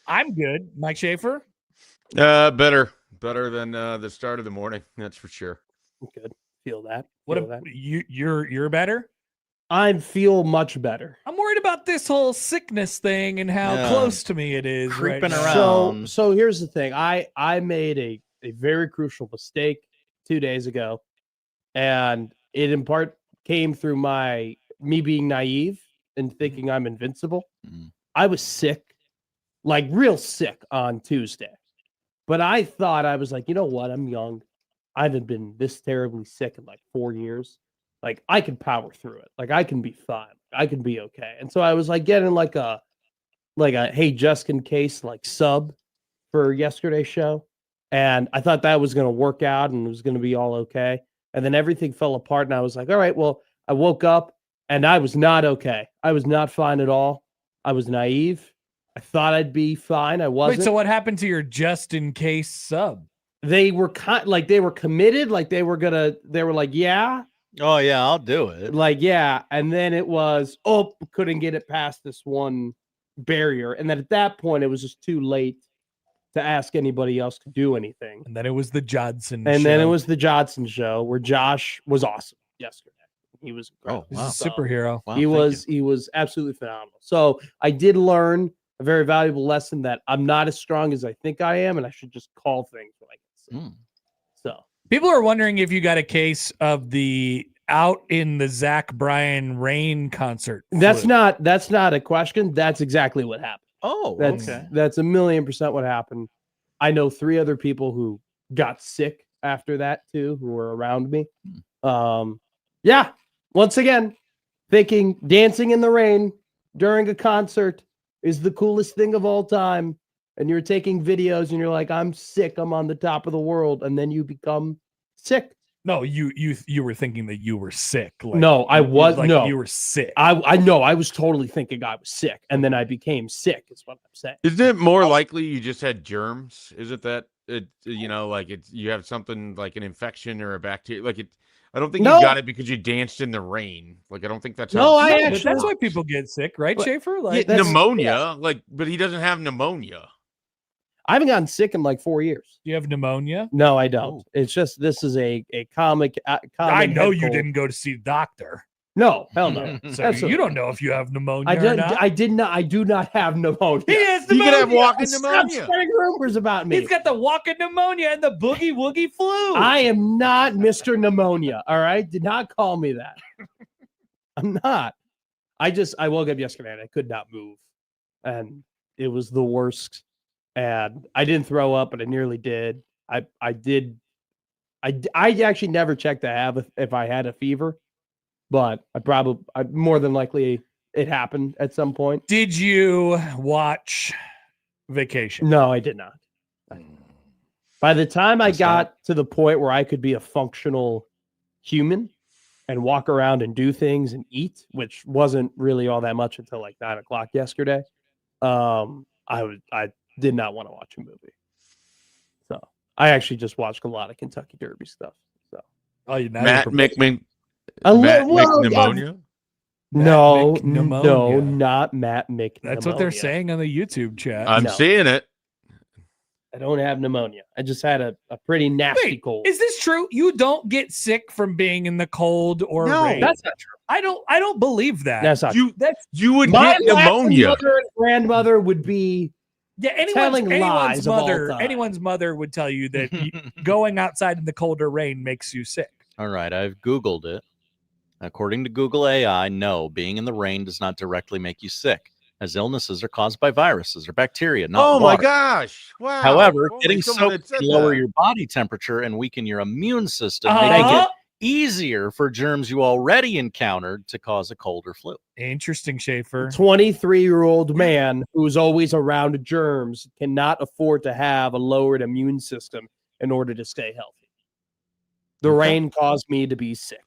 I'm good. Mike Schaefer? Better than the start of the morning. That's for sure. Good. Feel that. You're better? I feel much better. I'm worried about this whole sickness thing and how close to me it is. Creeping right around. So here's the thing. I made a very crucial mistake 2 days ago, and it in part came through me being naive and thinking I'm invincible. I was sick, like real sick on Tuesday. But I thought, I was like, you know what? I'm young. I haven't been this terribly sick in like 4 years. Like, I can power through it. Like, I can be fine. I can be okay. And so I was like getting like a hey, just in case, like sub for yesterday's show. And I thought that was going to work out and it was going to be all okay. And then everything fell apart. And I was like, all right, well, I woke up and I was not okay. I was not fine at all. I was naive. I thought I'd be fine. I wasn't. Wait, so what happened to your just in case sub? They were they were committed. Like they were like, yeah. Oh, yeah, I'll do it. Like, yeah. And then it was, couldn't get it past this one barrier. And then at that point, it was just too late to ask anybody else to do anything. And then it was the Judson show. Then it was the Jodson show where Josh was awesome yesterday. He was incredible. He's a superhero. Wow, he was absolutely phenomenal. So I did learn a very valuable lesson that I'm not as strong as I think I am, and I should just call things when I get sick. So people are wondering if you got a case of the out in the Zach Bryan rain concert. That's not a question. That's exactly what happened. Oh, that's 1,000,000% what happened. I know 3 other people who got sick after that too, who were around me. Yeah. Once again, thinking dancing in the rain during a concert is the coolest thing of all time. And you're taking videos and you're like, I'm sick. I'm on the top of the world. And then you become sick. No, you were thinking that you were sick. Like, no, I was like no. You were sick. I know. I was totally thinking I was sick, and then I became sick. Is what I'm saying. Isn't it more likely you just had germs? Is it that you have something like an infection or a bacteria? Like it. I don't think you got it because you danced in the rain. Like I don't think that's that's why people get sick, right, Schaefer? Like pneumonia. Like, but he doesn't have pneumonia. I haven't gotten sick in like 4 years. Do you have pneumonia? No, I don't. It's just this is a comic. I know you didn't go to see the doctor. No, hell no. So you don't know if you have pneumonia or not. I do not have pneumonia. He has pneumonia. He could have walking pneumonia. Stop spreading rumors about me. He's got the walking pneumonia and the boogie woogie flu. I am not Mr. Pneumonia. All right, did not call me that. I'm not. I woke up yesterday and I could not move, and it was the worst. And I didn't throw up, but I nearly did. I did. I actually never checked to have if I had a fever, but I more than likely it happened at some point. Did you watch Vacation? No, I did not. By the time I got to the point where I could be a functional human and walk around and do things and eat, which wasn't really all that much until like 9 o'clock yesterday, I did not want to watch a movie. So I actually just watched a lot of Kentucky Derby stuff. So Matt McMaster. pneumonia? No, not Matt Mc. That's what they're saying on the YouTube chat. I'm seeing it. I don't have pneumonia. I just had a pretty nasty cold. Is this true? You don't get sick from being in the cold or rain? That's not true. I don't believe that. That's not true. You would get pneumonia. Mother and grandmother would be anyone's mother would tell you that going outside in the cold or rain makes you sick. All right, I've Googled it. According to Google AI, no, being in the rain does not directly make you sick, as illnesses are caused by viruses or bacteria, not water. My gosh. Wow. However, getting soaked can lower your body temperature and weaken your immune system, making it easier for germs you already encountered to cause a cold or flu. Interesting, Schaefer. 23-year-old man who's always around germs cannot afford to have a lowered immune system in order to stay healthy. The rain caused me to be sick.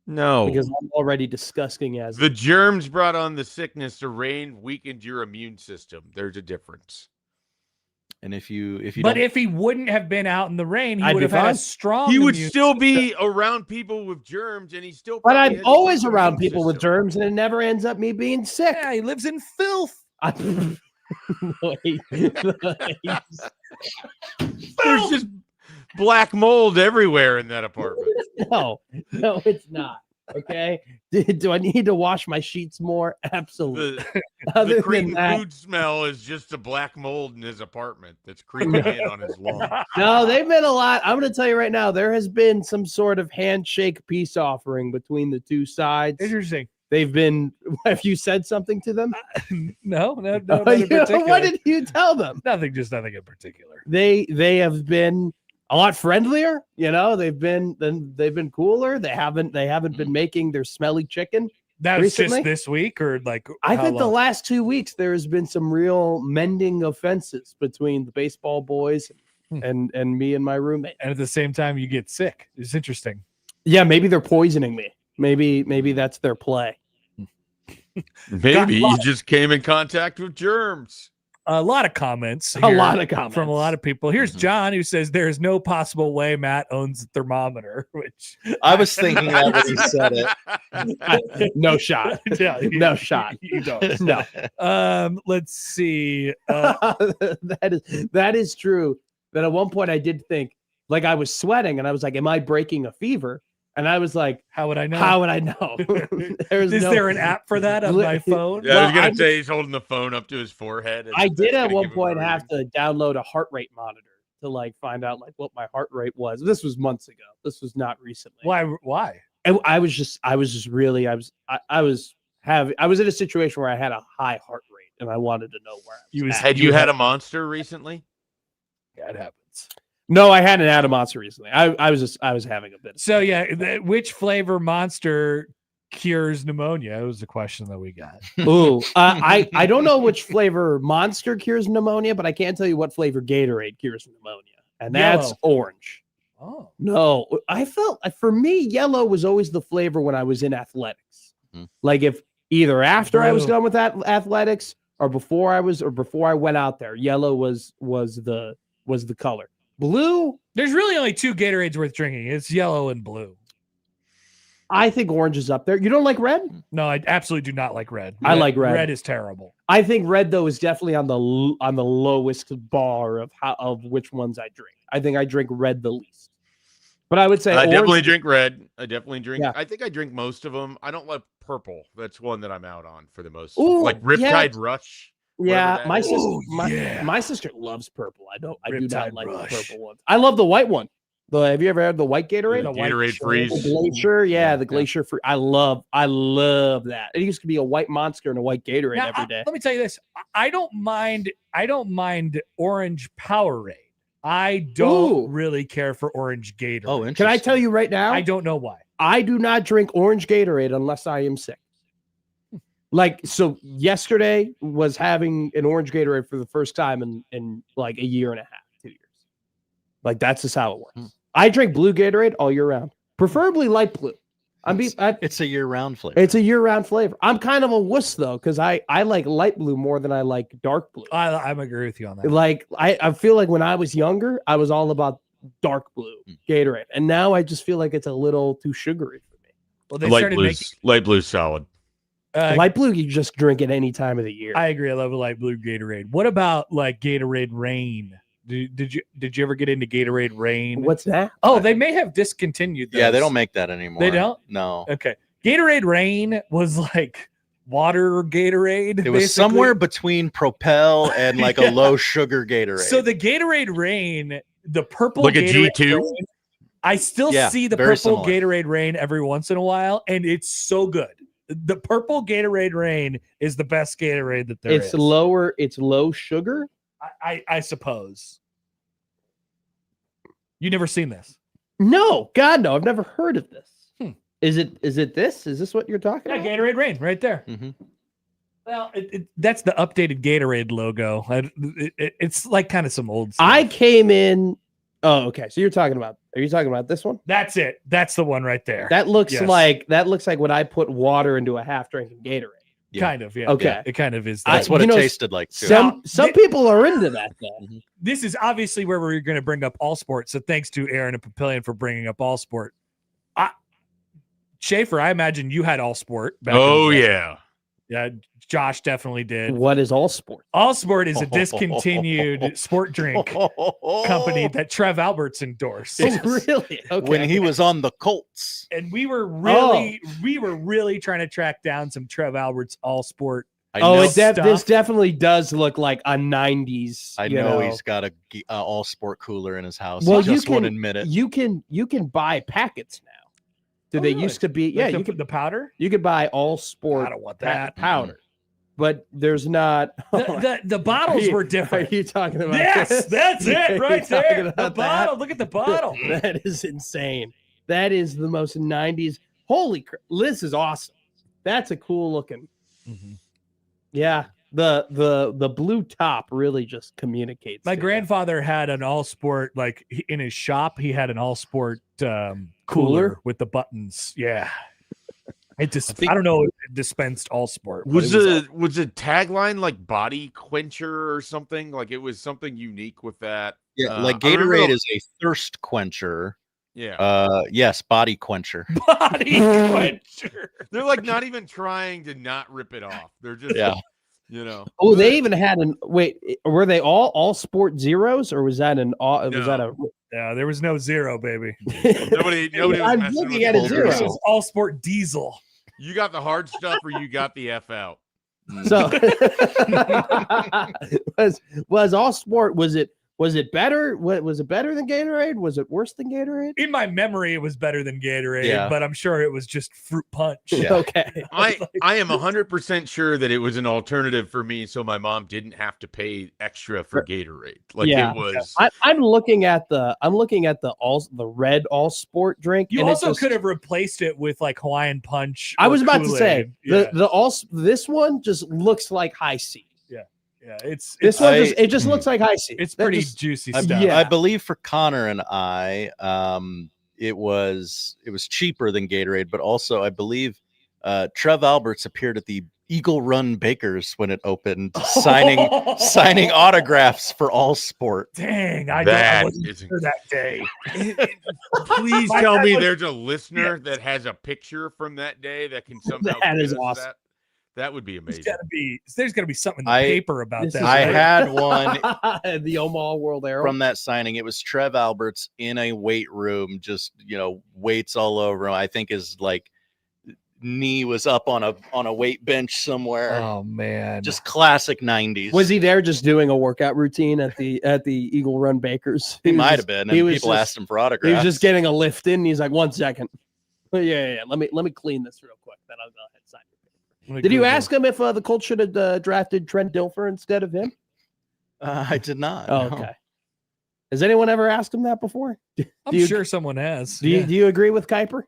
No. Because I'm already disgusting as the germs brought on the sickness. The rain weakened your immune system. There's a difference. And if he wouldn't have been out in the rain, he would have had a strong. He would still be around people with germs, and he's still. But I'm always around people with germs, and it never ends up me being sick. Yeah, he lives in filth. There's just black mold everywhere in that apartment. No, it's not. Okay. Do I need to wash my sheets more? Absolutely. The Cretan food smell is just a black mold in his apartment that's creeping in on his lawn. No, they've been a lot. I'm going to tell you right now, there has been some sort of handshake peace offering between the two sides. Interesting. They've been. Have you said something to them? No, not in particular. What did you tell them? Nothing in particular. They have been a lot friendlier. You know, they've been cooler. They haven't been making their smelly chicken. That was recently? just this week, or like I how think the long? last 2 weeks there has been some real mending offenses between the baseball boys and me and my roommate. And at the same time, you get sick. It's interesting. Yeah, maybe they're poisoning me. Maybe that's their play. Maybe you just came in contact with germs. A lot of comments. A lot of comments from a lot of people. Here's John, who says there is no possible way Matt owns a thermometer. Which I was thinking that when he said it. No shot. yeah, No shot. You don't. No. Let's see. That is true. That at one point I did think, like, I was sweating and I was like, am I breaking a fever? And I was like, how would I know? How would I know? Is there an app for that on my phone? Yeah, I was gonna say he's holding the phone up to his forehead. I did at one point have to download a heart rate monitor to like find out like what my heart rate was. This was months ago. This was not recently. Why? I was in a situation where I had a high heart rate and I wanted to know where I was at. Had you had a monster recently? Yeah, it happens. No, I hadn't had a monster recently. I was having a bit. So yeah, which flavor monster cures pneumonia? It was the question that we got. Ooh, I don't know which flavor Monster cures pneumonia, but I can tell you what flavor Gatorade cures pneumonia, and that's Yellow. orange. Oh No, I felt for me yellow was always the flavor when I was in athletics. Like if either after I was done with that athletics or before I went out there, yellow was the color. Blue, there's really only two Gatorades worth drinking. It's yellow and blue. I think orange is up there. You don't like red? No, I absolutely do not like red. I like red. Red is terrible. I think red though is definitely on the lowest bar of which ones I drink. I think I drink red the least. But I would say I orange, definitely drink red. I definitely drink. Yeah. I think I drink most of them. I don't like purple. That's one that I'm out on for the most. Ooh, like Riptide Rush. Yeah, that my is. sister, my sister loves purple. I do not Riptide like Rush. the purple ones. I love the white one. Have you ever had the white Gatorade? The The white Gatorade Freeze. The Glacier, the Glacier Free. I love that. It used to be a white Monster and a white Gatorade Now, every day. let me tell you this. I don't mind orange Powerade. I don't really care for orange Gatorade. Oh, interesting. Can I tell you right now? I don't know why. I do not drink orange Gatorade unless I am sick. Like, so yesterday was having an orange Gatorade for the first time in like a year and a half, 2 years. Like, that's just how it works. I drink blue Gatorade all year round, preferably light blue. It's a year-round flavor. It's a year-round flavor. I'm kind of a wuss, though, because I like light blue more than I like dark blue. I agree with you on that. Like, I feel like when I was younger, I was all about dark blue Gatorade. And now I just feel like it's a little too sugary for me. Well, they light blue solid. Light blue, you just drink it any time of the year. I agree. I love a light blue Gatorade. What about like Gatorade Rain? Did you ever get into Gatorade Rain? What's that? Oh, they may have discontinued those. Yeah, they don't make that anymore. They don't? No. Okay. Gatorade Rain was like water Gatorade. It was basically. somewhere between Propel and like a low sugar Gatorade. So the Gatorade Rain, the purple Like a Gatorade G2? Rain, I still see the very purple similar. Gatorade Rain every once in a while, and it's so good. The purple Gatorade Rain is the best Gatorade that there is. It's low sugar. I suppose. You never seen this? No, God, no. I've never heard of this. Is it this? Is this what you're talking Yeah, about? Gatorade Rain right there. Mm-hmm. Well, that's the updated Gatorade logo. It's like kind of some old stuff. I came in. Oh, okay. So are you talking about this one? That's it. That's the one right there. That looks Yes. like when I put water into a half drinking Gatorade. Yeah. Kind of, yeah. Okay. Yeah, it kind of is. That's that. what you it know, tasted like too. Some people are into that though. This is obviously where we're going to bring up All Sport. So thanks to Aaron and Papillion for bringing up All Sport. Schaefer, I imagine you had All Sport. Back in the day. Yeah. Yeah. Josh definitely did. What is All Sport? All Sport is a discontinued sport drink company that Trev Alberts endorsed. Oh, really? Okay. When he was on the Colts. And we were really trying to track down some Trev Alberts All Sport. This definitely does look like a 90s. I know he's got a All Sport cooler in his house. Well, he just won't admit it. You can buy packets now. They used to be? Like you could the powder. You could buy All Sport. I don't want that powder. But there's not. The bottles were different. Are you talking about? Yes, this? that's it right there. The That? bottle. Look at the bottle. That is insane. That is the most 90s. Holy crap! This is awesome. That's a cool looking. Mm-hmm. Yeah, the blue top really just communicates. My grandfather had an All Sport, like in his shop. He had an All Sport cooler with the buttons. Yeah. It just I don't know if it dispensed All Sport. Was a tagline like body quencher or something? Like it was something unique with that. Yeah, like Gatorade is a thirst quencher. Yeah. Yes, body quencher. Body quencher. They're like not even trying to not rip it off. They're just you know. Oh, they even had were they all Sport zeros, or was that Yeah, there was no zero, baby. Nobody was I'm messing looking with at a the zero. This was All Sport diesel. You got the hard stuff or you got the F out. So was All Sport, was it better? Was it better than Gatorade? Was it worse than Gatorade? In my memory, it was better than Gatorade, but I'm sure it was just fruit punch. Yeah. Okay. I am 100% sure that it was an alternative for me, so my mom didn't have to pay extra for Gatorade. Like it was. I'm looking at the red All Sport drink. You also could have replaced it with like Hawaiian Punch. I was about to Kool-Aid. say this one just looks like High C. Yeah, it just looks like High C. It's pretty juicy stuff. I believe for Connor and I, it was cheaper than Gatorade, but also I believe Trev Alberts appeared at the Eagle Run Bakers when it opened, signing autographs for All Sport. Dang, I wasn't sure that day. Please tell me there's a listener that has a picture from that day that can somehow. That is awesome. That would be amazing. There's got to be something in the paper about that. I had one the Omaha World Arrow from that signing. It was Trev Alberts in a weight room, just weights all over him. I think his knee was up on a weight bench somewhere. Oh man, just classic 90s. Was he there just doing a workout routine at the Eagle Run Bakers? He might have been. And people asked him for autographs. He was just getting a lift in. He's like, 1 second. Yeah. Let me clean this real quick. Then I'll go ahead and sign your paper. Did you ask him if the Colts should have drafted Trent Dilfer instead of him? I did not. Oh, okay. Has anyone ever asked him that before? I'm sure someone has. Do you agree with Kuiper?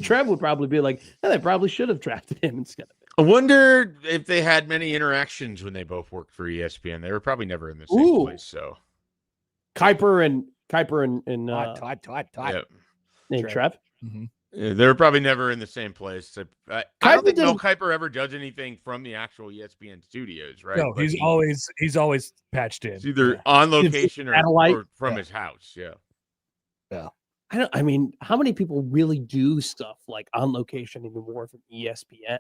Trev would probably be like, they probably should have drafted him instead of him. I wonder if they had many interactions when they both worked for ESPN. They were probably never in the same place. So Kuiper and Trev. Mm-hmm. Yeah, they were probably never in the same place. I don't think Mel Kiper ever does anything from the actual ESPN studios, right? No, he's always patched in. It's either on location or from his house. Yeah. I mean, how many people really do stuff like on location anymore from ESPN?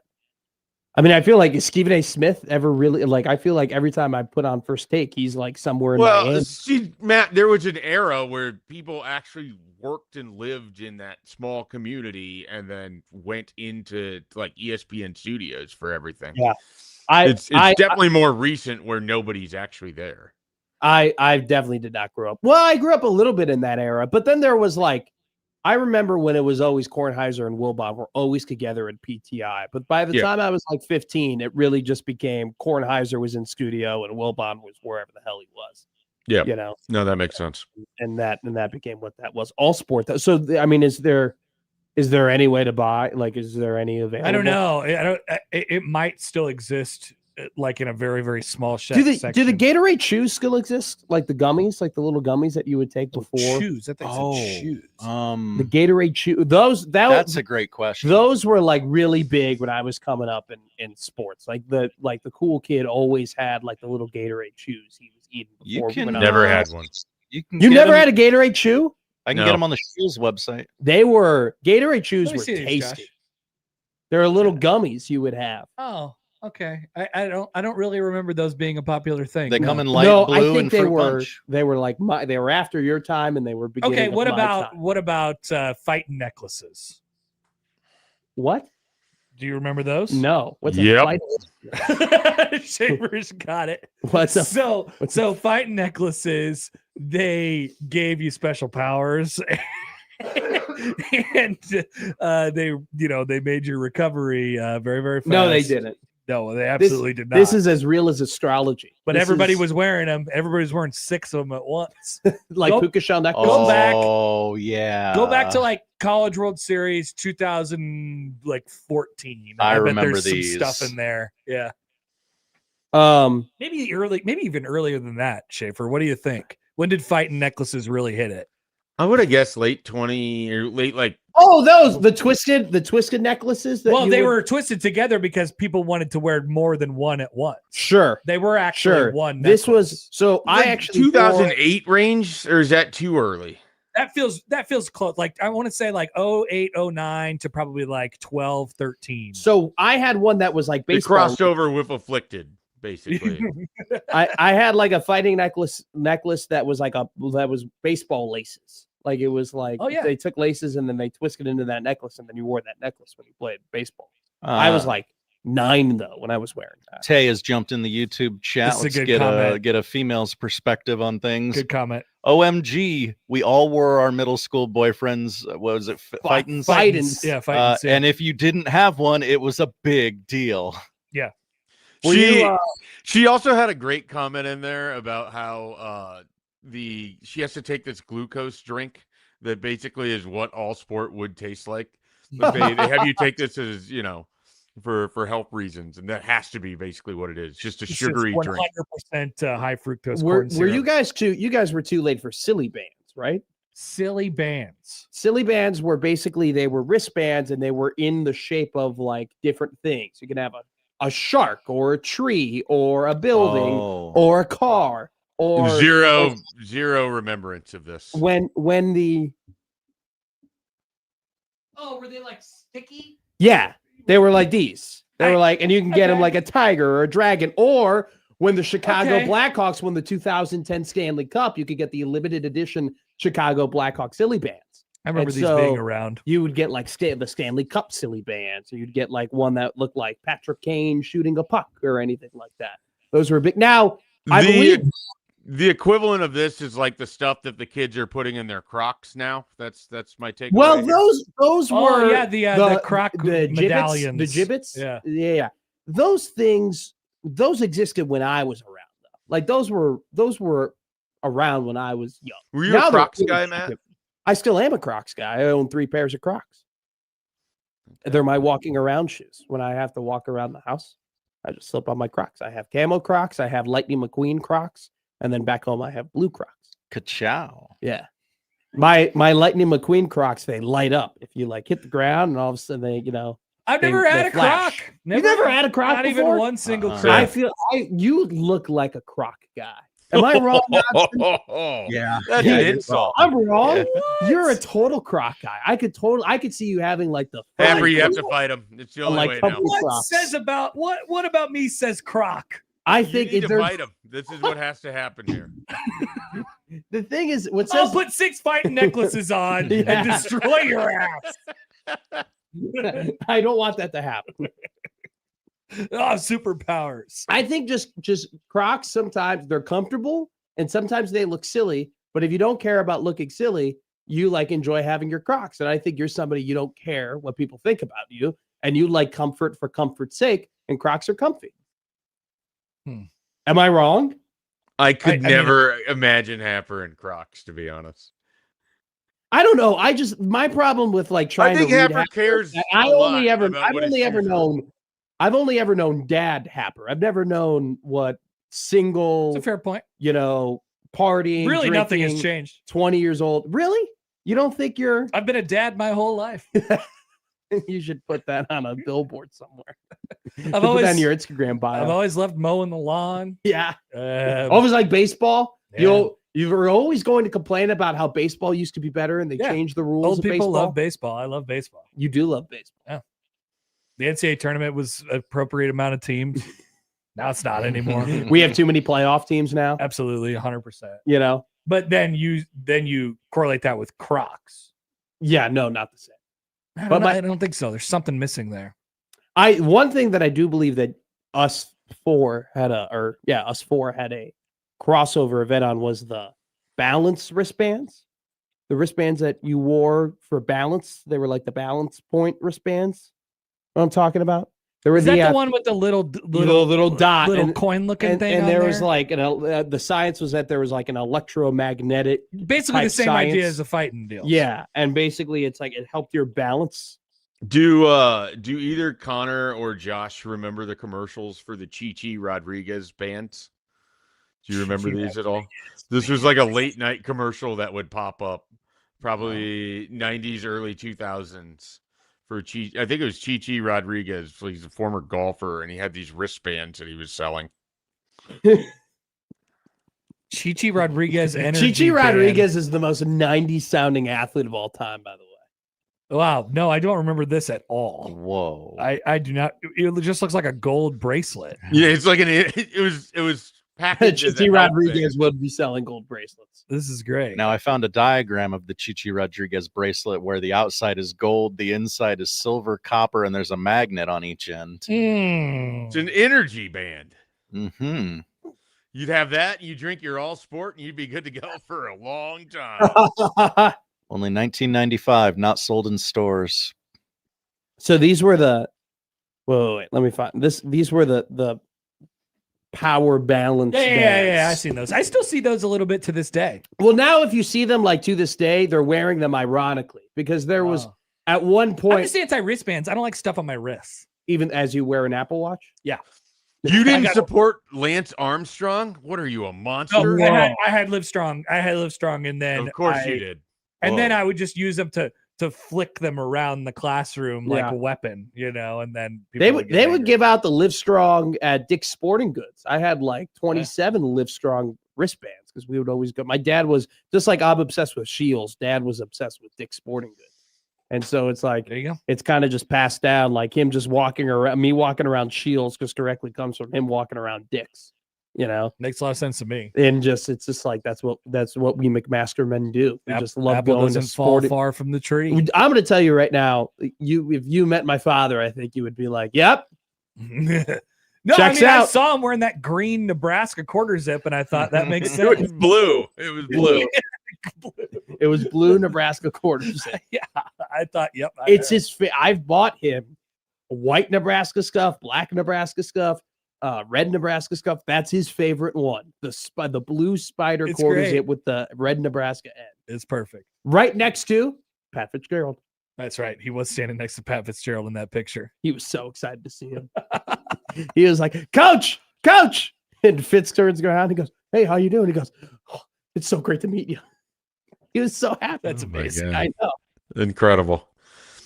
I mean, I feel like is Stephen A. Smith ever really I feel like every time I put on First Take, he's like somewhere in Miami. See, Matt, there was an era where people actually worked and lived in that small community and then went into like ESPN studios for everything. Yeah. It's definitely more recent where nobody's actually there. I definitely did not grow up. Well, I grew up a little bit in that era, but then there was I remember when it was always Kornheiser and Wilbon were always together at PTI. But by the time I was 15, it really just became Kornheiser was in studio and Wilbon was wherever the hell he was. Yeah. No, that makes sense. And that became what that was. All Sport. So, I mean, is there any way to buy? Is there any available? I don't know. It might still exist in a very, very small section. Do the Gatorade chews still exist? Like the gummies, like the little gummies that you would take before? Chews. I think chews. The Gatorade chew. That's a great question. Those were really big when I was coming up in sports. The cool kid always had the little Gatorade chews he was eating before. You never had one. You never had a Gatorade chew? I can get them on the Shields website. Gatorade chews were tasty. They're little gummies you would have. Oh. Okay. I don't really remember those being a popular thing. They no. come in light No, blue I think and they fruit were punch. they were like they were after your time and they were beginning. Okay, of what my about time. Phiten necklaces? What? Do you remember those? No. What's a Yep. fight? Shavers got it. What's a So Phiten necklaces, they gave you special powers. And they made your recovery very, very fast. No, they didn't. No, they absolutely did not. This is as real as astrology. But This everybody is was wearing them. Everybody was wearing 6 of them at once. like Go- puka shell necklace. Go back. Oh yeah. Go back to like College World Series 2014. I bet remember there's these. some stuff in there. Yeah. Maybe even earlier than that, Schaefer. What do you think? When did Phiten necklaces really hit it? I would have guessed late 20 or late like Oh, those the twisted necklaces. That Well, you they would- were twisted together because people wanted to wear more than one at once. sure. They were actually Sure. one. This necklace. was so I like actually 2008 range, or is that too early? that feels close. Like I want to say like 08, 09 to probably like 12, 13. So I had one that was like They baseball. crossed over with Afflicted, basically. I had like a fighting necklace that was like that was baseball laces. Like it was like Oh, yeah. they took laces and then they twisted into that necklace and then you wore that necklace when you played baseball. I was like 9 though when I was wearing that. Tay has jumped in the YouTube chat. This is a Let's good get comment. get a female's perspective on things. Good comment. OMG, we all wore our middle school boyfriends. What was it? Phitens? Phitens. Yeah, Phitens, yeah. And if you didn't have one, it was a big deal. Were She you, she also had a great comment in there about how she has to take this glucose drink that basically is what all sport would taste like. But they have you take this as for health reasons, and that has to be basically what it is. Just a It's sugary just drink. 100% high fructose were corn syrup. you guys too? You guys were too late for silly bands, right? silly bands? Silly bands were basically they were wristbands and they were in the shape of like different things. You can have a shark or a tree or a building Oh. or a car or Zero remembrance of this. when the Oh, were they like sticky? yeah, they were like these. They were I- like, and you can get them okay. like a tiger or a dragon, or when the Chicago Okay. Blackhawks won the 2010 Stanley Cup, you could get the limited edition Chicago Blackhawks silly bands. I remember And these being so around. You would get like the Stanley Cup silly bands, or you'd get like one that looked like Patrick Kane shooting a puck or anything like that. Those were big. Now, I believe The equivalent of this is like the stuff that the kids are putting in their Crocs now. That's my take. well, those Oh, were yeah, the croc medallions. the gibbets. Yeah. Yeah. Those things, those existed when I was around. Though. Like those were around when I was young. Were you Now a they're Crocs really guy, Matt? cheap. I still am a Crocs guy. I own 3 pairs of Crocs. They're my walking around shoes. When I have to walk around the house, I just slip on my Crocs. I have camo Crocs. I have Lightning McQueen Crocs. And then back home, I have blue Crocs. Ka-chow. Yeah. My Lightning McQueen Crocs, they light up. If you like hit the ground and all of a sudden they, I've They- never they had a flash. croc. You never had a Croc Not before? even one single Uh-uh. croc. I feel you look like a Croc guy. Am I wrong? Yeah. That's Yeah, an you're insult. I'm wrong. What? You're a total Croc guy. I could see you having like the After you have fine- to fight them. It's the I only like way now. company- What Crocs. says about what about me says croc? I You think need if to there's fight them. This is what has to happen here. the thing is what I'll says put 6 fighting necklaces on Yeah. and destroy your ass. I don't want that to happen. Oh, superpowers. I think just Crocs sometimes they're comfortable and sometimes they look silly, but if you don't care about looking silly, you like enjoy having your Crocs. And I think you're somebody you don't care what people think about you and you like comfort for comfort's sake and Crocs are comfy. Am I wrong? I could I mean- never imagine Happer and Crocs, to be honest. I don't know. My problem with like trying I think to read Happer cares. I've a lot only ever about what his shoes are. known Dad Happer. I've never known what single, That's a fair point. partying. Really, nothing has drinking, changed. 20 years old. Really? You don't think you're I've been a dad my whole life. you should put that on a billboard somewhere. I've Put that always on your Instagram bio. I've always loved mowing the lawn. Yeah. Um, Always like baseball. Yeah. You were always going to complain about how baseball used to be better and they Yeah. changed the rules old of people baseball. love baseball. I love baseball. You do love baseball. The NCAA tournament was appropriate amount of teams. Now it's not anymore. We have too many playoff teams now. Absolutely, 100%. You know. But then you correlate that with Crocs. Yeah, no, not the same. I don't think so. There's something missing there. One thing that I do believe that us four had a crossover event on was the balance wristbands. The wristbands that you wore for balance, they were like the balance point wristbands. What I'm talking about? There was the one with the little dot, little coin looking thing. And there was like the science was that there was like an electromagnetic, basically the same idea as a Phiten deal. Yeah, and basically it's like it helped your balance. Do either Connor or Josh remember the commercials for the Chi Rodriguez bands? Do you remember these at all? This was like a late night commercial that would pop up, probably 90s, early 2000s. For I think it was Chi Rodriguez. He's a former golfer, and he had these wristbands that he was selling. Chi Rodriguez energy. Chi Rodriguez is the most 90s sounding athlete of all time, by the way. Wow, no, I don't remember this at all. Whoa, I do not. It just looks like a gold bracelet. Yeah, it's like it was packaged. Chi Rodriguez would be selling gold bracelets. This is great. Now I found a diagram of the Chi Rodriguez bracelet where the outside is gold, the inside is silver, copper, and there's a magnet on each end. It's an energy band. Mm-hmm. You'd have that, and you drink your all sport, and you'd be good to go for a long time. Only 1995, not sold in stores. So these were the. Wait, let me find this. These were the power balance. Yeah. I've seen those. I still see those a little bit to this day. Well, now if you see them like to this day, they're wearing them ironically because there was at one point. I'm just anti-wristbands. I don't like stuff on my wrists. Even as you wear an Apple Watch? Yeah. You didn't support Lance Armstrong? What are you, a monster? No, I had Live Strong. And then of course you did. And then I would just use them to flick them around the classroom like a weapon, and then they would give out the Live Strong at Dick's Sporting Goods. I had like 27 Live Strong wristbands because we would always go. My dad was just like I'm obsessed with Shields. Dad was obsessed with Dick's Sporting Goods. And so it's like, there you go. It's kind of just passed down, like him just walking around, me walking around Shields just directly comes from him walking around Dick's, Makes a lot of sense to me. And it's just like, that's what we McMaster men do. We just love Apple going doesn't to fall sporting. far from the tree. I'm going to tell you right now, if you met my father, I think you would be like, yep. No, Checks I out. saw him wearing that green Nebraska quarter zip, and I thought that makes It was sense. blue. It was blue. It was blue Nebraska quarters. Yeah, I thought, yep. It's his. I've bought him white Nebraska scuff, black Nebraska scuff, red Nebraska scuff. That's his favorite one. The blue spider quarters it with the red Nebraska end. It's perfect. Right next to Pat Fitzgerald. That's right. He was standing next to Pat Fitzgerald in that picture. He was so excited to see him. He was like, Coach. And Fitz turns around. He goes, hey, how you doing? He goes, oh, it's so great to meet you. He was so happy. That's amazing. I know. Incredible.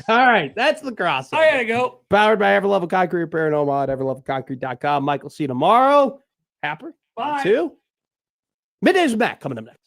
All right. That's the crossover. I gotta go. Powered by Everlevel Concrete Repair in Omaha at everlevelconcrete.com. Michael, see you tomorrow. Happer. Bye. 2. Middays with Matt coming up next.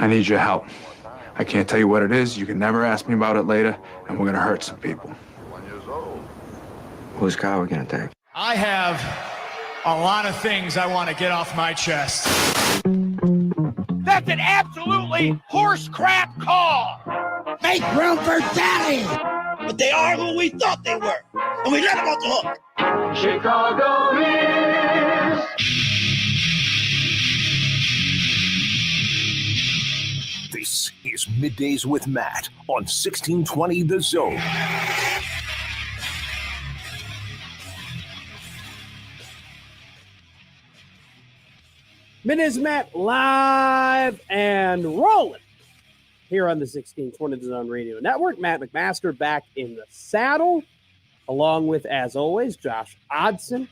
I need your help. I can't tell you what it is. You can never ask me about it later, and we're gonna hurt some people. Whose car are we gonna take? I have a lot of things I want to get off my chest. That's an absolutely horse crap call. Make room for Daddy. But they are who we thought they were, and we let them off the hook. Chicago is. This is Middays with Matt on 1620 The Zone. Middays Matt live and rolling here on the 1620 The Zone Radio Network. Matt McMaster back in the saddle, along with, as always, Josh Odson.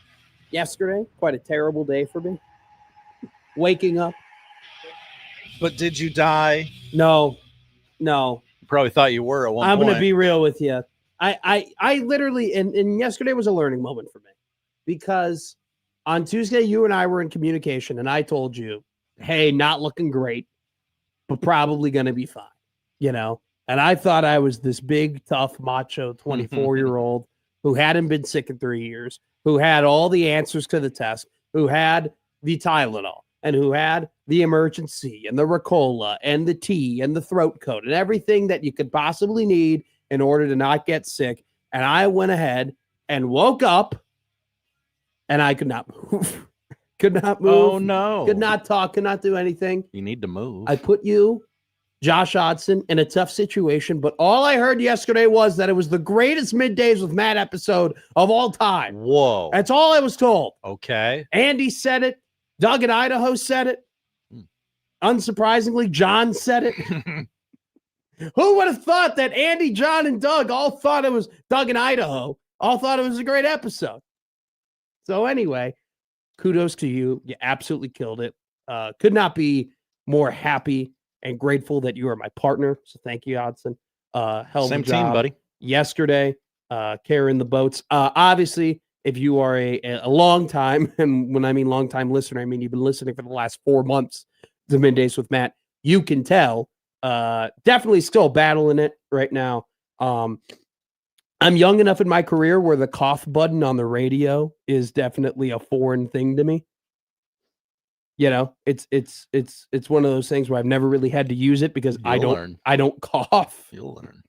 Yesterday, quite a terrible day for me. Waking up. But did you die? No. Probably thought you were at one I'm point. going to be real with you. I literally, and yesterday was a learning moment for me, because on Tuesday, you and I were in communication, and I told you, hey, not looking great, but probably going to be fine, you know? And I thought I was this big, tough, macho 24-year-old who hadn't been sick in 3 years, who had all the answers to the test, who had the Tylenol, and who had the emergency, and the Ricola, and the tea, and the throat coat, and everything that you could possibly need in order to not get sick. And I went ahead and woke up, and I could not move. Could not move. Oh, no. Could not talk. Could not do anything. You need to move. I put you, Josh Odson, in a tough situation. But all I heard yesterday was that it was the greatest Middays with Matt episode of all time. Whoa. That's all I was told. Okay. Andy said it. Doug in Idaho said it. Unsurprisingly, John said it. Who would have thought that Andy, John, and Doug all thought it was Doug in Idaho, all thought it was a great episode? So anyway, kudos to you. You absolutely killed it. Could not be more happy and grateful that you are my partner. So thank you, Odson. Hell Same of a job team, buddy. yesterday, carrying the boats. Obviously, if you are a long time, and when I mean long time listener, I mean you've been listening for the last 4 months to Middays with Matt, you can tell. Definitely still battling it right now. I'm young enough in my career where the cough button on the radio is definitely a foreign thing to me. You know, it's one of those things where I've never really had to use it because I don't cough. You'll learn.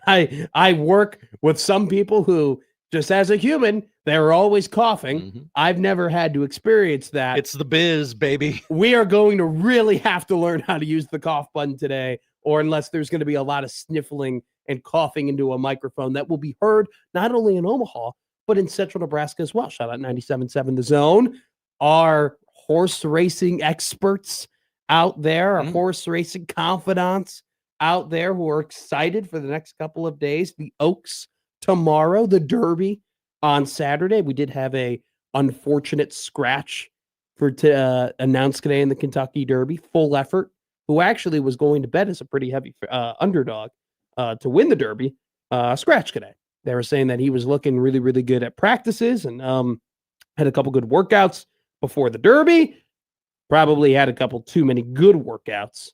I work with some people who, just as a human, they're always coughing. Mm-hmm. I've never had to experience that. It's the biz, baby. We are going to really have to learn how to use the cough button today, or unless there's going to be a lot of sniffling and coughing into a microphone that will be heard not only in Omaha, but in central Nebraska as well. Shout out 97.7 The Zone. Our horse racing experts out there, our horse racing confidants out there who are excited for the next couple of days. The Oaks tomorrow, the Derby on Saturday. We did have a unfortunate scratch to announce today in the Kentucky Derby. Full effort, who actually was going to bet as a pretty heavy underdog to win the Derby, scratch today. They were saying that he was looking really, really good at practices and had a couple good workouts before the Derby. Probably had a couple too many good workouts.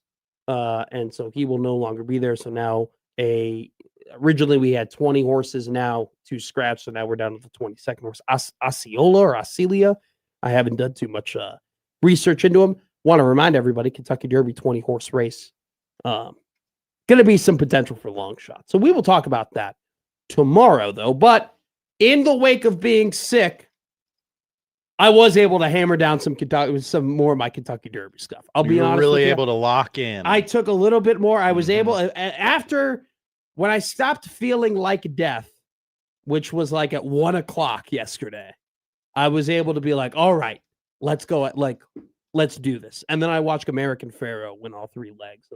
And so he will no longer be there. So now originally we had 20 horses, now 2 scratch. So now we're down to the 22nd horse, Osceola or Osceola. I haven't done too much research into him. Want to remind everybody, Kentucky Derby 20 horse race. Going to be some potential for long shots. So we will talk about that tomorrow, though. But in the wake of being sick, I was able to hammer down some more of my Kentucky Derby stuff. I'll be honest. Really with you. able to lock in. I took a little bit more. I was able after when I stopped feeling like death, which was like at 1:00 yesterday. I was able to be like, all right, let's go. Let's do this. And then I watched American Pharaoh win all 3 legs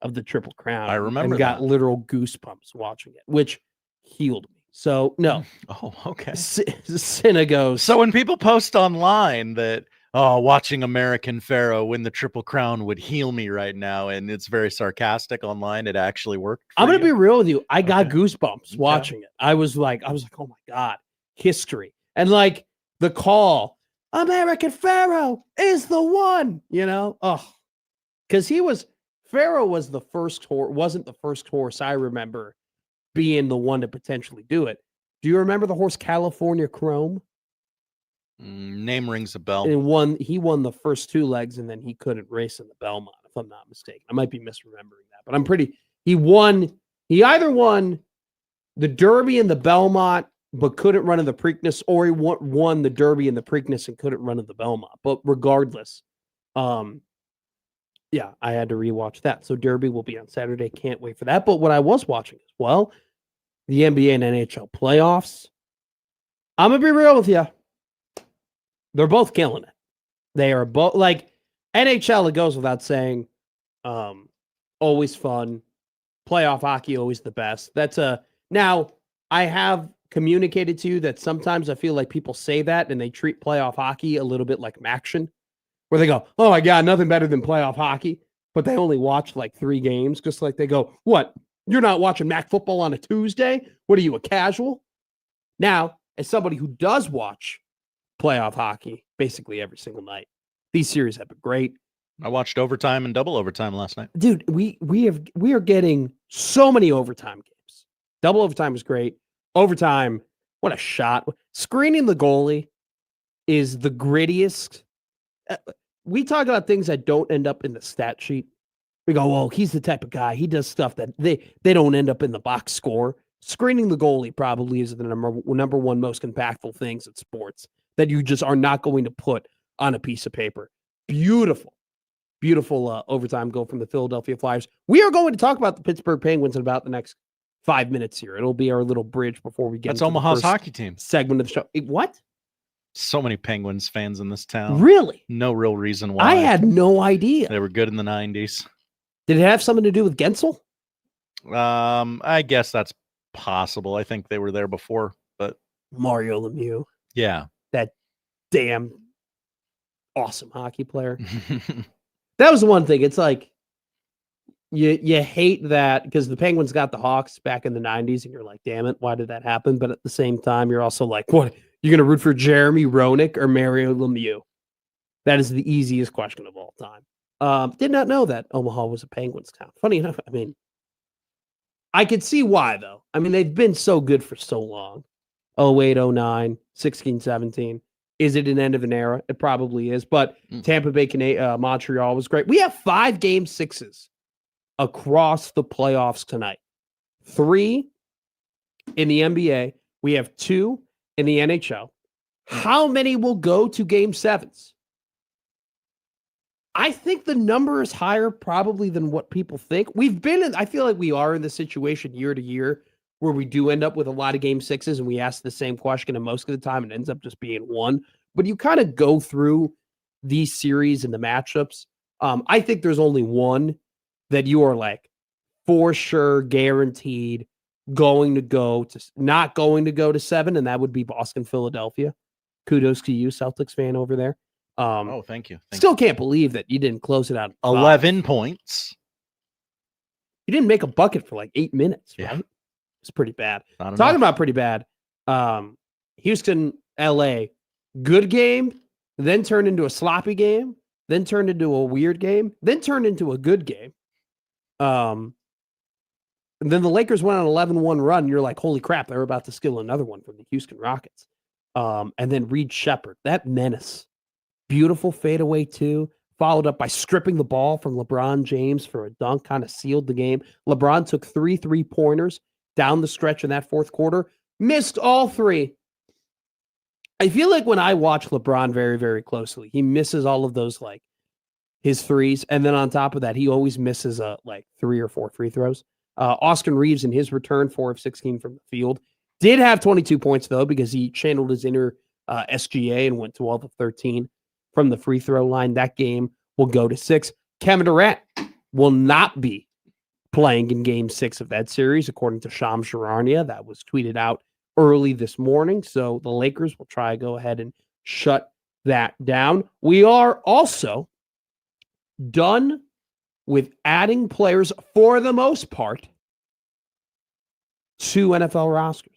of the Triple Crown. I remember and got literal goosebumps watching it, which healed me. So no. Oh, okay. Synagos. So when people post online that, watching American Pharaoh win the Triple Crown would heal me right now, and it's very sarcastic online, it actually worked. I'm going to be real with you. I got goosebumps watching it. I was like, oh my God, history. And like the call, American Pharaoh is the one, you know? Oh, because Pharaoh was the first horse, wasn't the first horse I remember being the one to potentially do it. Do you remember the horse California Chrome? Name rings a bell. And he won the first 2 legs, and then he couldn't race in the Belmont, if I'm not mistaken. I might be misremembering that, but he either won the Derby and the Belmont, but couldn't run in the Preakness, or he won the Derby and the Preakness and couldn't run in the Belmont. But regardless, yeah, I had to rewatch that. So Derby will be on Saturday. Can't wait for that. But what I was watching as well, the NBA and NHL playoffs. I'm going to be real with you. They're both killing it. They are both, like, NHL, it goes without saying, always fun. Playoff hockey, always the best. Now, I have communicated to you that sometimes I feel like people say that and they treat playoff hockey a little bit like Maction, where they go, oh my God, nothing better than playoff hockey, but they only watch like 3 games. Just like they go, what? You're not watching MAC football on a Tuesday? What are you, a casual? Now, as somebody who does watch playoff hockey basically every single night, these series have been great. I watched overtime and double overtime last night. Dude, we are getting so many overtime games. Double overtime is great. Overtime, what a shot. Screening the goalie is the grittiest. We talk about things that don't end up in the stat sheet. We go, well, he's the type of guy. He does stuff that they don't end up in the box score. Screening the goalie probably is the number one most impactful things in sports that you just are not going to put on a piece of paper. Beautiful overtime goal from the Philadelphia Flyers. We are going to talk about the Pittsburgh Penguins in about the next 5 minutes here. It'll be our little bridge before we get That's into Omaha's the first hockey team. segment of the show. What? So many Penguins fans in this town. Really? No real reason why. I had no idea. They were good in the 90s. Did it have something to do with Gensel? I guess that's possible. I think they were there before, but Mario Lemieux, yeah. that damn awesome hockey player. That was the one thing. It's like you hate that because the Penguins got the Hawks back in the 90s, and you're like, damn it, why did that happen? But at the same time, you're also like, what? You're going to root for Jeremy Roenick or Mario Lemieux? That is the easiest question of all time. Did not know that Omaha was a Penguins town. Funny enough, I mean, I could see why, though. I mean, they've been so good for so long. 08, 09, 16, 17. Is it an end of an era? It probably is. But Tampa Bay, Montreal was great. We have 5 game 6s across the playoffs tonight. 3 in the NBA. We have 2 in the NHL. How many will go to game 7s? I think the number is higher probably than what people think. I feel like we are in the situation year to year where we do end up with a lot of game 6s and we ask the same question, and most of the time it ends up just being 1. But you kind of go through these series and the matchups. I think there's only one that you are like for sure guaranteed not going to go to 7, and that would be Boston, Philadelphia. Kudos to you, Celtics fan over there. Thank you. Still can't believe that you didn't close it out. 11 points. You didn't make a bucket for like 8 minutes, right? Yeah. It's pretty bad. Talking about pretty bad. Houston, LA, good game, then turned into a sloppy game, then turned into a weird game, then turned into a good game. And then the Lakers went on an 11-1 run. You're like, holy crap, they're about to steal another one from the Houston Rockets. And then Reed Shepherd, that menace. Beautiful fadeaway too, followed up by stripping the ball from LeBron James for a dunk, kind of sealed the game. LeBron took 3 3-pointers down the stretch in that fourth quarter, missed all 3. I feel like when I watch LeBron very, very closely, he misses all of those, like his threes. And then on top of that, he always misses like 3 or 4 free throws. Austin Reeves in his return, 4 of 16 from the field, did have 22 points though, because he channeled his inner SGA and went 12 of 13 from the free throw line. That game will go to 6. Kevin Durant will not be playing in game 6 of that series, according to Shams Charania. That was tweeted out early this morning. So the Lakers will try to go ahead and shut that down. We are also done with adding players for the most part to NFL rosters.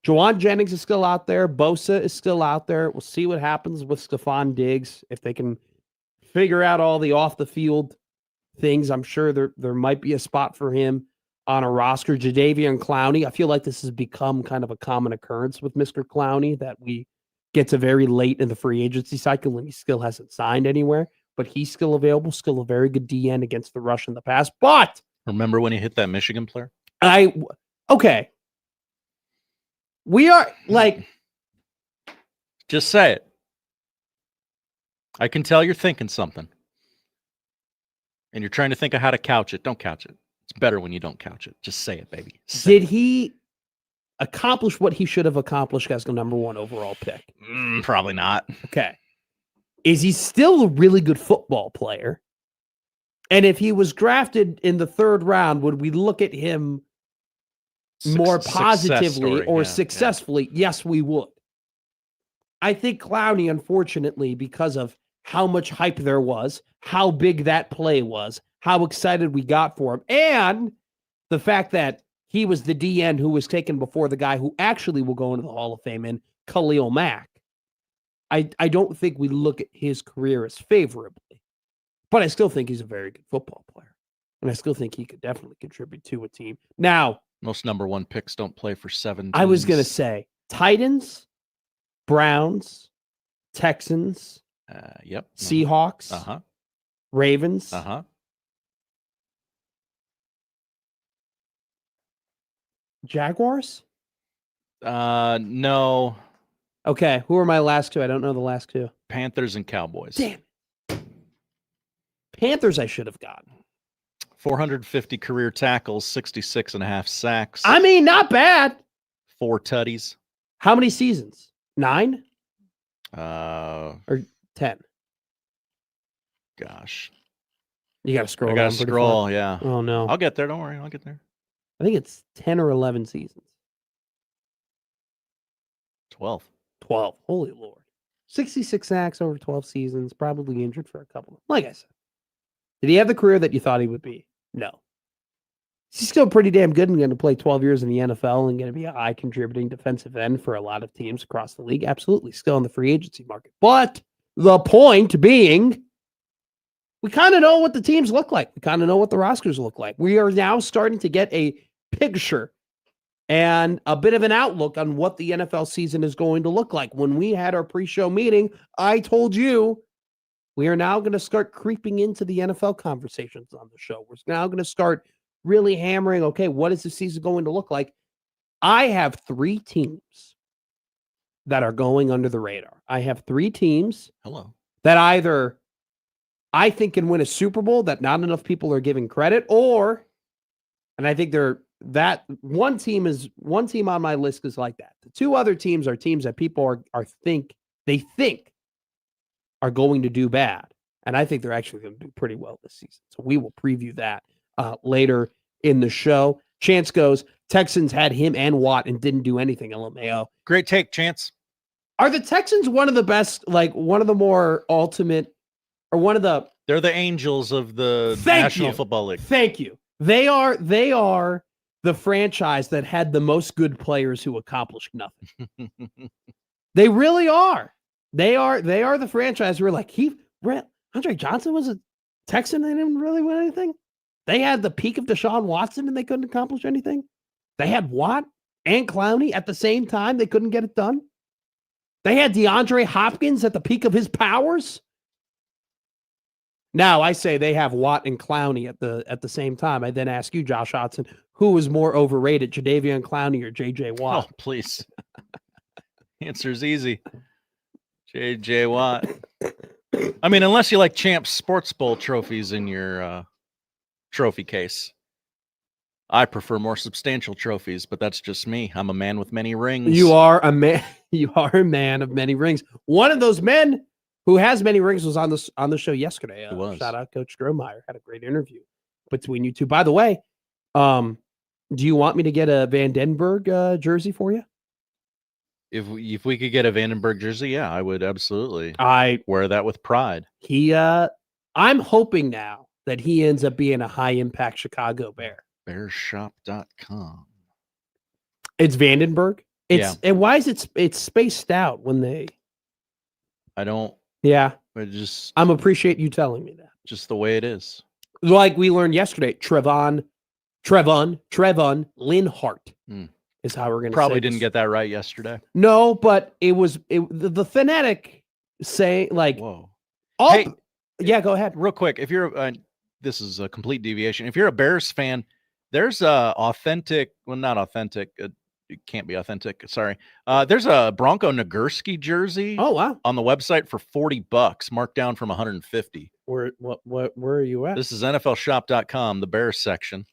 Juwan Jennings is still out there. Bosa is still out there. We'll see what happens with Stephon Diggs, if they can figure out all the off-the-field things. I'm sure there might be a spot for him on a roster. Jadeveon Clowney, I feel like this has become kind of a common occurrence with Mr. Clowney that we get to very late in the free agency cycle and he still hasn't signed anywhere, but he's still available, still a very good DN against the rush in the past. But remember when he hit that Michigan player? Okay. We are like, just say it. I can tell you're thinking something. And you're trying to think of how to couch it. Don't couch it. It's better when you don't couch it. Just say it, baby. Did he accomplish what he should have accomplished as the number 1 overall pick? Probably not. Okay. Is he still a really good football player? And if he was drafted in the 3rd round, would we look at him more positively or successfully? Yeah. Yes, we would. I think Clowney, unfortunately, because of how much hype there was, how big that play was, how excited we got for him, and the fact that he was the DN who was taken before the guy who actually will go into the Hall of Fame in Khalil Mack. I don't think we look at his career as favorably, but I still think he's a very good football player. And I still think he could definitely contribute to a team. Now, most number 1 picks don't play for 7 teams. I was going to say Titans, Browns, Texans, yep. Seahawks, Ravens, Jaguars? No. Okay, who are my last 2? I don't know the last 2. Panthers and Cowboys. Damn. Panthers I should have gotten. 450 career tackles, 66.5 sacks. I mean, not bad. 4 tutties. How many seasons? 9? Or 10? Gosh. You got to scroll. I got to scroll, yeah. Oh, no. I'll get there. Don't worry. I'll get there. I think it's 10 or 11 seasons. 12. 12. Holy Lord. 66 sacks over 12 seasons, probably injured for a couple. Like I said. Did he have the career that you thought he would be? No. He's still pretty damn good and going to play 12 years in the NFL and going to be a high contributing defensive end for a lot of teams across the league. Absolutely. Still in the free agency market. But the point being, we kind of know what the teams look like. We kind of know what the rosters look like. We are now starting to get a picture and a bit of an outlook on what the NFL season is going to look like. When we had our pre-show meeting, I told you we are now going to start creeping into the NFL conversations on the show. We're now going to start really hammering, okay, what is the season going to look like? I have 3 teams that are going under the radar. I have 3 teams that either I think can win a Super Bowl that not enough people are giving credit, or, and I think that one team on my list is like that. The 2 other teams are teams that people think are going to do bad. And I think they're actually going to do pretty well this season. So we will preview that later in the show. Chance goes, Texans had him and Watt and didn't do anything, LMAO. Great take, Chance. Are the Texans one of the best, like one of the more ultimate, or one of the... They're the angels of the National Football League. Thank you. They are the franchise that had the most good players who accomplished nothing. They really are. They are the franchise where like Andre Johnson was a Texan and they didn't really win anything. They had the peak of Deshaun Watson and they couldn't accomplish anything. They had Watt and Clowney at the same time. They couldn't get it done. They had DeAndre Hopkins at the peak of his powers. Now I say they have Watt and Clowney at the same time. I then ask you, Josh Hodson, who was more overrated, Jadeveon Clowney or J.J. Watt? Oh, please. Answer's easy. J.J. Watt. I mean, unless you like Champs Sports Bowl trophies in your trophy case. I prefer more substantial trophies, but that's just me. I'm a man with many rings. You are a man. You are a man of many rings. One of those men who has many rings was on the show yesterday. Shout out Coach Strohmeyer. Had a great interview between you two. By the way, do you want me to get a Van Denberg jersey for you? If we could get a Vandenberg jersey, yeah, I would absolutely. I wear that with pride. I'm hoping now that he ends up being a high impact Chicago Bear. Bearshop.com. It's Vandenberg. And why is it's spaced out when they? I don't. Yeah. I just. I'm appreciate you telling me that. Just the way it is. Like we learned yesterday, Trevon Linhart is how we're going to Probably say didn't this. get that right yesterday. No, but the phonetic say like, Whoa. hey, yeah, go ahead. Real quick. If you're, this is a complete deviation. If you're a Bears fan, there's a authentic, well, not authentic. It can't be authentic. Sorry. There's a Bronco Nagurski jersey. Oh, wow. On the website for $40, marked down from 150. Where are you at? This is NFLshop.com, the Bears section.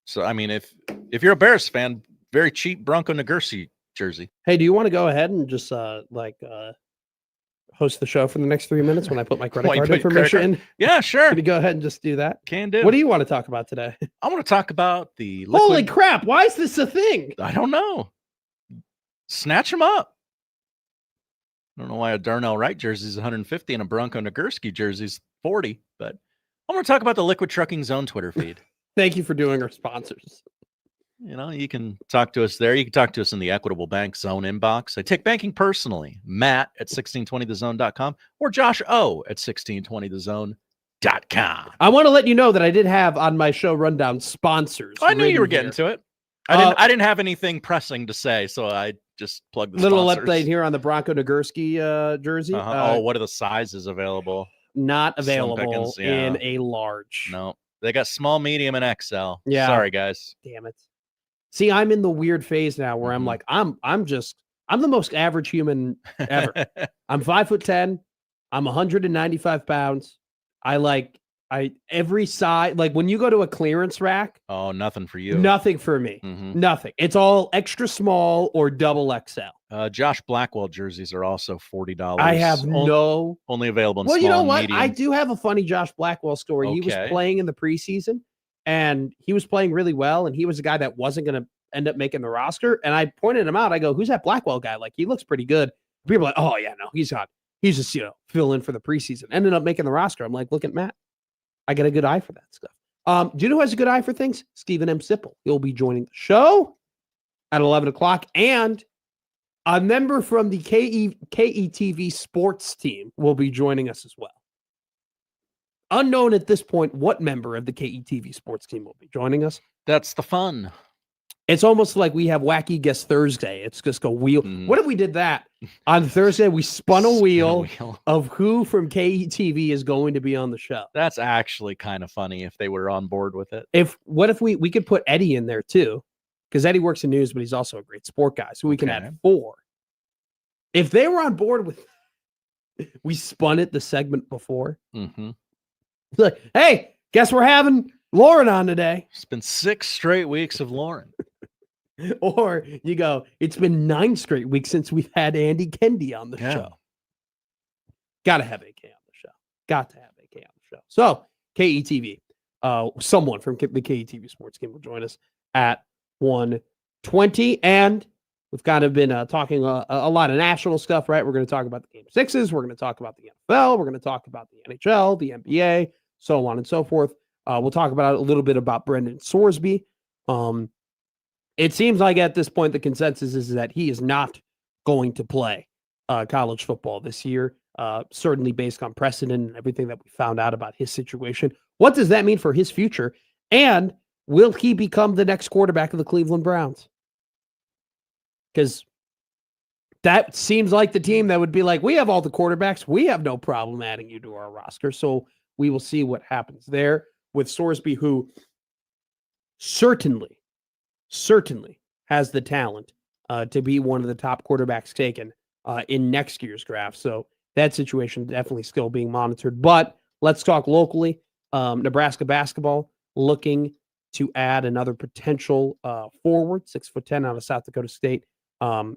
So, I mean, if you're a Bears fan, very cheap Bronco Nagurski jersey. Hey, do you want to go ahead and just host the show for the next 3 minutes when I put my credit card information in? Yeah, sure. Can you go ahead and just do that? Can do. What do you want to talk about today? I want to talk about the Holy crap! Why is this a thing? I don't know. Snatch them up. I don't know why a Darnell Wright jersey is 150 and a Bronco Nagurski jersey is 40, but I want to talk about the Liquid Trucking Zone Twitter feed. Thank you for doing our sponsors. You know, you can talk to us there. You can talk to us in the Equitable Bank Zone inbox. I take banking personally. Matt at 1620thezone.com or Josh O at 1620thezone.com. I want to let you know that I did have on my show rundown sponsors. I knew you were getting to it. I didn't have anything pressing to say, so I just plugged the little sponsors. update here on the Bronco Nagurski jersey. What are the sizes available? Not available Pickens, yeah. in a large. No, they got small, medium, and XL. Yeah. Sorry, guys. Damn it. See, I'm in the weird phase now where I'm like, I'm the most average human ever. I'm 5'10". I'm 195 pounds. Every size, like when you go to a clearance rack. Oh, nothing for you. Nothing for me. Nothing. It's all extra small or double XL. Josh Blackwell jerseys are also $40. I have only available in well, small, you know what? medium. I do have a funny Josh Blackwell story. He was playing in the preseason and he was playing really well. And he was a guy that wasn't going to end up making the roster. And I pointed him out. I go, who's that Blackwell guy? Like, he looks pretty good. People are like, oh yeah, no, he's not. He's just, fill in for the preseason. Ended up making the roster. I'm like, look at Matt. I got a good eye for that stuff. Do you know who has a good eye for things? Stephen M. Sipple. He'll be joining the show at 11 o'clock. And a member from the KETV sports team will be joining us as well. Unknown at this point what member of the KETV sports team will be joining us. That's the fun. It's almost like we have Wacky Guess Thursday. It's just a wheel. What if we did that? On Thursday, we spun a wheel of who from KETV is going to be on the show. That's actually kind of funny if they were on board with it. What if we could put Eddie in there too? Because Eddie works in news, but he's also a great sport guy. So we can add 4. If they were on board with, we spun it the segment before. Like, hey, guess we're having Lauren on today. It's been 6 straight weeks of Lauren. Or you go, it's been 9 straight weeks since we've had Andy Kendi on the show. Got to have AK on the show. Got to have AK on the show. So KETV, someone from the KETV sports team will join us at 1:20. And we've kind of been talking a lot of national stuff, right? We're going to talk about the Game 6s. We're going to talk about the NFL. We're going to talk about the NHL, the NBA, so on and so forth. We'll talk about a little bit about Brendan Sorsby. It seems like at this point, the consensus is that he is not going to play college football this year, certainly based on precedent and everything that we found out about his situation. What does that mean for his future? And will he become the next quarterback of the Cleveland Browns? Because that seems like the team that would be like, we have all the quarterbacks. We have no problem adding you to our roster. So we will see what happens there with Sorsby, who certainly has the talent to be one of the top quarterbacks taken in next year's draft. So that situation definitely still being monitored. But let's talk locally. Nebraska basketball looking to add another potential forward, 6'10" out of South Dakota State from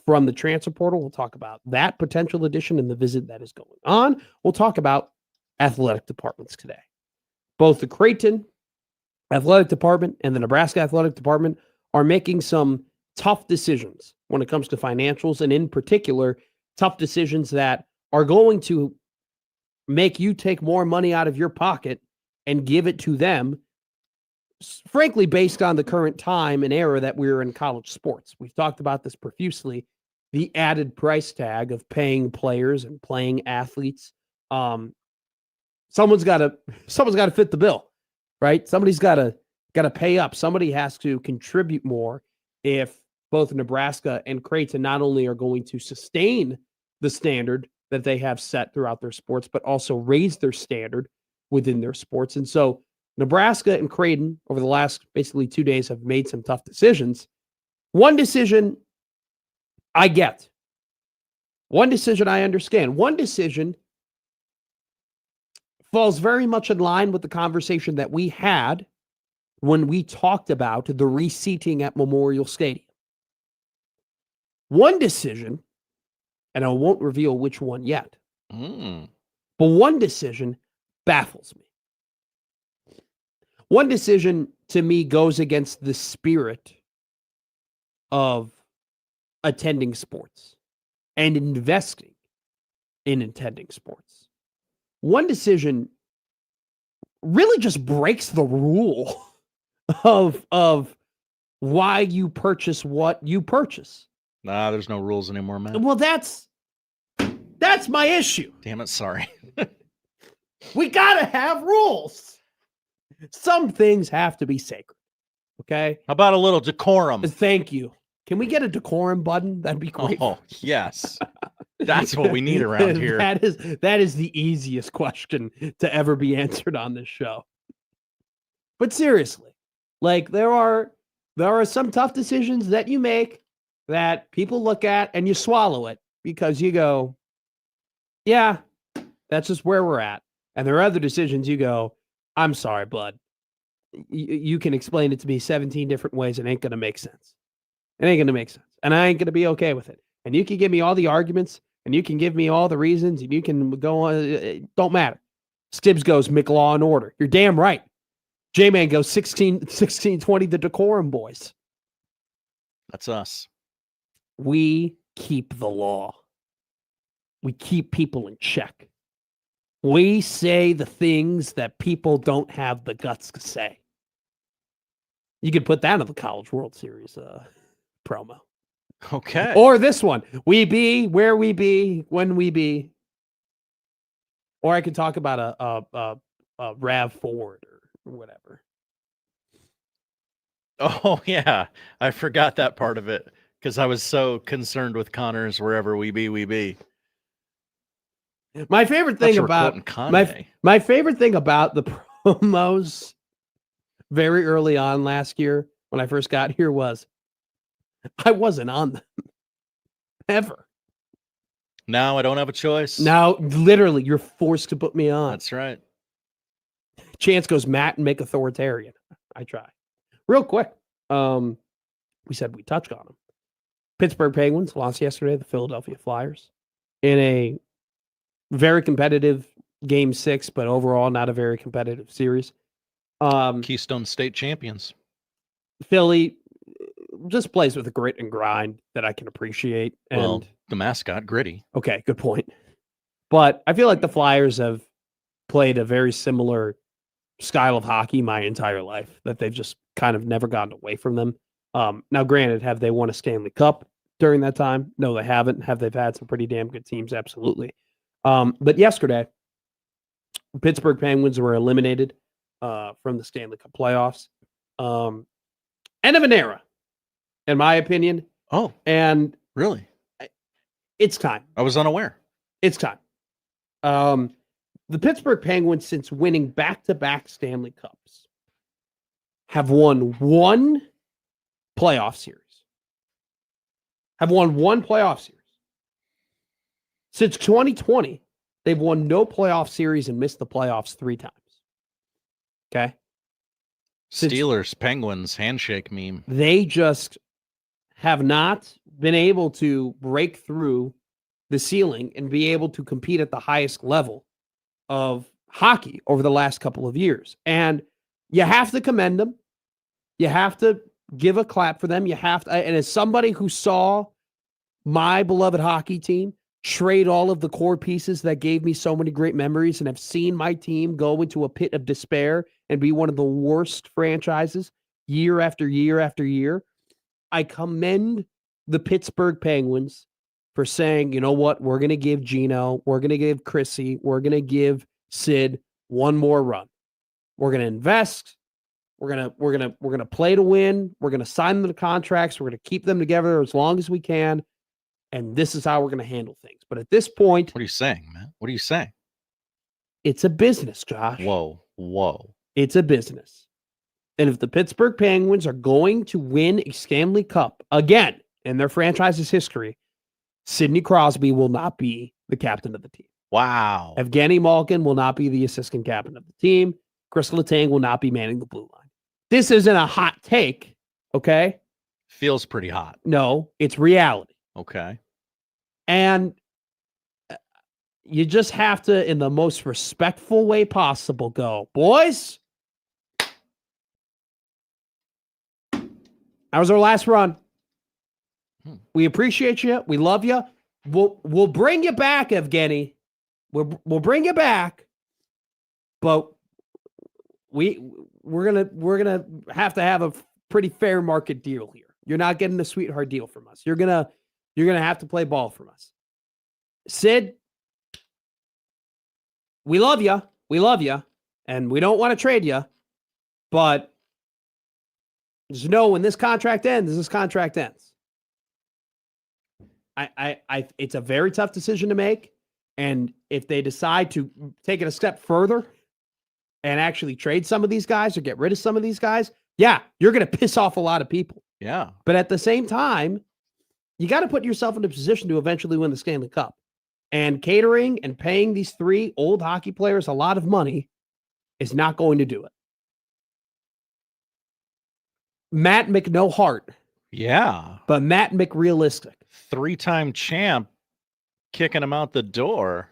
the transfer portal. We'll talk about that potential addition and the visit that is going on. We'll talk about athletic departments today. Both the Creighton athletic department and the Nebraska athletic department are making some tough decisions when it comes to financials, and in particular, tough decisions that are going to make you take more money out of your pocket and give it to them, frankly, based on the current time and era that we're in college sports. We've talked about this profusely, the added price tag of paying players and playing athletes. someone's got to fit the bill, right? Somebody's got to pay up. Somebody has to contribute more if both Nebraska and Creighton not only are going to sustain the standard that they have set throughout their sports, but also raise their standard within their sports. And so Nebraska and Creighton over the last basically 2 days have made some tough decisions. One decision I get. One decision I understand. One decision falls very much in line with the conversation that we had when we talked about the reseating at Memorial Stadium. One decision, and I won't reveal which one yet, but one decision baffles me. One decision to me goes against the spirit of attending sports and investing in attending sports. One decision really just breaks the rule of why you purchase what you purchase. Nah, there's no rules anymore, man. Well, that's my issue. Damn it, sorry. We gotta have rules. Some things have to be sacred. Okay? How about a little decorum? Thank you. Can we get a decorum button? That'd be great. Oh, yes. That's what we need around here. That is the easiest question to ever be answered on this show. But seriously, like there are some tough decisions that you make that people look at and you swallow it because you go, yeah, that's just where we're at. And there are other decisions you go, I'm sorry, bud. You can explain it to me 17 different ways. It ain't going to make sense. It ain't going to make sense. And I ain't going to be okay with it. And you can give me all the arguments and you can give me all the reasons and you can go on. It don't matter. Stibbs goes McLaw and order. You're damn right. J-Man goes 16-20, the decorum boys. That's us. We keep the law. We keep people in check. We say the things that people don't have the guts to say. You could put that in the College World Series promo. Okay. Or this one. We be where we be when we be. Or I could talk about a Rav Ford or whatever. Oh, yeah. I forgot that part of it because I was so concerned with Connor's wherever we be, we be. My favorite thing about my favorite thing about the promos very early on last year when I first got here was I wasn't on them ever. Now I don't have a choice. Now, literally, you're forced to put me on. That's right. Chance goes Matt and make authoritarian. I try. Real quick. We said we touched on them. Pittsburgh Penguins lost yesterday to the Philadelphia Flyers in a very competitive Game 6, but overall not a very competitive series. Keystone State champions. Philly just plays with a grit and grind that I can appreciate. And well, the mascot, Gritty. Okay, good point. But I feel like the Flyers have played a very similar style of hockey my entire life, that they've just kind of never gotten away from them. Now, granted, have they won a Stanley Cup during that time? No, they haven't. Have they had some pretty damn good teams? Absolutely. But yesterday, Pittsburgh Penguins were eliminated from the Stanley Cup playoffs. End of an era, in my opinion. Oh, and really? It's time. I was unaware. It's time. The Pittsburgh Penguins, since winning back-to-back Stanley Cups, have won one playoff series. Since 2020, they've won no playoff series and missed the playoffs 3 times. Okay? Steelers, Penguins, handshake meme. They just have not been able to break through the ceiling and be able to compete at the highest level of hockey over the last couple of years. And you have to commend them. You have to give a clap for them. You have to, and as somebody who saw my beloved hockey team trade all of the core pieces that gave me so many great memories and have seen my team go into a pit of despair and be one of the worst franchises year after year after year, I commend the Pittsburgh Penguins for saying, you know what, we're going to give Gino, we're going to give Chrissy, we're going to give Sid one more run. We're going to invest. We're gonna play to win. We're gonna sign them to contracts. We're gonna keep them together as long as we can. And this is how we're gonna handle things. But at this point, What are you saying, man? What are you saying? it's a business, Josh. Whoa. It's a business. And if the Pittsburgh Penguins are going to win a Stanley Cup again in their franchise's history, Sidney Crosby will not be the captain of the team. Wow. Evgeny Malkin will not be the assistant captain of the team. Chris Letang will not be manning the blue line. This isn't a hot take, okay? Feels pretty hot. No, it's reality. Okay. And you just have to, in the most respectful way possible, go, boys, that was our last run. We appreciate you. We love you. We'll bring you back, Evgeny. We'll bring you back. But we're gonna have to have a pretty fair market deal here. You're not getting a sweetheart deal from us. You're gonna have to play ball from us. Sid, we love you. We love you, and we don't want to trade you. But just know when this contract ends, this contract ends. It's a very tough decision to make, and if they decide to take it a step further and actually trade some of these guys or get rid of some of these guys, yeah, you're going to piss off a lot of people. Yeah. But at the same time, you got to put yourself in a position to eventually win the Stanley Cup. And catering and paying these 3 old hockey players a lot of money is not going to do it. Matt McNoheart. Yeah. But Matt McRealistic. 3-time champ kicking him out the door.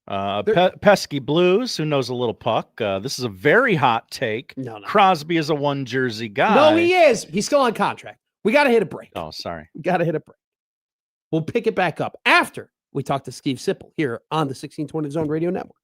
Pesky Blues, who knows a little puck. This is a very hot take. No. Crosby is a 1 jersey guy. No, he is. He's still on contract. We got to hit a break. Oh, sorry. We got to hit a break. We'll pick it back up after we talk to Steve Sipple here on the 1620 Zone Radio Network.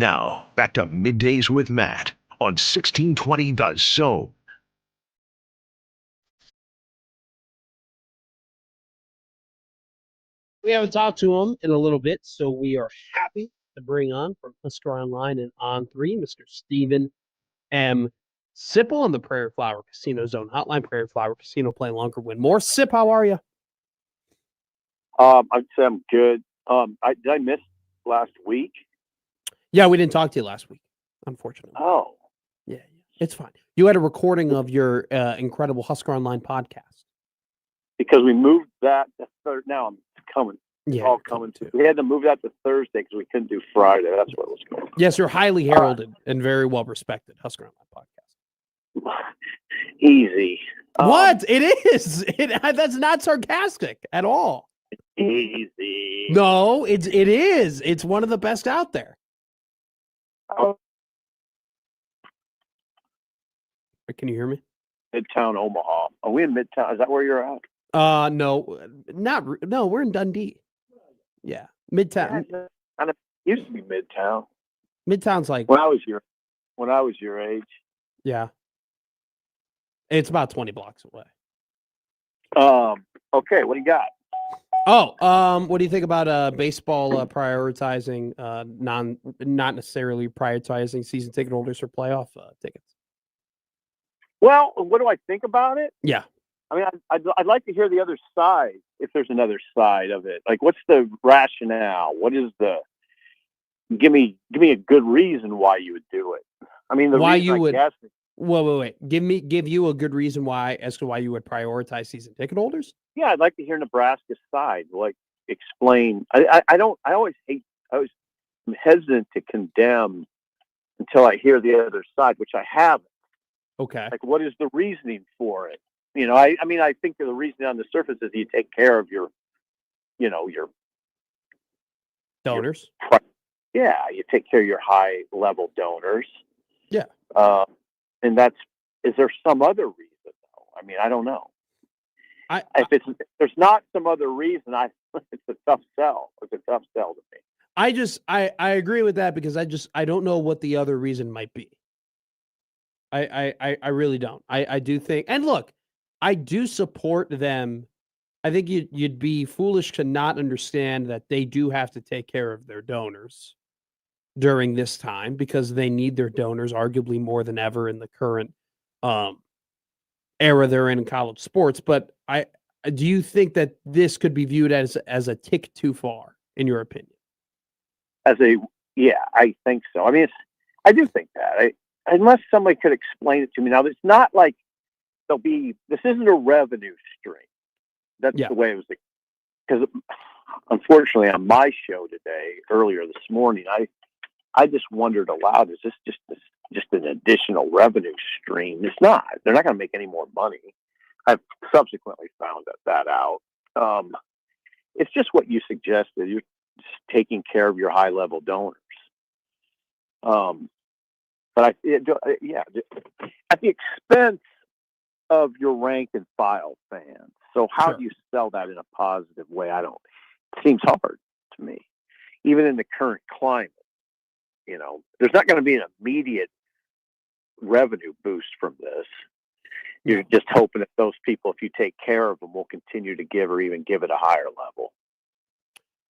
Now, back to Middays with Matt on 1620 The Zone. We haven't talked to him in a little bit, so we are happy to bring on from Husker Online and On3, Mr. Stephen M. Sipple on the Prairie Flower Casino Zone Hotline. Prairie Flower Casino, play longer, win more. Sip, how are you? I'd say I'm good. Did I miss last week? Yeah, we didn't talk to you last week, unfortunately. Oh, Yeah, it's fine. You had a recording of your incredible Husker Online podcast. because we moved that to third. Now I'm coming. Yeah, All you're coming. too. We had to move that to Thursday because we couldn't do Friday. That's what was going on. Yes, you're highly heralded and very well respected Husker Online podcast. Easy. What? It is. That's not sarcastic at all. Easy. No, it is. It's one of the best out there. Oh, Can you hear me? Midtown Omaha. Are we in Midtown? Is that where you're at? No, no, we're in Dundee. Yeah. Midtown. And it used to be Midtown. Midtown's like, When I was your age. yeah. It's about 20 blocks away. Okay, what do you got? Oh, what do you think about baseball prioritizing not necessarily prioritizing season ticket holders for playoff tickets? Well, what do I think about it? Yeah. I mean, I'd like to hear the other side, if there's another side of it. Like, what's the rationale? What is give me a good reason why you would do it. I mean, Why reason you I would- guess, Wait. Give you a good reason why as to why you would prioritize season ticket holders. yeah, I'd like to hear Nebraska's side. Like, explain. I always am hesitant to condemn until I hear the other side, which I haven't. Okay. Like, what is the reasoning for it? You know, I mean, I think the reasoning on the surface is you take care of your Donors. you take care of your high level donors. Yeah. And is there some other reason though? I mean, I don't know. If there's not some other reason, it's a tough sell. It's a tough sell to me. I agree with that because I don't know what the other reason might be. I really don't. I do think, and look, I do support them. I think you'd be foolish to not understand that they do have to take care of their donors during this time because they need their donors arguably more than ever in the current era they're in college sports. But do you think that this could be viewed as a tick too far, in your opinion? Yeah, I think so. I mean, I do think that. Unless somebody could explain it to me. Now, it's not like this isn't a revenue stream. That's the way it was. Because unfortunately, on my show today, earlier this morning, I just wondered aloud, is this just an additional revenue stream? It's not. They're not going to make any more money. I've subsequently found that out. It's just what you suggested. You're just taking care of your high-level donors. But at the expense of your rank and file fans. So how do you sell that in a positive way? It seems hard to me, even in the current climate. You know, there's not going to be an immediate revenue boost from this. You're just hoping that those people, if you take care of them, will continue to give or even give at a higher level.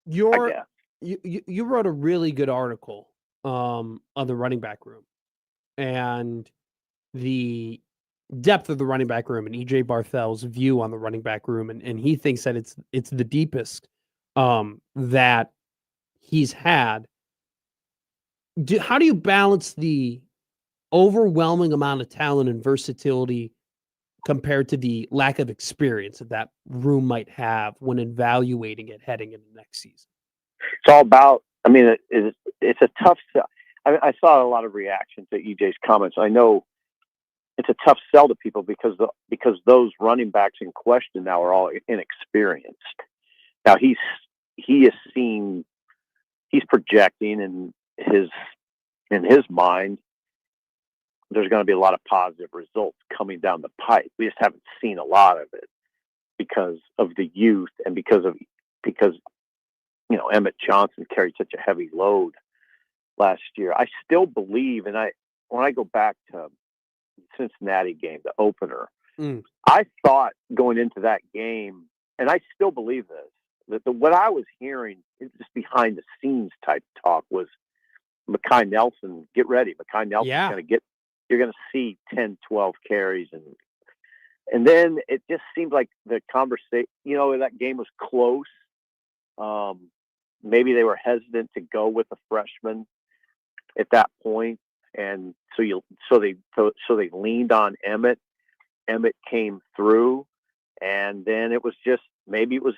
You wrote a really good article on the running back room and the depth of the running back room and EJ Barthel's view on the running back room. And he thinks that it's the deepest that he's had. How do you balance the overwhelming amount of talent and versatility compared to the lack of experience that room might have when evaluating it heading into next season? It's all about, I mean, it's a tough sell. I saw a lot of reaction to EJ's comments. I know it's a tough sell to people because those running backs in question now are all inexperienced. Now he's projecting in his mind there's going to be a lot of positive results coming down the pipe. We just haven't seen a lot of it because of the youth and because Emmett Johnson carried such a heavy load last year. I still believe, and when I go back to the Cincinnati game, the opener, I thought going into that game, and I still believe this, that what I was hearing, just behind the scenes type talk, was Mekhi Nelson, get ready. Mekhi Nelson's you're going to see 10, 12 carries. And then it just seemed like the conversation, that game was close. Maybe they were hesitant to go with a freshman at that point. And so they leaned on Emmett. Emmett came through, and then it was just, maybe it was,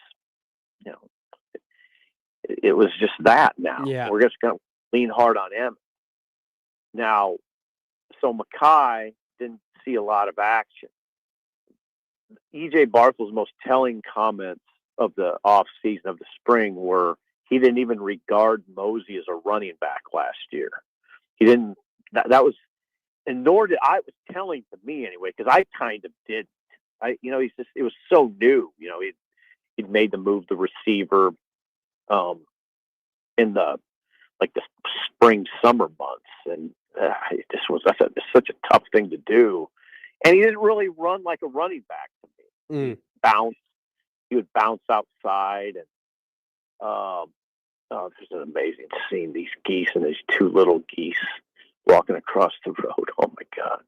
it was just that now. Yeah. We're just going to lean hard on Emmett. Now, so Mekhi didn't see a lot of action. E.J. Barthel's most telling comments of the offseason, of the spring, were he didn't even regard Mosey as a running back last year. He didn't, that was, and nor did I, it was telling to me anyway, because I kind of didn't. He's just, it was so new. He'd made the move, the receiver, in the spring, summer months. And that's such a tough thing to do. And he didn't really run like a running back to me. He would bounce outside, and this is an amazing scene. These geese and these two little geese walking across the road. Oh my God.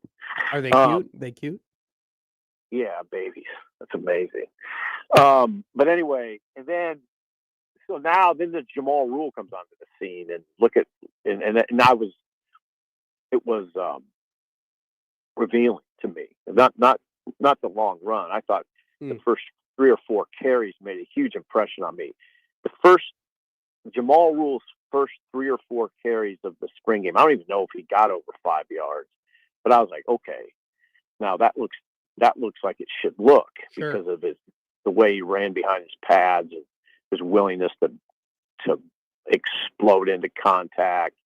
Are they cute? They cute? Yeah, babies. That's amazing. But anyway, and then the Jamal Rule comes onto the scene, and it was revealing to me. Not the long run. I thought the first 3 or 4 carries made a huge impression on me. Jamal Rule's first 3 or 4 carries of the spring game, I don't even know if he got over 5 yards, but I was like, okay, now that looks like it should look, because of the way he ran behind his pads and his willingness to explode into contact,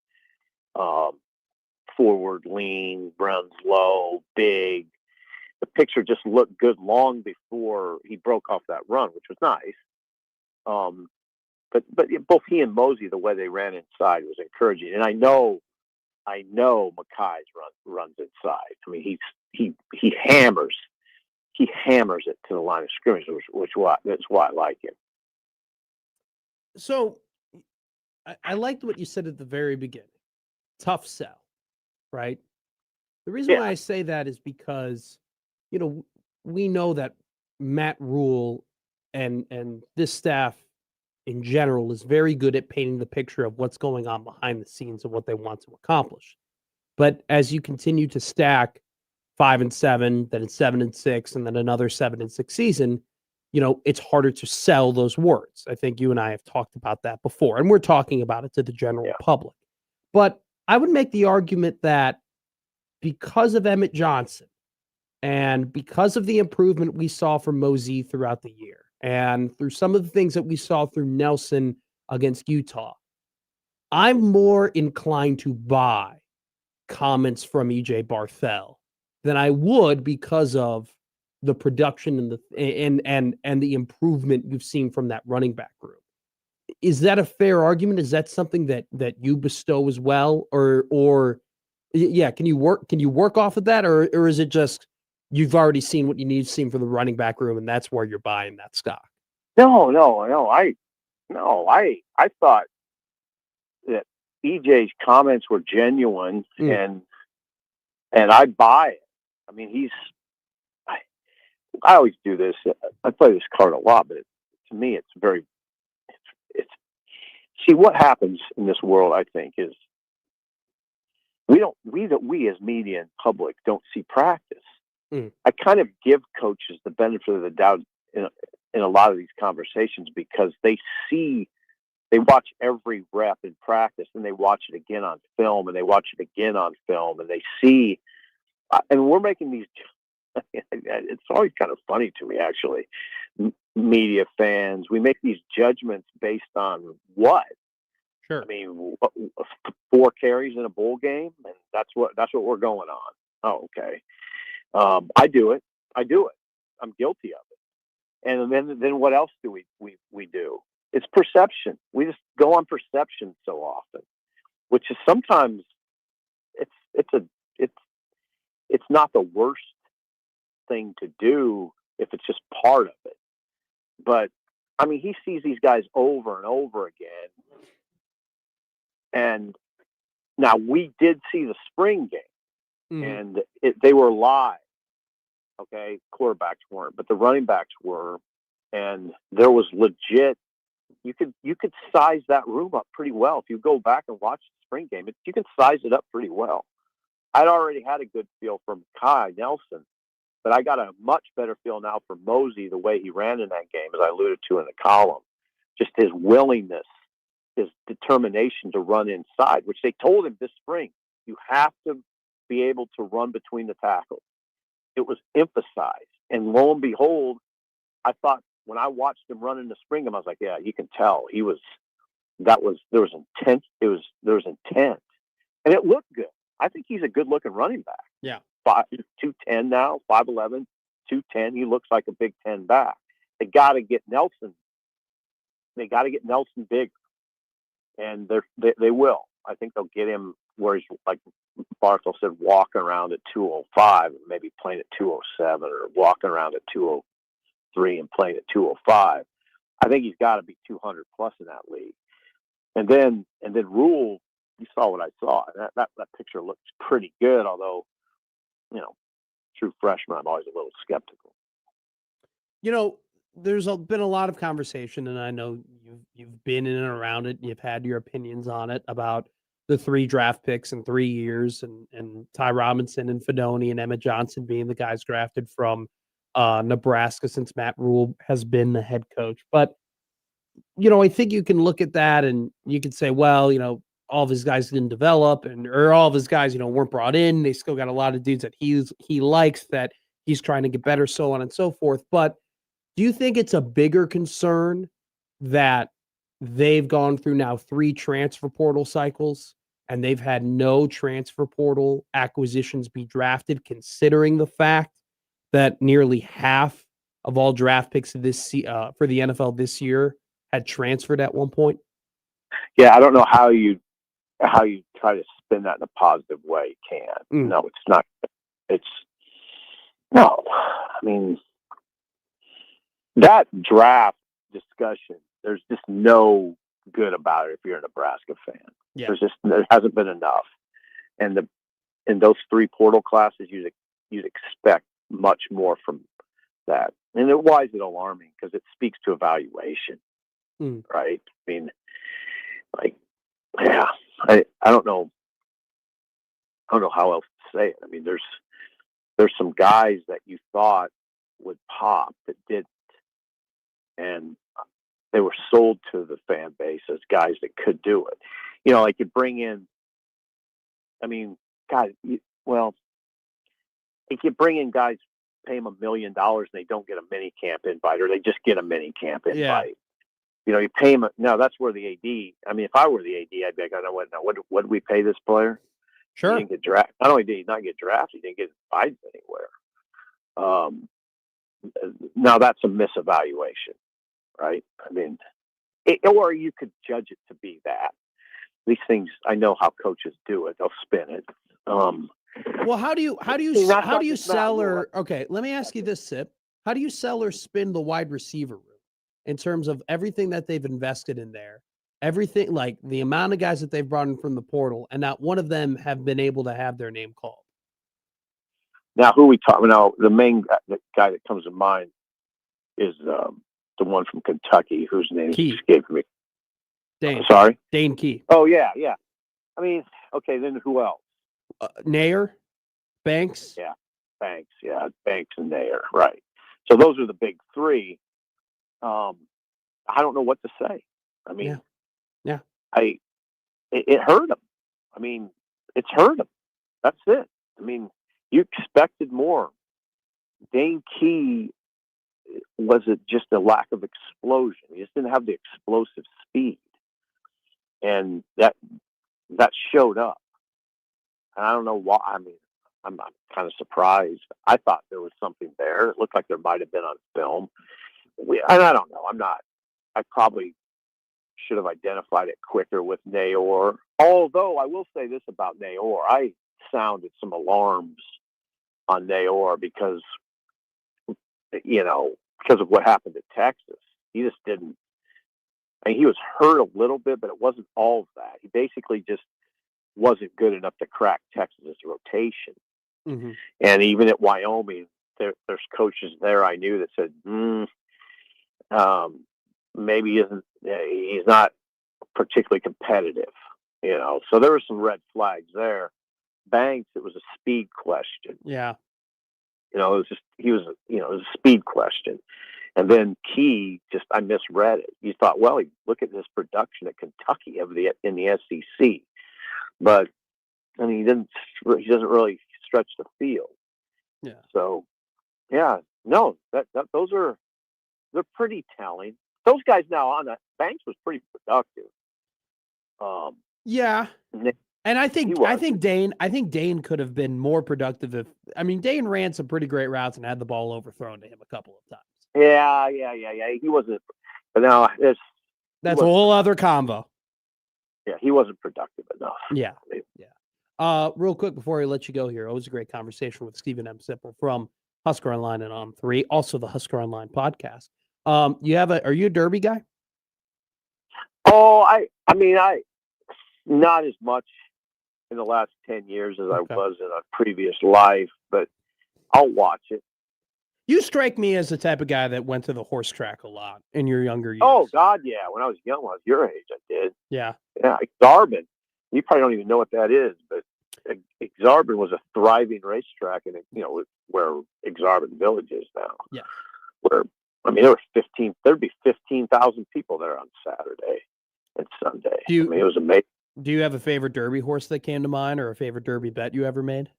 forward lean, runs low, big. The picture just looked good long before he broke off that run, which was nice. But both he and Mosey, the way they ran inside was encouraging. And I know Mekhi's runs inside. I mean, he hammers it to the line of scrimmage, that's why I like him. So I liked what you said at the very beginning. Tough sell, right? The reason why I say that is because, we know that Matt Rule and this staff in general is very good at painting the picture of what's going on behind the scenes and what they want to accomplish. But as you continue to stack 5-7, then it's 7-6, and then another 7-6 season, it's harder to sell those words. I think you and I have talked about that before, and we're talking about it to the general public. But I would make the argument that because of Emmett Johnson and because of the improvement we saw from Mosey throughout the year, and through some of the things that we saw through Nelson against Utah, I'm more inclined to buy comments from E.J. Barthel than I would because of the production and the improvement you've seen from that running back group. Is that a fair argument? Is that something that you bestow as well, or can you work off of that, or is it just you've already seen what you need to see from the running back room, and that's where you're buying that stock? No. I thought that EJ's comments were genuine, and I buy it. I mean, I always do this. I play this card a lot, but to me, it's see what happens in this world. I think is we as media and public don't see practice. I kind of give coaches the benefit of the doubt in a lot of these conversations, because they watch every rep in practice, and they watch it again on film, and they watch it again on film, and they see, and we're making these, it's always kind of funny to me, actually, media fans, we make these judgments based on what? Sure. I mean, 4 carries in a bowl game, and that's what we're going on. Oh, okay. I do it. I'm guilty of it. And then what else do we do? It's perception. We just go on perception so often. which is sometimes it's not the worst thing to do if it's just part of it. But I mean, he sees these guys over and over again. And now we did see the spring game, and they were live. Okay, quarterbacks weren't, but the running backs were, and there was legit. You could size that room up pretty well if you go back and watch the spring game. You can size it up pretty well. I'd already had a good feel for Kai Nelson, but I got a much better feel now for Mosey, the way he ran in that game, as I alluded to in the column. Just his willingness, his determination to run inside, which they told him this spring, you have to be able to run between the tackles. It was emphasized. And lo and behold, I thought when I watched him run in the spring game, I was like, yeah, you can tell there was intent. There was intent, and it looked good. I think he's a good looking running back. Yeah. 210 now, 5'11", 210. He looks like a Big Ten back. They got to get Nelson. They got to get Nelson bigger, and they will. I think they'll get him where he's, like Barthel said, walking around at 205 and maybe playing at 207, or walking around at 203 and playing at 205. I think he's got to be 200 plus in that league. And then Rule, you saw what I saw. That picture looks pretty good, although, true freshman, I'm always a little skeptical. There's been a lot of conversation, and I know you've been in and around it, and you've had your opinions on it about the 3 draft picks in 3 years, and Ty Robinson and Fedoni and Emmett Johnson being the guys drafted from Nebraska since Matt Rule has been the head coach. But, I think you can look at that and you can say, well, all of his guys didn't develop, or all of his guys, weren't brought in. They still got a lot of dudes that he likes, that he's trying to get better, so on and so forth. But do you think it's a bigger concern that they've gone through now 3 transfer portal cycles and they've had no transfer portal acquisitions be drafted, considering the fact that nearly half of all draft picks for the NFL this year had transferred at one point? Yeah, I don't know how you try to spin that in a positive way. You can't. No, it's not. No. I mean, that draft discussion, there's just no good about it if you're a Nebraska fan. Yeah. There hasn't been enough. And in those 3 portal classes, you'd expect much more from that. And why is it alarming? Because it speaks to evaluation, right? I mean, I don't know. I don't know how else to say it. I mean, there's some guys that you thought would pop that didn't, and they were sold to the fan base as guys that could do it. Like you bring in. I mean, God, if you bring in guys, pay them $1 million, and they don't get a mini camp invite, or they just get a mini camp invite. Yeah. You pay them. No, that's where the AD. I mean, if I were the AD, I'd be like, what did we pay this player? Sure. He didn't get drafted. Not only did he not get drafted, he didn't get invited anywhere. Now that's a misevaluation, right? I mean, or you could judge it to be that. These things, I know how coaches do it. They'll spin it. Well, how do you sell or okay? Let me ask you this, Sip. How do you sell or spin the wide receiver room in terms of everything that they've invested in there? Everything, like the amount of guys that they've brought in from the portal, and not one of them have been able to have their name called. Now, who we talk? Now, the main guy that comes to mind is the one from Kentucky, whose name escaped me. Dane. Sorry, Dane Key. Oh yeah. I mean, okay, then who else? Nair, Banks. Yeah, Banks. Yeah, Banks and Nair. Right. So those are the big 3. I don't know what to say. I mean, yeah. It hurt him. I mean, it's hurt him. That's it. I mean, you expected more. Dane Key, was it just a lack of explosion? He just didn't have the explosive speed, and that showed up. And I don't know why. I mean, I'm kind of surprised. I thought there was something there. It looked like there might have been on film. And I don't know. I probably should have identified it quicker with Naor. Although I will say this about Naor, I sounded some alarms on Naor because of what happened to Texas. He just didn't. I mean, he was hurt a little bit, but it wasn't all of that. He basically just wasn't good enough to crack Texas's rotation. Mm-hmm. And even at Wyoming, there's coaches there I knew that said, maybe he's not particularly competitive, So there were some red flags there. Banks, it was a speed question. Yeah. It was a speed question. And then Key, I misread it. You thought, well, look at his production at Kentucky in the SEC, but I mean, he doesn't really stretch the field. Yeah. So, yeah, no, they're pretty telling. Those guys now on that Banks was pretty productive. Yeah. And I think Dane could have been more productive Dane ran some pretty great routes and had the ball overthrown to him a couple of times. Yeah. He wasn't, but now that's a whole other combo. Yeah, he wasn't productive enough. Yeah. Real quick before I let you go here, always a great conversation with Stephen M. Sipple from Husker Online and On3, also the Husker Online podcast. Are you a Derby guy? Oh, I not as much in the last 10 years as I was in a previous life, but I'll watch it. You strike me as the type of guy that went to the horse track a lot in your younger years. Oh God, yeah. When I was your age, I did. Yeah. Yeah. Exarban. You probably don't even know what that is, but Exarban was a thriving racetrack, and where Exarban Village is now. Yeah. There were there'd be 15,000 people there on Saturday and Sunday. It was amazing. Do you have a favorite Derby horse that came to mind, or a favorite Derby bet you ever made?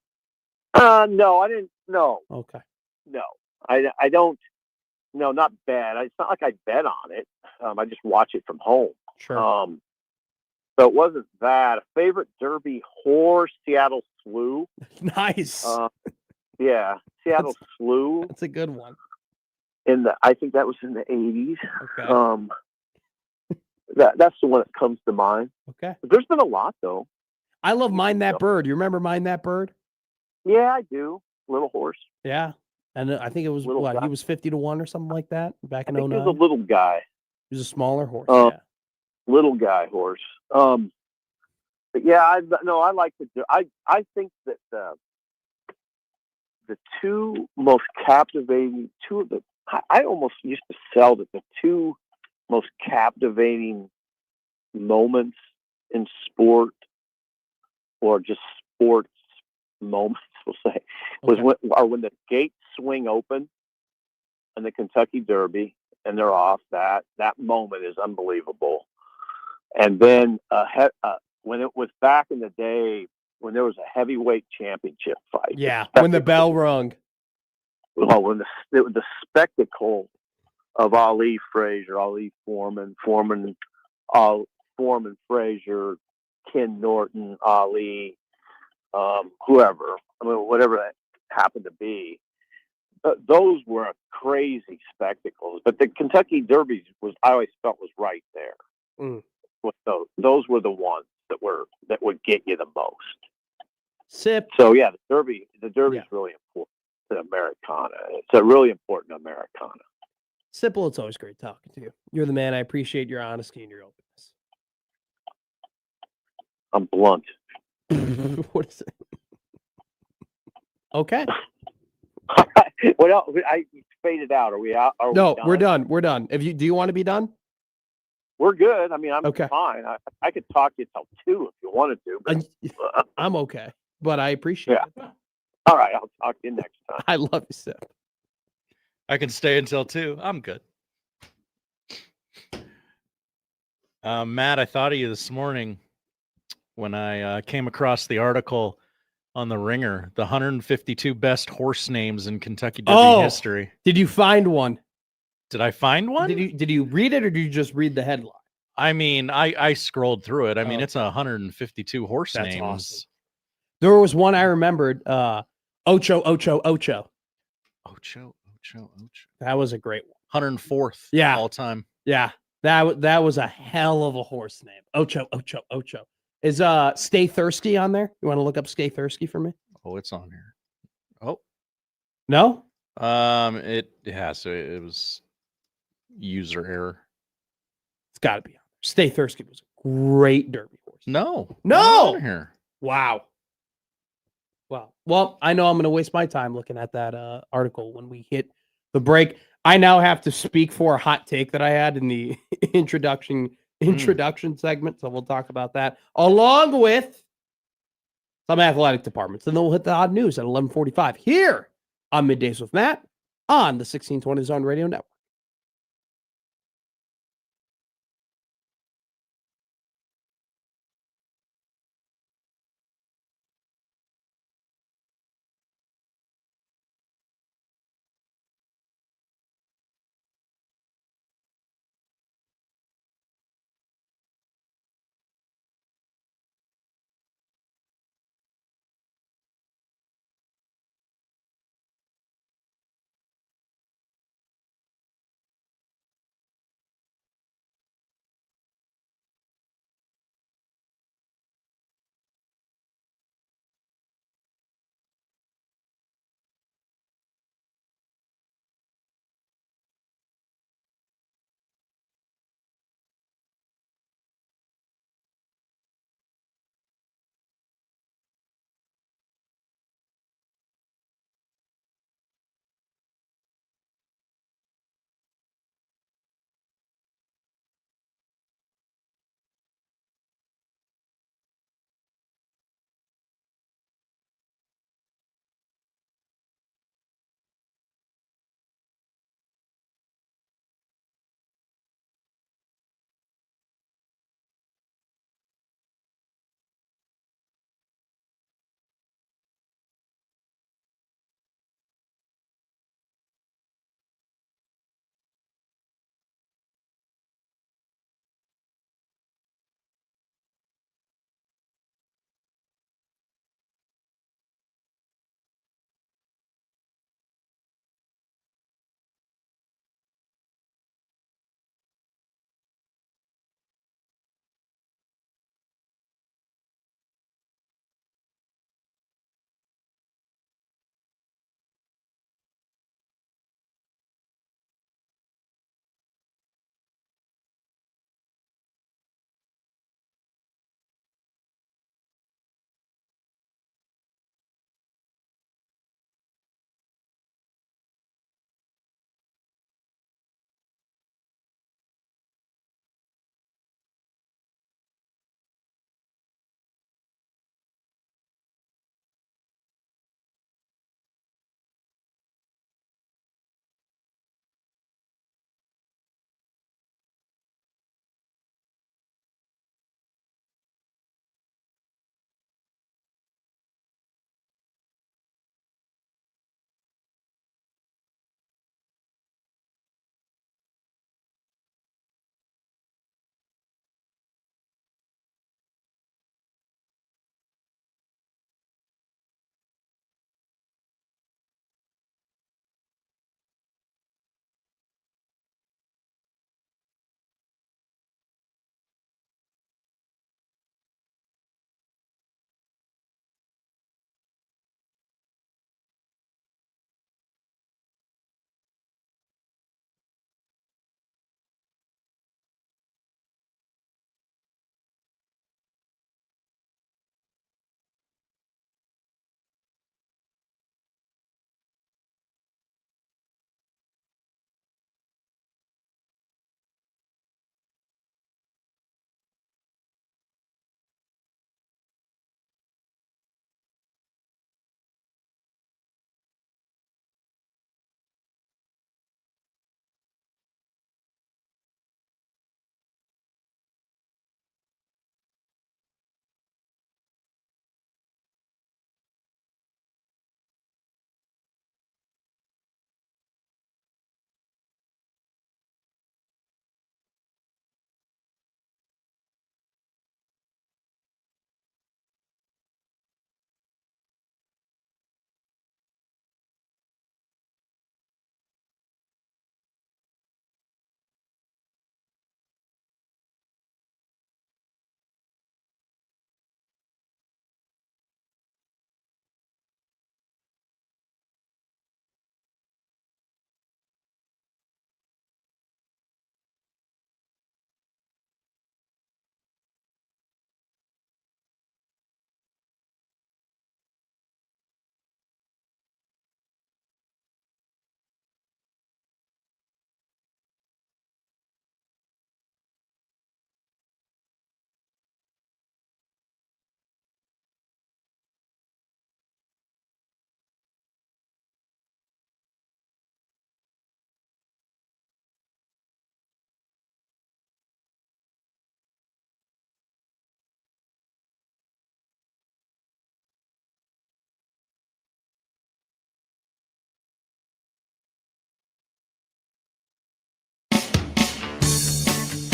No, I didn't. No. Okay. No, I don't. No, not bad. It's not like I bet on it. I just watch it from home. Sure. So it wasn't that. A favorite Derby horse, Seattle Slew. Nice. Yeah, Seattle Slew. That's a good one. I think that was in the 80s. Okay. That's the one that comes to mind. Okay. But there's been a lot though. I love Mind That Bird. You remember Mind That Bird? Yeah, I do. Little horse. Yeah. And I think it was he was 50 to 1 or something like that back in 09. He was a little guy. He was a smaller horse. Little guy horse. But yeah, I like I think that the two most captivating, I almost used to sell that the two most captivating moments in sport, or just sports moments, we'll say, when the gates swing open in the Kentucky Derby and they're off. That moment is unbelievable. And then when it was back in the day when there was a heavyweight championship fight. Yeah, when the bell rung. Well, when the spectacle of Ali Frazier, Ali Foreman, Frazier, Ken Norton, Ali, whoever, whatever that happened to be, those were crazy spectacles. But the Kentucky Derby I always felt was right there. Mm. With those were the ones that would get you the most. Sip. So yeah, the Derby is really important to Americana. It's a really important Americana. Sipple, it's always great talking to you. You're the man. I appreciate your honesty and your openness. I'm blunt. What is it? Okay. What else? I faded out. Are we out? No, we're done. We're done. Do you want to be done? We're good. I'm okay. Fine. I could talk to you till 2 if you wanted to. But, I'm okay, but I appreciate it. All right. I'll talk to you next time. I love you, Sip. I can stay until 2. I'm good. Matt, I thought of you this morning when I came across the article on the Ringer, the 152 best horse names in Kentucky Derby history. Did you find one? Did I find one? Did you read it, or did you just read the headline? I mean, I scrolled through it. I mean, it's 152 horse That's names. awesome. There was one I remembered. Ocho. Ocho. That was a great one. 104th Yeah. all time. Yeah. That was a hell of a horse name. Ocho. Is Stay Thirsty on there? You want to look up Stay Thirsty for me? Oh, it's on here. Oh, No? So it was user error. It's got to be on there. Stay Thirsty was a great Derby horse. No. No! On here. Wow. Well, I know I'm going to waste my time looking at that article when we hit the break. I now have to speak for a hot take that I had in the introduction segment, so we'll talk about that along with some athletic departments. And then we'll hit the odd news at 11:45 here on Middays with Matt on the 1620 Zone Radio Network.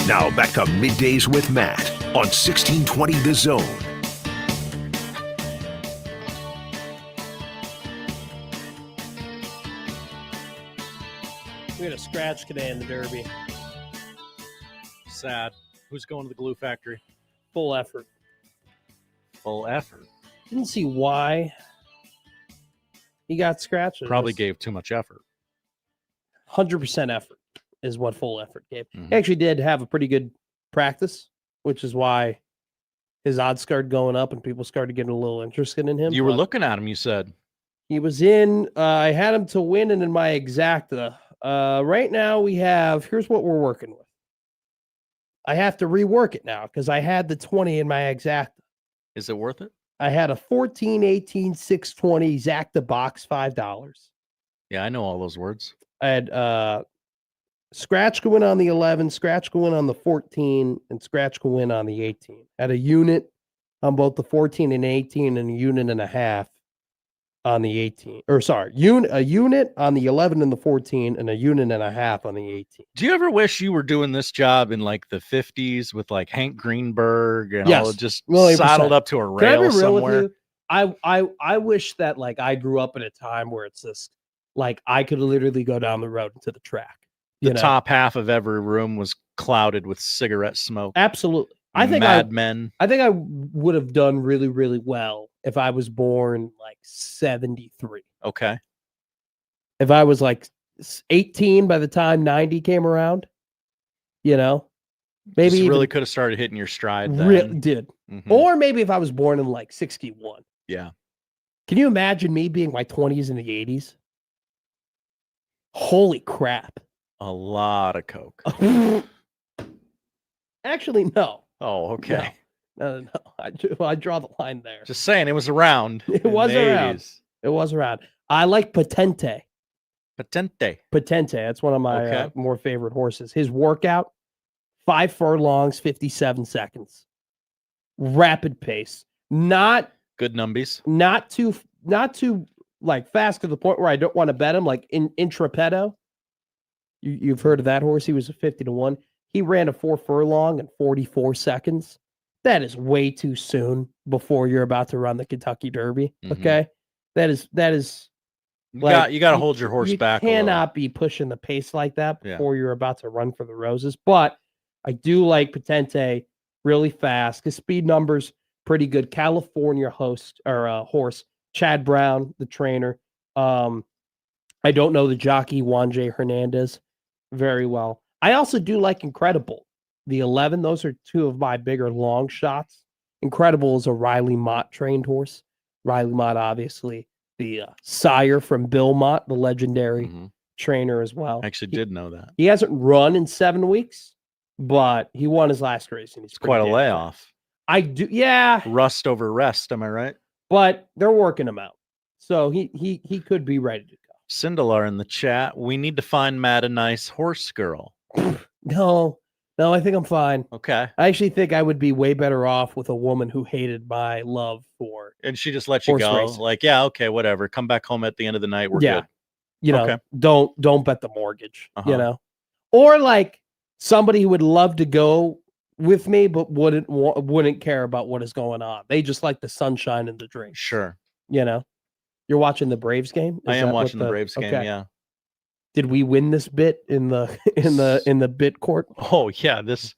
Now back to Middays with Matt on 1620 The Zone. We had a scratch today in the Derby. Sad. Who's going to the glue factory? Full effort. Full effort. Didn't see why he got scratches. Probably gave too much effort. 100% effort is what full effort gave. Mhm. He actually did have a pretty good practice, which is why his odds started going up and people started getting a little interested in him. You were But looking at him, you said. he was in, I had him to win and in my exacta. Right now we have, here's what we're working with. I have to rework it now because I had the 20 in my exacta. Is it worth it? I had a 14, 18, 620 exacta box, $5. Yeah, I know all those words. I had scratch go in on the 11, scratch go in on the 14, and scratch go in on the 18. Had a unit on both the 14 and 18 and a unit and a half on the 18. Or sorry, a unit on the 11 and the 14 and a unit and a half on the 18. Do you ever wish you were doing this job in like the 50s with like Hank Greenberg and Yes, all just 100%. saddled up to a Can I rail be real somewhere? with you? I wish that like I grew up in a time where it's just like I could literally go down the road into the track. The you know? top half of every room was clouded with cigarette smoke. Absolutely. I think Mad Men. I think I would have done really, really well if I was born like 73. Okay. If I was like 18 by the time 90 came around, you know, maybe Just really even could have started hitting your stride then. really did. Mhm. Or maybe if I was born in like 61. Yeah. Can you imagine me being my 20s in the 80s? Holy crap. A lot of coke. Actually, no. Oh, okay. No. I draw the line there. Just saying, it was around. It in was the around. 80s. It was around. I like Patente. Patente. That's one of my Okay. more favorite horses. His workout, 5 furlongs, 57 seconds. Rapid pace. Not Good numbies. not too like fast to the point where I don't want to bet him, like in Intrepetto. You've heard of that horse. He was a 50-1. He ran a 4 furlong in 44 seconds. That is way too soon before you're about to run the Kentucky Derby. Mhm. Okay. That is You like, got to hold your horse you back. a little. cannot be pushing the pace like that Yeah. before you're about to run for the roses. But I do like Patente really fast. His speed numbers pretty good. California horse Chad Brown, the trainer. I don't know the jockey Juan J. Hernandez very well. I also do like Incredible, the 11. Those are two of my bigger long shots. Incredible is a Riley Mott trained horse. Riley Mott, obviously, the sire from Bill Mott, the legendary Mhm. trainer as well. I actually did know that. He hasn't run in 7 weeks, but he won his last race. And he's It's quite a pretty damn layoff. I do, yeah, Rust over rest, am I right? but they're working him out, so he could be ready to Sindelar in the chat. We need to find Matt a nice horse girl. go. No, I think I'm fine. Okay. I actually think I would be way better off with a woman who hated my love for, And she just let you Horse go. racing. Like, yeah, okay, whatever. Come back home at the end of the night. We're yeah, good. you know, Okay. don't bet the mortgage, Uh-huh. you know, or like somebody who would love to go with me but wouldn't care about what is going on. They just like the sunshine and the drink. Sure. You know, you're watching the Braves game. I Is am that what watching the Braves game, okay. yeah. Did we win this bit in the in the bit court? Oh, yeah, this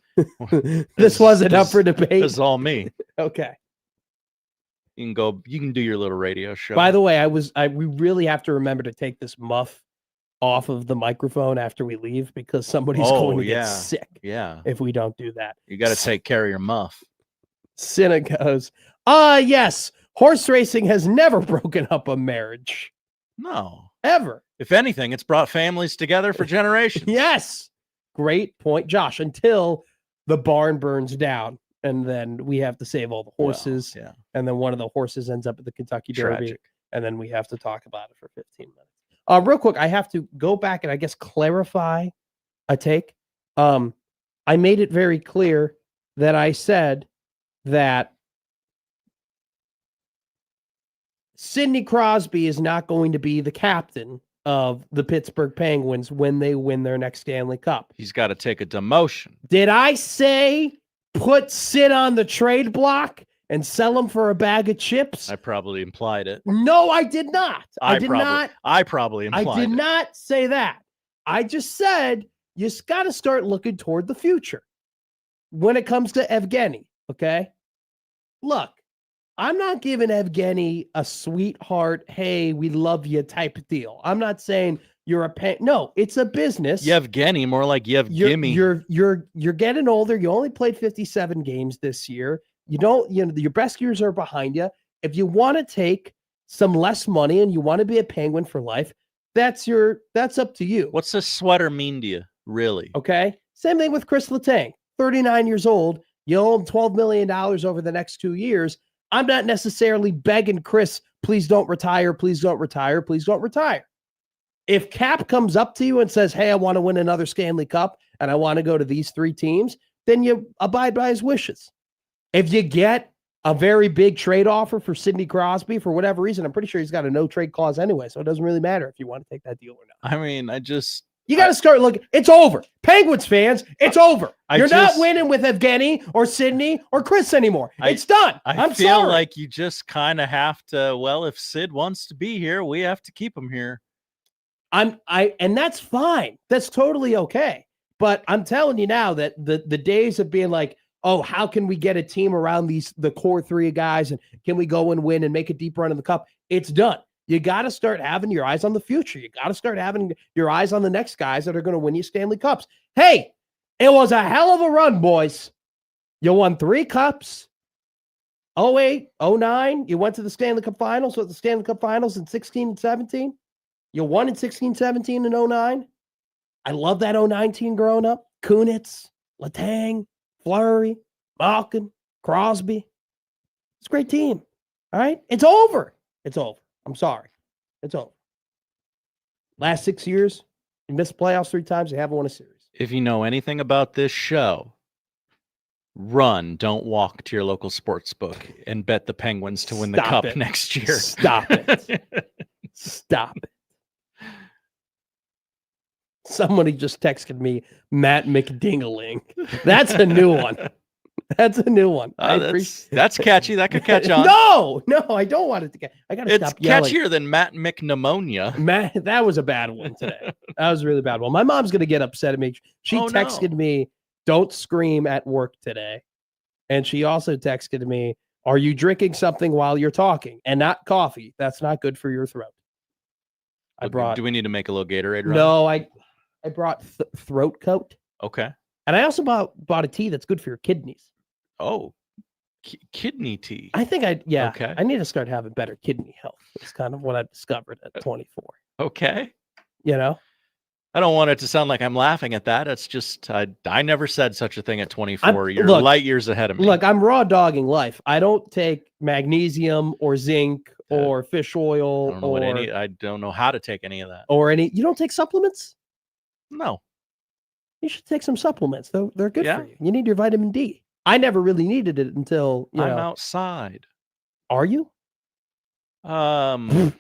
This wasn't up for debate. This is all me. Okay. You can do your little radio show. By the way, we really have to remember to take this muff off of the microphone after we leave because somebody's going to get sick Yeah. if we don't do that. You got to take care of your muff. Cinna goes, yes, horse racing has never broken up a marriage. No. Ever. If anything, it's brought families together for generations. Yes. Great point, Josh, until the barn burns down and then we have to save all the horses. Well, yeah. And then one of the horses ends up at the Kentucky Derby. Tragic. And then we have to talk about it for 15 minutes. Real quick, I have to go back and I guess clarify a take. I made it very clear that I said that Sidney Crosby is not going to be the captain of the Pittsburgh Penguins when they win their next Stanley Cup. He's got to take a demotion. Did I say put Sid on the trade block and sell him for a bag of chips? I probably implied it. No, I did not. I did probably implied I did not say that. I just said you got to start looking toward the future when it comes to Evgeny, okay? Look, I'm not giving Evgeny a sweetheart, hey, we love you type of deal. I'm not saying you're a no, it's a business. Yevgeny, more like Gimme. You're getting older. You only played 57 games this year. Your best years are behind you. If you want to take some less money and you want to be a Penguin for life, that's up to you. What's this sweater mean to you, really? Okay. Same thing with Chris Letang, 39 years old. You owe him $12 million over the next 2 years. I'm not necessarily begging Chris, please don't retire, please don't retire, please don't retire. If Cap comes up to you and says, hey, I want to win another Stanley Cup and I want to go to these 3 teams, then you abide by his wishes. If you get a very big trade offer for Sidney Crosby for whatever reason, I'm pretty sure he's got a no trade clause anyway, so it doesn't really matter if you want to take that deal or not. I mean, you got to start looking. It's over. Penguins fans, it's over. You're not winning with Evgeny or Sidney or Chris anymore. It's done. I feel like you just kind of have to, well, if Sid wants to be here, we have to keep him here. And that's fine. That's totally okay. But I'm telling you now that the days of being like, oh, how can we get a team around the core 3 guys and can we go and win and make a deep run in the cup? It's done. You got to start having your eyes on the future. You got to start having your eyes on the next guys that are going to win you Stanley Cups. Hey, it was a hell of a run, boys. You won 3 cups. 08, 09, you went to the Stanley Cup Finals. With the Stanley Cup Finals in 16 and 17. You won in 16, 17, and 09. I love that 09 team growing up. Kunitz, Letang, Fleury, Malkin, Crosby. It's a great team. All right? It's over. It's over. I'm sorry. It's over. Last 6 years, you missed playoffs 3 times. You haven't won a series. If you know anything about this show, run, don't walk to your local sports book and bet the Penguins to win the cup next year. Stop it. Stop it. Somebody just texted me, Matt McDingaling. That's a new one. That's a new one. That's catchy. That could catch on. No, I don't want it to get. I got to stop yelling. It's catchier than Matt McPneumonia. Matt, that was a bad one today. That was a really bad one. My mom's going to get upset at me. She texted me, don't scream at work today. And she also texted me, are you drinking something while you're talking? And not coffee. That's not good for your throat. Do we need to make a little Gatorade run? No, I brought throat coat. Okay. And I also bought a tea that's good for your kidneys. Oh, kidney tea. I think Okay. I need to start having better kidney health. It's kind of what I've discovered at 24. Okay. You know? I don't want it to sound like I'm laughing at that. It's just, I never said such a thing at 24. You're light years ahead of me. Look, I'm raw dogging life. I don't take magnesium or zinc or fish oil I don't know how to take any of that. You don't take supplements? No. You should take some supplements. They're good for you. You need your vitamin D. I never really needed it until I'm outside. Are you? I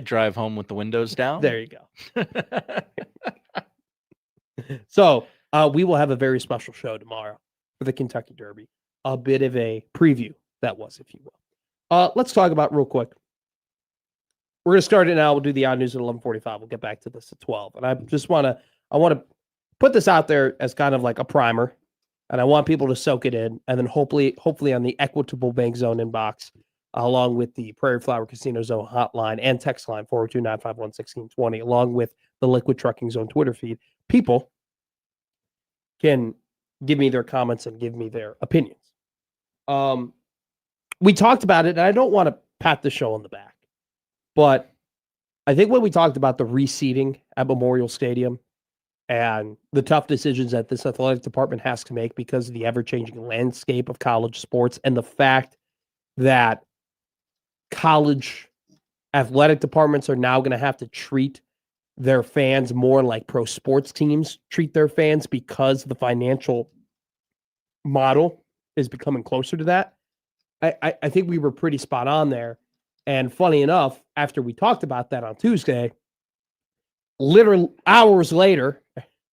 drive home with the windows down. There you go. So we will have a very special show tomorrow for the Kentucky Derby. A bit of a preview, that was, if you will. Let's talk about real quick. We're going to start it now. We'll do the odd news at 11:45. We'll get back to this at 12. And I want to put this out there as kind of like a primer. And I want people to soak it in. And then hopefully on the Equitable Bank Zone inbox, along with the Prairie Flower Casino Zone hotline and text line 402-951-1620, along with the Liquid Trucking Zone Twitter feed, people can give me their comments and give me their opinions. We talked about it, and I don't want to pat the show on the back, but I think when we talked about the reseeding at Memorial Stadium and the tough decisions that this athletic department has to make because of the ever-changing landscape of college sports and the fact that college athletic departments are now going to have to treat their fans more like pro sports teams treat their fans because the financial model is becoming closer to that. I think we were pretty spot on there. And funny enough, after we talked about that on Tuesday, literally hours later,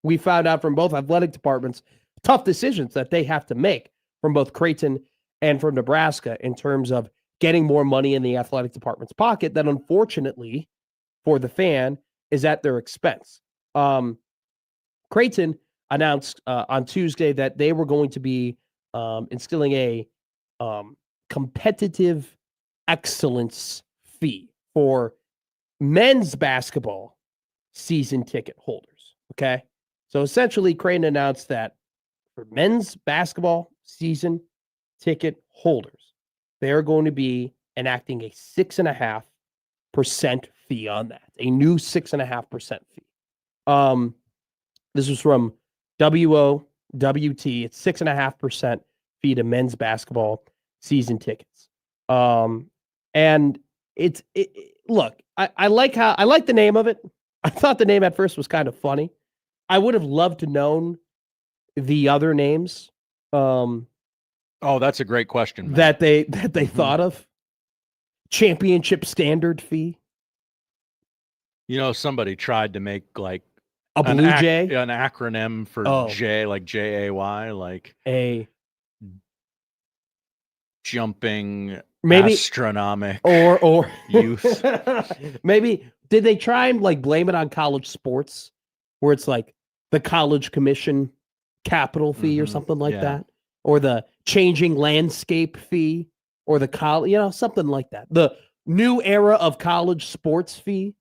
we found out from both athletic departments tough decisions that they have to make from both Creighton and from Nebraska in terms of getting more money in the athletic department's pocket that unfortunately for the fan is at their expense. Creighton announced on Tuesday that they were going to be instilling a competitive excellence fee for men's basketball season ticket holders. Okay. So essentially, Creighton announced that for men's basketball season ticket holders, they're going to be enacting a 6.5% fee on that, a new 6.5% fee. This was from WOWT. It's 6.5% fee to men's basketball season tickets. And look, I like the name of it. I thought the name at first was kind of funny. I would have loved to known the other names. Oh, that's a great question, man. That they thought of. Championship standard fee. You know, somebody tried to make like a blue jay, an acronym for J, like JAY, like a jumping maybe astronomic or youth. Maybe did they try and like blame it on college sports, where it's like the college commission capital fee or something like that, or the changing landscape fee, or the college, something like that. The new era of college sports fee.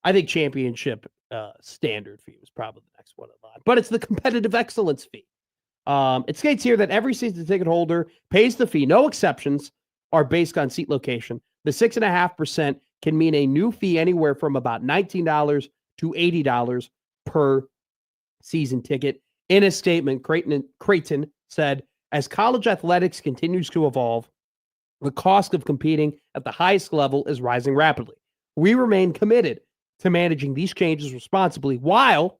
I think championship standard fee was probably the next one in line, but it's the competitive excellence fee. It states here that every season ticket holder pays the fee. No exceptions are based on seat location. The 6.5% can mean a new fee anywhere from about $19 to $80 per season ticket. In a statement, Creighton said, as college athletics continues to evolve, the cost of competing at the highest level is rising rapidly. We remain committed to managing these changes responsibly while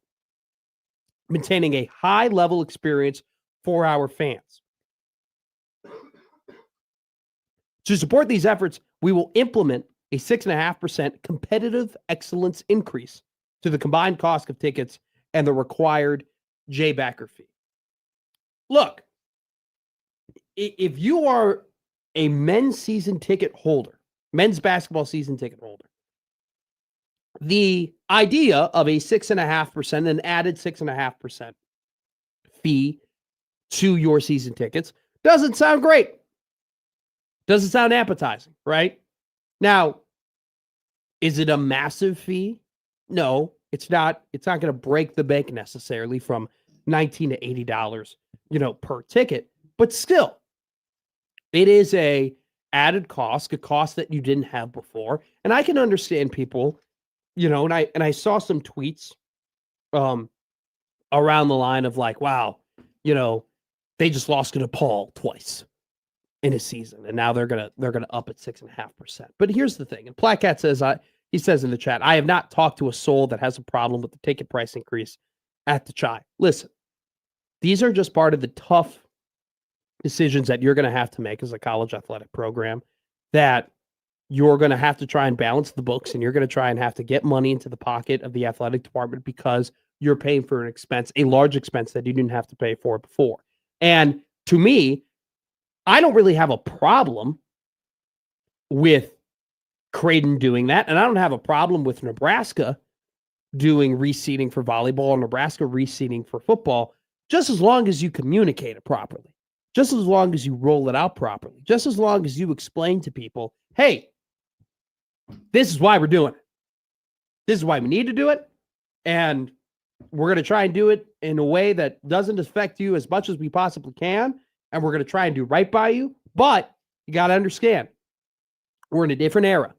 maintaining a high-level experience for our fans. To support these efforts, we will implement a 6.5% competitive excellence increase to the combined cost of tickets and the required J-backer fee. Look, if you are a men's season ticket holder, men's basketball season ticket holder, the idea of a 6.5%, an added 6.5% fee to your season tickets doesn't sound great. Doesn't sound appetizing, right? Now, is it a massive fee? No, it's not. It's not going to break the bank necessarily from $19 to $80, per ticket. But still, it is a added cost, a cost that you didn't have before. And I can understand people, and I saw some tweets around the line of like, wow, they just lost to DePaul twice in a season, and now they're gonna up at 6.5%. But here's the thing, and Placat says, he says in the chat, I have not talked to a soul that has a problem with the ticket price increase at the Chai. Listen, these are just part of the tough decisions that you're going to have to make as a college athletic program, that you're going to have to try and balance the books, and you're going to try and have to get money into the pocket of the athletic department because you're paying for an expense, a large expense that you didn't have to pay for before. And to me, I don't really have a problem with Creighton doing that, and I don't have a problem with Nebraska doing reseeding for volleyball or Nebraska reseeding for football, just as long as you communicate it properly, just as long as you roll it out properly, just as long as you explain to people, hey, this is why we're doing it. This is why we need to do it, and we're going to try and do it in a way that doesn't affect you as much as we possibly can, and we're going to try and do right by you. But you got to understand, we're in a different era.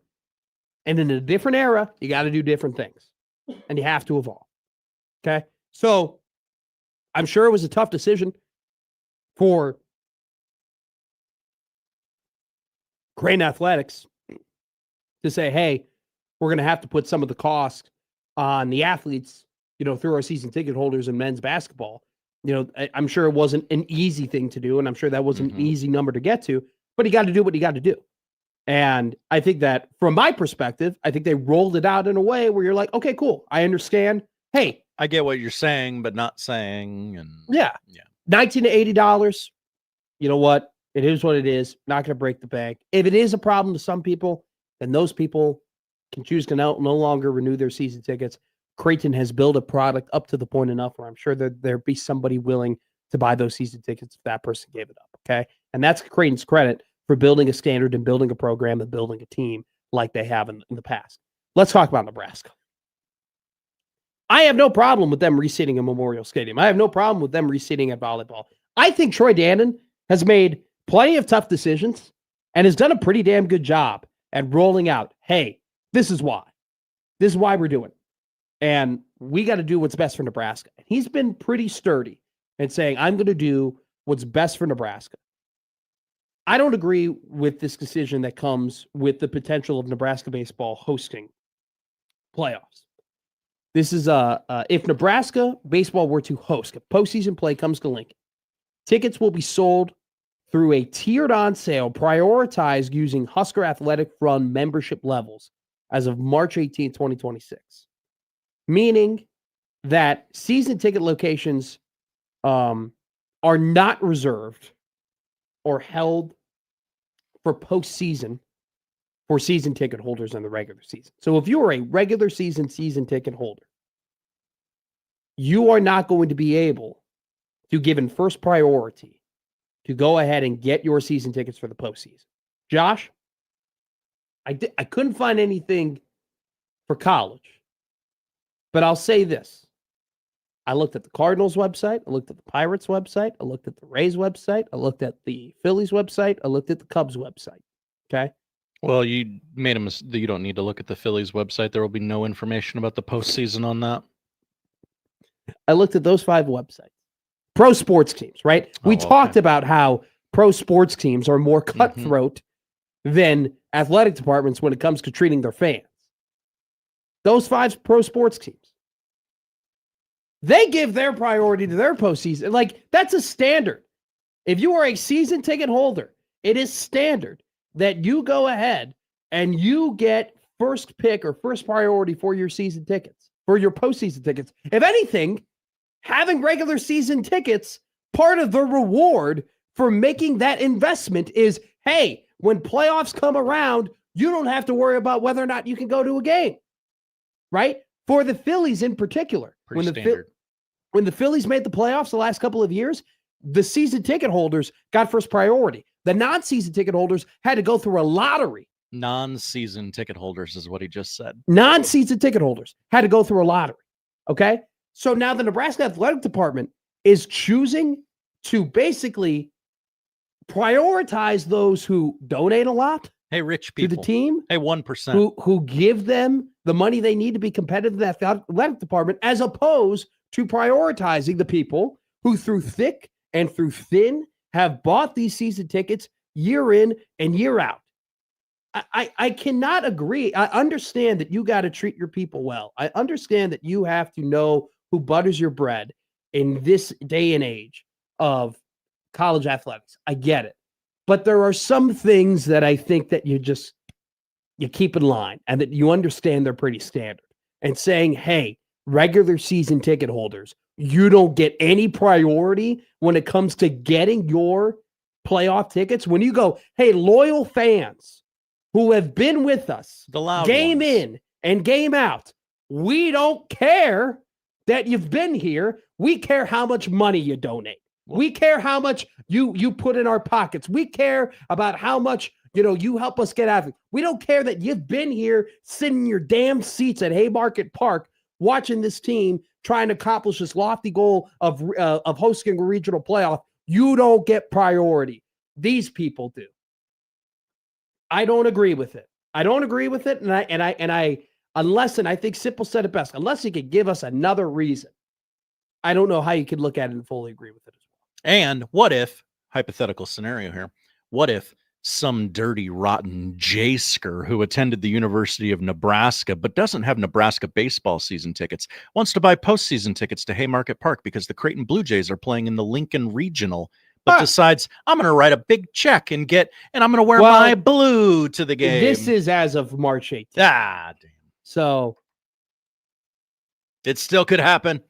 And in a different era, you got to do different things. And you have to evolve. Okay? So I'm sure it was a tough decision for Creighton Athletics to say, hey, we're going to have to put some of the cost on the athletes, through our season ticket holders in men's basketball. I'm sure it wasn't an easy thing to do, and I'm sure that wasn't an easy number to get to, but you got to do what you got to do. And I think that from my perspective, I think they rolled it out in a way where you're like, okay, cool. I understand. Hey, I get what you're saying, but not saying. And yeah. $19 to $80. You know what? It is what it is. Not going to break the bank. If it is a problem to some people, then those people can choose to no longer renew their season tickets. Creighton has built a product up to the point enough where I'm sure that there'd be somebody willing to buy those season tickets if that person gave it up. Okay. And that's Creighton's credit for building a standard and building a program and building a team like they have in the past. Let's talk about Nebraska. I have no problem with them reseating a Memorial Stadium. I have no problem with them reseating at volleyball. I think Troy Dannon has made plenty of tough decisions and has done a pretty damn good job at rolling out, hey, this is why. This is why we're doing it. And we got to do what's best for Nebraska. He's been pretty sturdy in saying, I'm going to do what's best for Nebraska. I don't agree with this decision that comes with the potential of Nebraska baseball hosting playoffs. This is if Nebraska baseball were to host, if postseason play comes to Lincoln, tickets will be sold through a tiered on sale prioritized using Husker Athletic Run membership levels as of March 18, 2026. Meaning that season ticket locations are not reserved or held for postseason for season ticket holders in the regular season. So if you are a regular season ticket holder, you are not going to be able to given first priority to go ahead and get your season tickets for the postseason. Josh, I couldn't find anything for college, but I'll say this. I looked at the Cardinals website. I looked at the Pirates website. I looked at the Rays website. I looked at the Phillies website. I looked at the Cubs website. Okay. Well, you made a mistake. You don't need to look at the Phillies website. There will be no information about the postseason on that. I looked at those 5 websites. Pro sports teams, right? We talked about how pro sports teams are more cutthroat than athletic departments when it comes to treating their fans. Those 5 pro sports teams, they give their priority to their postseason. Like, that's a standard. If you are a season ticket holder, it is standard that you go ahead and you get first pick or first priority for your season tickets, for your postseason tickets. If anything, having regular season tickets, part of the reward for making that investment is, hey, when playoffs come around, you don't have to worry about whether or not you can go to a game, right? For the Phillies in particular, when the Phillies made the playoffs the last couple of years, the season ticket holders got first priority. The non-season ticket holders had to go through a lottery. Non-season ticket holders is what he just said. Non-season ticket holders had to go through a lottery. Okay? So now the Nebraska Athletic Department is choosing to basically prioritize those who donate a lot. Hey, rich people. To the team. Hey, 1%. Who give them the money they need to be competitive in that athletic department, as opposed to prioritizing the people who through thick and through thin have bought these season tickets year in and year out. I cannot agree. I understand that you got to treat your people well. I understand that you have to know who butters your bread in this day and age of college athletics. I get it. But there are some things that I think that you keep in line and that you understand they're pretty standard. And saying, hey, regular season ticket holders, you don't get any priority when it comes to getting your playoff tickets. When you go, hey, loyal fans who have been with us game in and game out, we don't care that you've been here. We care how much money you donate. We care how much you put in our pockets. We care about how much, you help us get out. We don't care that you've been here sitting in your damn seats at Haymarket Park watching this team trying to accomplish this lofty goal of hosting a regional playoff. You don't get priority. These people do. I don't agree with it. And I unless, and I think Sipple said it best, unless he could give us another reason, I don't know how you could look at it and fully agree with it as well. And what if, hypothetical scenario here, what if some dirty, rotten Jaysker who attended the University of Nebraska but doesn't have Nebraska baseball season tickets wants to buy postseason tickets to Haymarket Park because the Creighton Blue Jays are playing in the Lincoln Regional, but decides I'm going to write a big check and I'm going to wear Well, my blue to the game. This is as of March 18th. Damn. So It still could happen.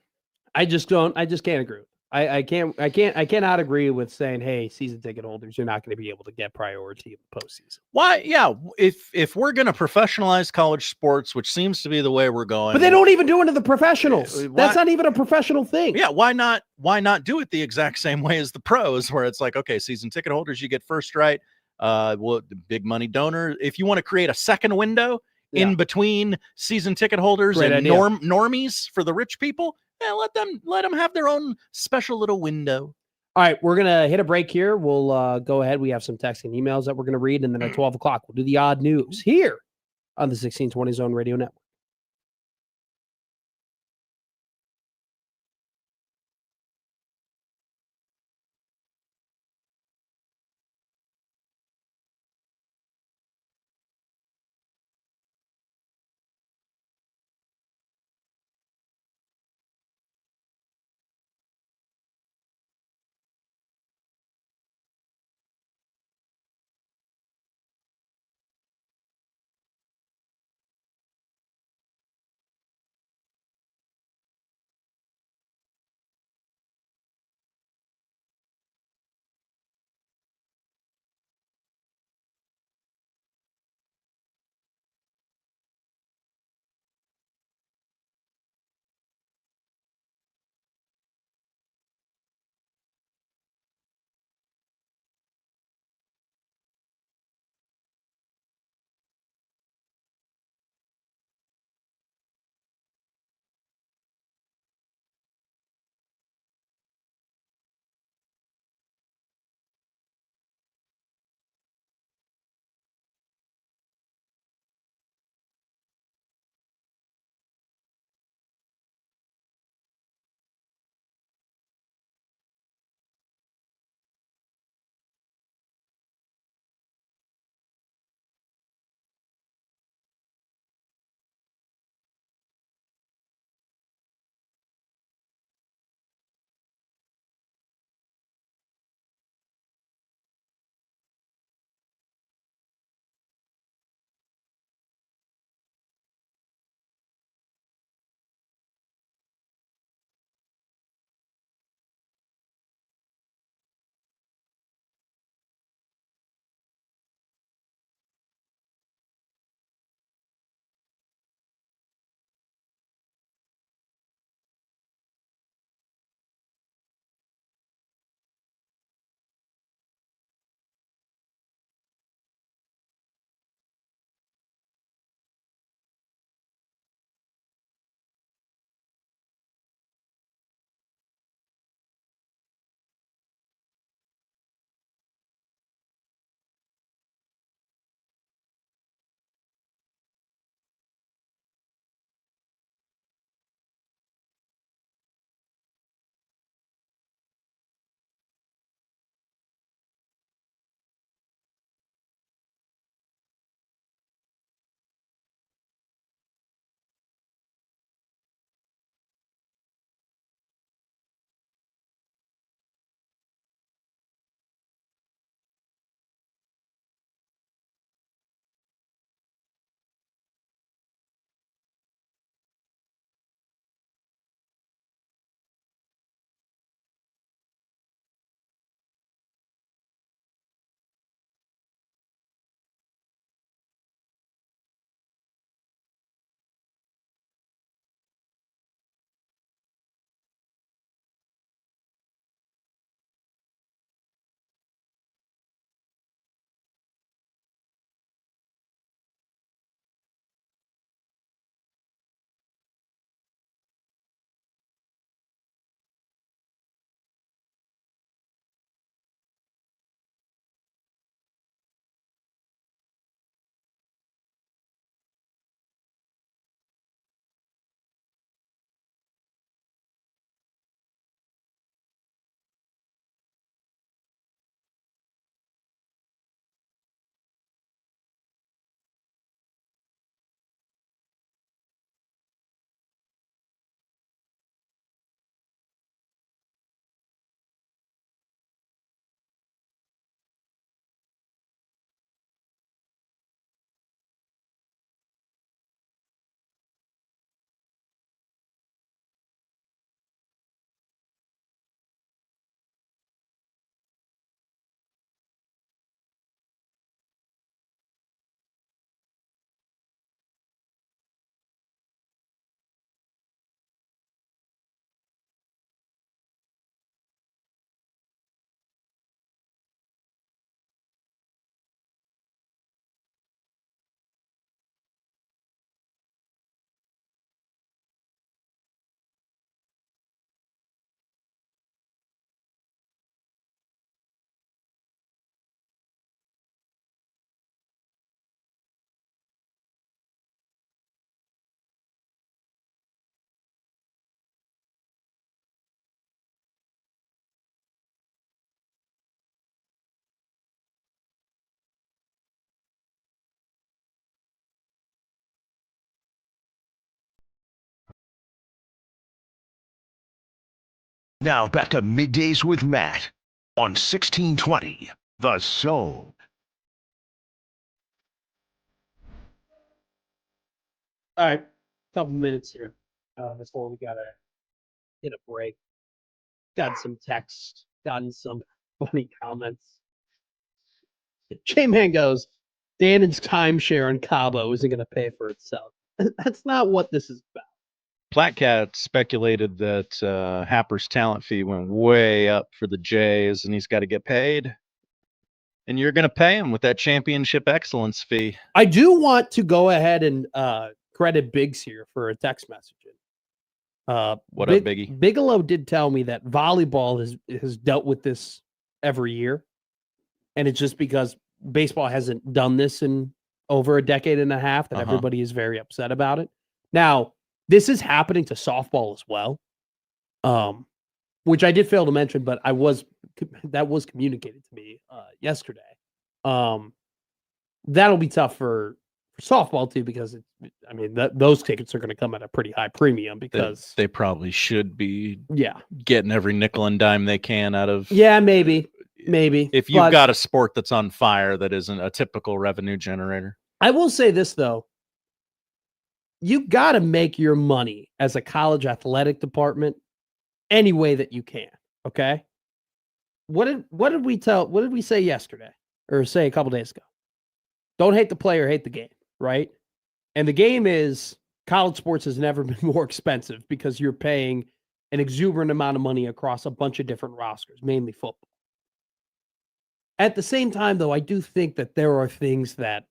I just can't agree. I cannot agree with saying, hey, season ticket holders, you're not going to be able to get priority in the postseason. Why? Yeah. If we're going to professionalize college sports, which seems to be the way we're going, But they don't even do it to the professionals. That's not even a professional thing. Yeah. Why not do it the exact same way as the pros, where it's like, okay, season ticket holders, you get first right. Well, the big money donor. If you want to create a second window in between season ticket holders and normies for the rich people, let them have their own special little window. All right, we're gonna hit a break here. We'll go ahead. We have some text and emails that we're gonna read, and then at 12 o'clock we'll do the odd news here on the 1620 Zone Radio Network. Now back to Middays with Matt on 1620 The Soul. All right, couple minutes here before we gotta hit a break. Got some text, gotten some funny comments. J-Man goes, Dannon's timeshare in Cabo isn't going to pay for itself. That's not what this is about. Platcat speculated that Happer's talent fee went way up for the Jays, and he's got to get paid. And you're going to pay him with that championship excellence fee. I do want to go ahead and credit Biggs here for a text message. What up, Biggie? Bigelow did tell me that volleyball has dealt with this every year. And it's just because baseball hasn't done this in over a decade and a half that everybody is very upset about it. Now, this is happening to softball as well, which I did fail to mention, but that was communicated to me yesterday. That'll be tough for softball too, because those tickets are going to come at a pretty high premium because they probably should be yeah getting every nickel and dime they can out of maybe if you've got a sport that's on fire that isn't a typical revenue generator. I will say this though, you got to make your money as a college athletic department any way that you can. Okay, what did we say yesterday or say a couple days ago? Don't hate the player, hate the game. Right. And the game is college sports has never been more expensive because you're paying an exuberant amount of money across a bunch of different rosters, mainly football. At the same time, though, I do think that there are things that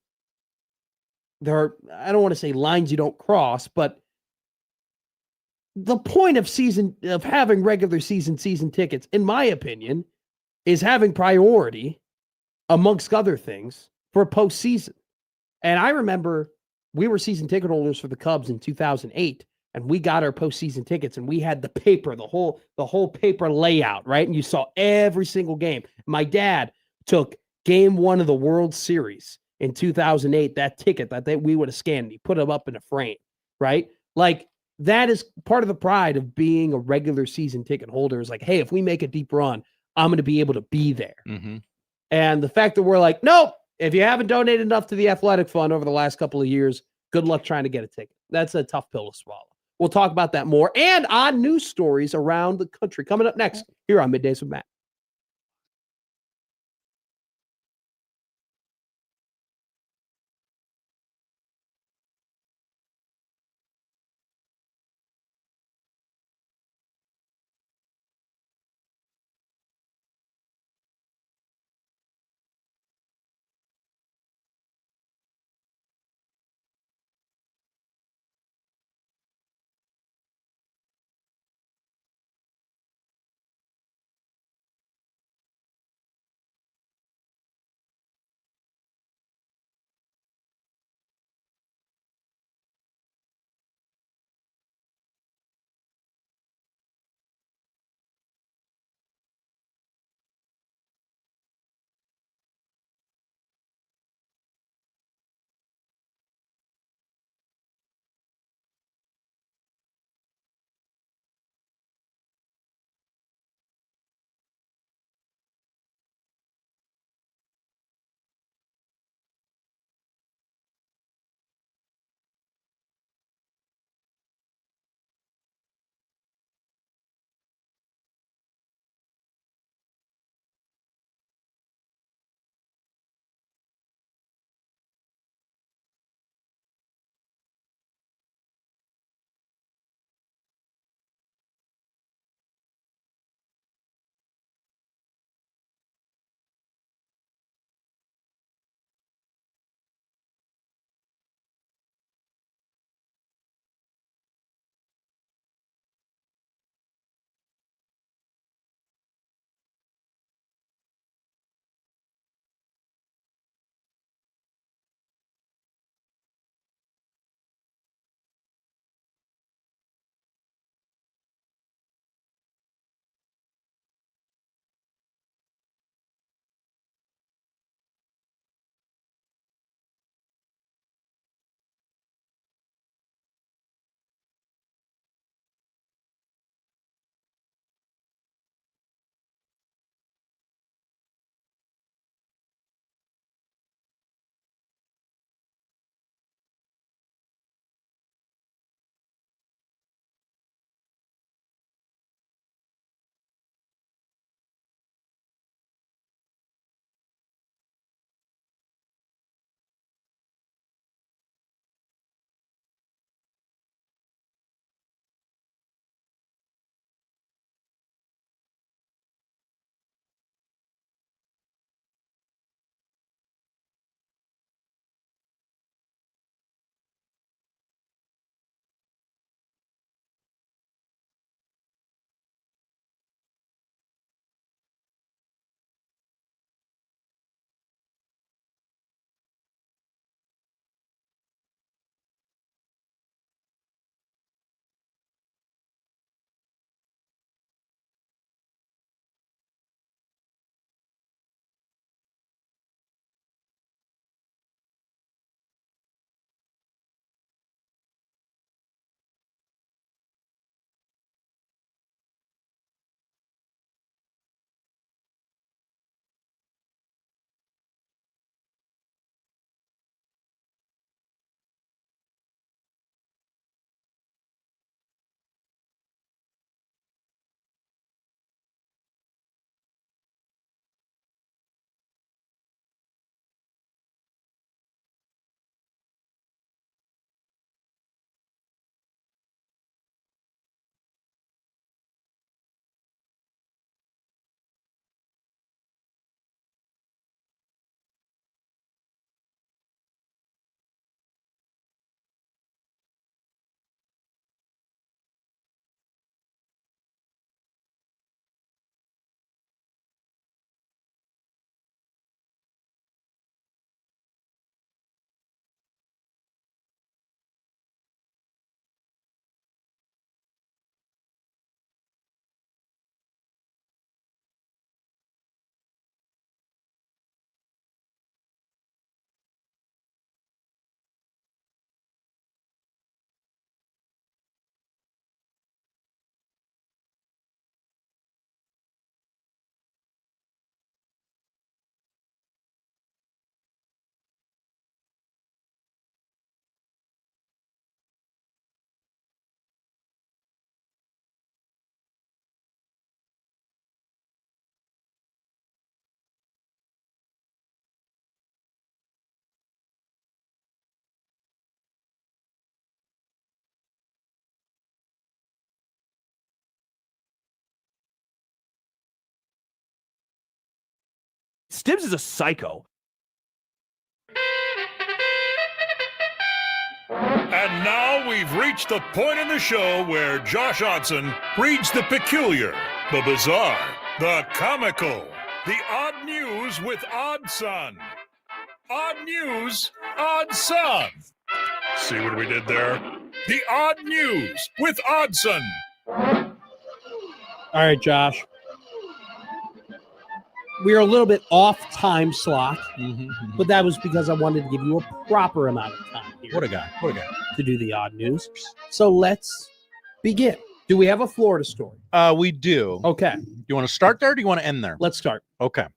I don't want to say lines you don't cross, but the point of having regular season tickets, in my opinion, is having priority amongst other things for postseason. And I remember we were season ticket holders for the Cubs in 2008, and we got our postseason tickets, and we had the paper, the whole paper layout, right? And you saw every single game. My dad took game 1 of the World Series in 2008, that ticket that we would have scanned, and he put it up in a frame, right? Like, that is part of the pride of being a regular season ticket holder is like, hey, if we make a deep run, I'm going to be able to be there. Mm-hmm. And the fact that we're like, nope, if you haven't donated enough to the athletic fund over the last couple of years, good luck trying to get a ticket. That's a tough pill to swallow. We'll talk about that more and odd news stories around the country coming up next here on Middays with Matt. Stibbs is a psycho. And now we've reached the point in the show where Josh Odson reads the peculiar, the bizarre, the comical, the odd news with Odd Son. Odd news, Odd Son. See what we did there? The odd news with Oddson. All right, Josh. We're a little bit off time slot, but that was because I wanted to give you a proper amount of time here. What a guy. To do the odd news. So let's begin. Do we have a Florida story? We do. Okay. You want to start there or do you want to end there? Let's start. Okay.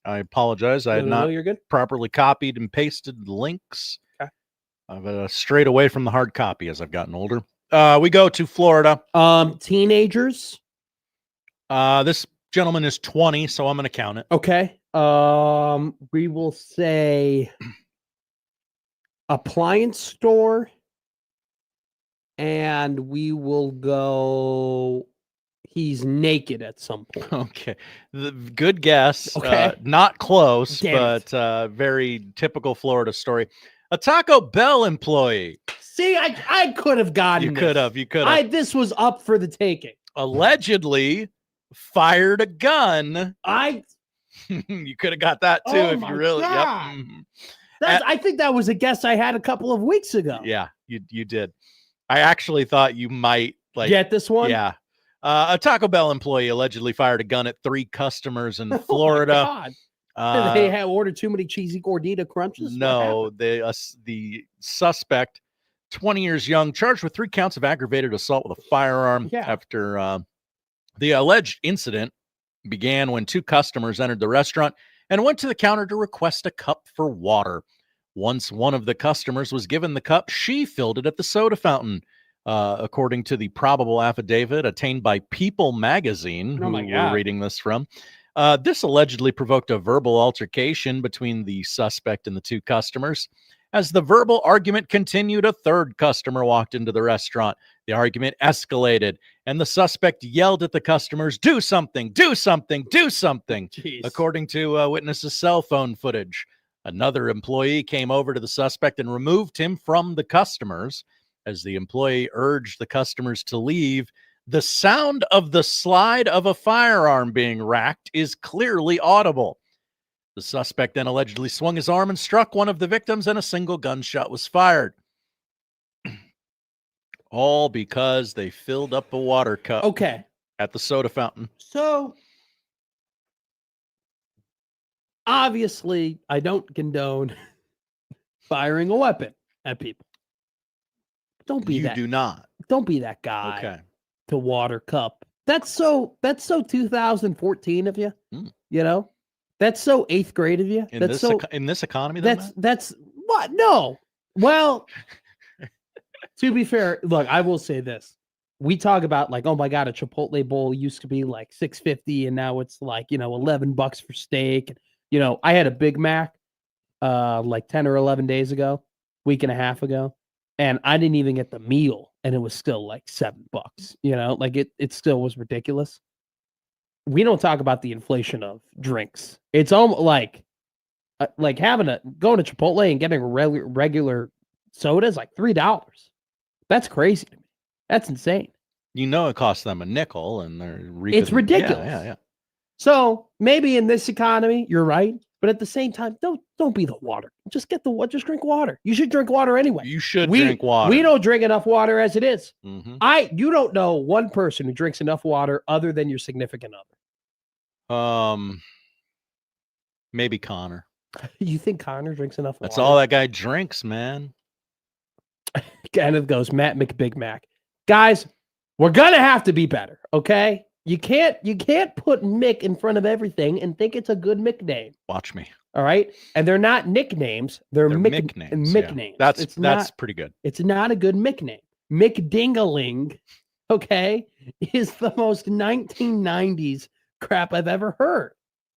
I apologize. I had not you're good. properly copied and pasted the links. Okay. I've strayed away from the hard copy as I've gotten older. We go to Florida. Teenagers. This gentleman is 20, so I'm going to count it. Okay. We will say appliance store, and we will go he's naked at some point. Okay. Good guess. Okay. Not close, Damn but very typical Florida story. A Taco Bell employee. See, I could have gotten You could have. This was up for the taking. Allegedly fired a gun. You could have got that too if you really. God. Yep. Mhm. I think that was a guess I had a couple of weeks ago. Yeah, you did. I actually thought you might Get this one? Yeah. A Taco Bell employee allegedly fired a gun at 3 customers in Florida. Oh my God. They had ordered too many cheesy gordita crunches? No, the suspect, 20 years young, charged with 3 counts of aggravated assault with a firearm after the alleged incident began when 2 customers entered the restaurant and went to the counter to request a cup for water. Once one of the customers was given the cup, she filled it at the soda fountain. According to the probable affidavit obtained by People magazine, who we're reading this from. This allegedly provoked a verbal altercation between the suspect and the 2 customers. As the verbal argument continued, a 3rd customer walked into the restaurant. The argument escalated, and the suspect yelled at the customers, "Do something, do something, do something," according to witnesses' cell phone footage. Another employee came over to the suspect and removed him from the customers. As the employee urged the customers to leave, the sound of the slide of a firearm being racked is clearly audible. The suspect then allegedly swung his arm and struck one of the victims, and a single gunshot was fired. All because they filled up a water cup at the soda fountain. So, obviously, I don't condone firing a weapon at people. Don't be that. You do not. Don't be that guy. Okay. To water cup. That's so 2014 of you. You know? That's so 8th grade of you. In this economy, that's what? No. Well, to be fair, look, I will say this. We talk about like, oh my God, a Chipotle bowl used to be like $6.50 and now it's like, $11 for steak. I had a Big Mac like 10 or 11 days ago, week and a half ago, and I didn't even get the meal and it was still like $7. Like it still was ridiculous. We don't talk about the inflation of drinks. It's almost like going to Chipotle and getting a regular soda is like $3. That's crazy to me. That's insane. It costs them a nickel, and it's ridiculous. Yeah. So maybe in this economy, you're right, but at the same time, don't be the water. Just drink water. You should drink water anyway. You should drink water. We don't drink enough water as it is. Mm-hmm. You don't know one person who drinks enough water other than your significant other. Maybe Connor. You think Connor drinks enough water? That's all that guy drinks, man. Kenneth goes, Matt McBig Mac. Guys, we're gonna have to be better, okay? You can't put Mick in front of everything and think it's a good Mick name. Watch me. All right? And they're not nicknames, they're Mick names. Mick names. That's pretty good. It's not a good Mick name. Mick Dingaling, okay, is the most 1990s crap I've ever heard.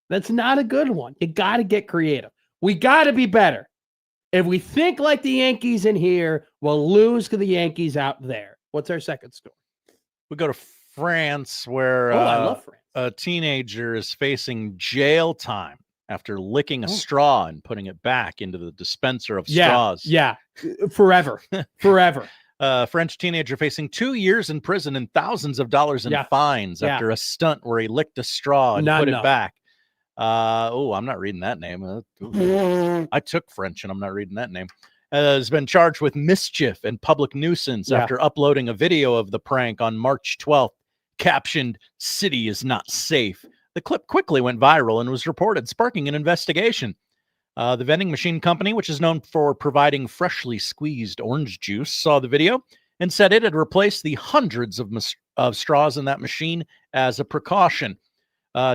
That's not a good one. You got to get creative. We got to be better. If we think like the Yankees in here, we'll lose to the Yankees out there. What's our second story? We go to France, where I love France. A teenager is facing jail time after licking a straw and putting it back into the dispenser of straws. Yeah, forever. French teenager facing 2 years in prison and thousands of dollars in fines after a stunt where he licked a straw and put it back. I'm not reading that name. I took French and I'm not reading that name. Has been charged with mischief and public nuisance after uploading a video of the prank on March 12th, captioned, "City is not safe." The clip quickly went viral and was reported, sparking an investigation. The vending machine company, which is known for providing freshly squeezed orange juice, saw the video and said it had replaced the hundreds of straws in that machine as a precaution.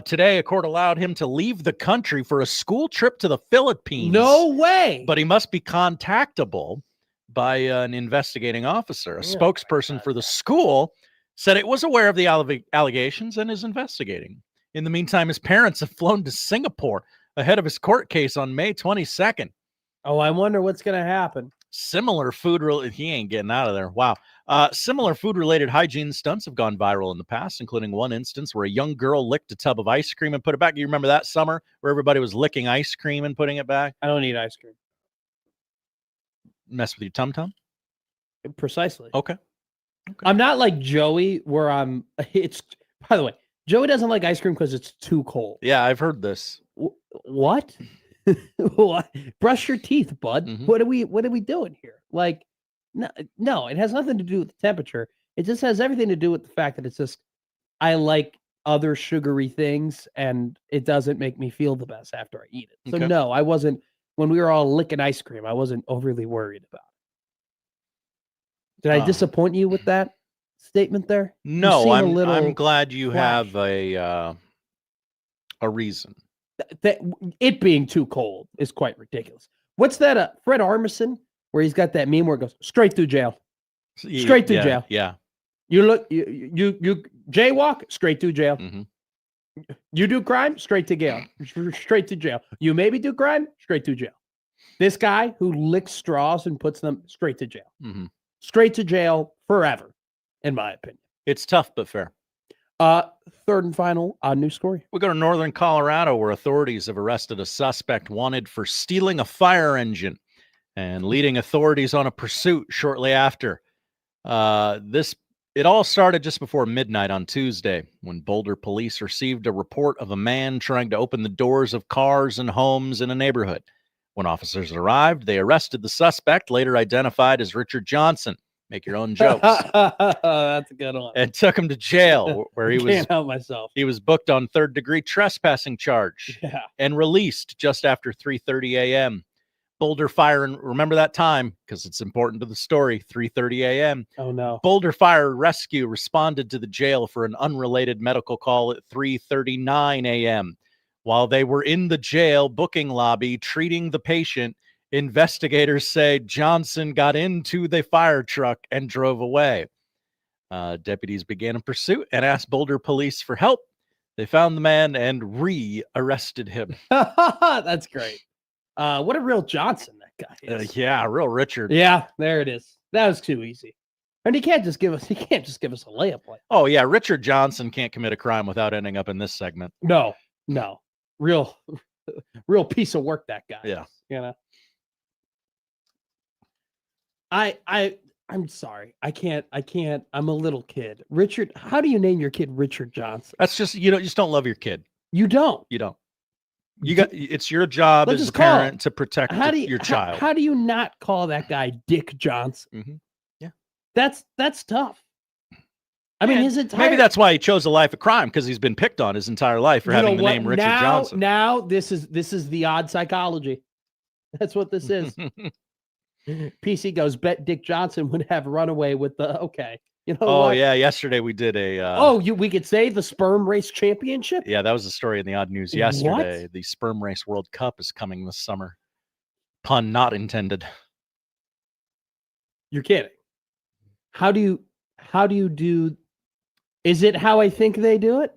Today, a court allowed him to leave the country for a school trip to the Philippines. No way. But he must be contactable by an investigating officer. A spokesperson for the school said it was aware of the allegations and is investigating. In the meantime, his parents have flown to Singapore ahead of his court case on May 22nd. Oh, I wonder what's going to happen. Similar he ain't getting out of there. Wow. Similar food-related hygiene stunts have gone viral in the past, including one instance where a young girl licked a tub of ice cream and put it back. You remember that summer where everybody was licking ice cream and putting it back? I don't eat ice cream. Mess with your tum-tum? Precisely. Okay. I'm not like Joey where by the way, Joey doesn't like ice cream because it's too cold. Yeah, I've heard this. What? What? Brush your teeth, bud. Mm-hmm. What are we doing here? Like, no, it has nothing to do with the temperature. It just has everything to do with the fact that it's just I like other sugary things and it doesn't make me feel the best after I eat it. So no, I wasn't when we were all licking ice cream, I wasn't overly worried about it. Did I disappoint you with that statement there? No, I'm glad you have a reason. That it being too cold is quite ridiculous. What's that? Fred Armisen, where he's got that meme where it goes straight through jail, straight through jail. Yeah, you jaywalk, straight through jail. Mm-hmm. You do crime, straight to jail, straight to jail. You maybe do crime, straight to jail. This guy who licks straws and puts them straight to jail, straight to jail forever, in my opinion. It's tough but fair. Third and final news story. We go to northern Colorado, where authorities have arrested a suspect wanted for stealing a fire engine and leading authorities on a pursuit shortly after. It all started just before midnight on Tuesday when Boulder police received a report of a man trying to open the doors of cars and homes in a neighborhood. When officers arrived, they arrested the suspect, later identified as Richard Johnson. Make your own jokes. That's a good one. And took him to jail where he was. Can't help myself. He was booked on third-degree trespassing charge and released just after 3:30 a.m. Boulder Fire, and remember that time because it's important to the story. 3:30 a.m. Oh no! Boulder Fire Rescue responded to the jail for an unrelated medical call at 3:39 a.m. While they were in the jail booking lobby treating the patient, investigators say Johnson got into the fire truck and drove away. Deputies began a pursuit and asked Boulder police for help. They found the man and re-arrested him. That's great. What a real Johnson that guy is. Yeah, real Richard. Yeah, there it is. That was too easy. And he can't just give us a layup like that. Oh yeah, Richard Johnson can't commit a crime without ending up in this segment. No. Real piece of work, that guy. Yeah. You know. I'm sorry. I can't. I'm a little kid. Richard, how do you name your kid Richard Johnson? That's just you just don't love your kid. You don't. It's your job as a parent to protect your child. How do you not call that guy Dick Johnson? Mm-hmm. Yeah. That's tough. I mean, his entire maybe that's why he chose a life of crime, because he's been picked on his entire life for having the name Richard Johnson. Now this is the odd psychology. That's what this is. PC goes, bet Dick Johnson would have run away with the You know what? Yeah, yesterday we did a we could say the sperm race championship? Yeah, that was the story in the odd news yesterday. What? The sperm race World Cup is coming this summer. Pun not intended. You're kidding. How do you do is it how I think they do it?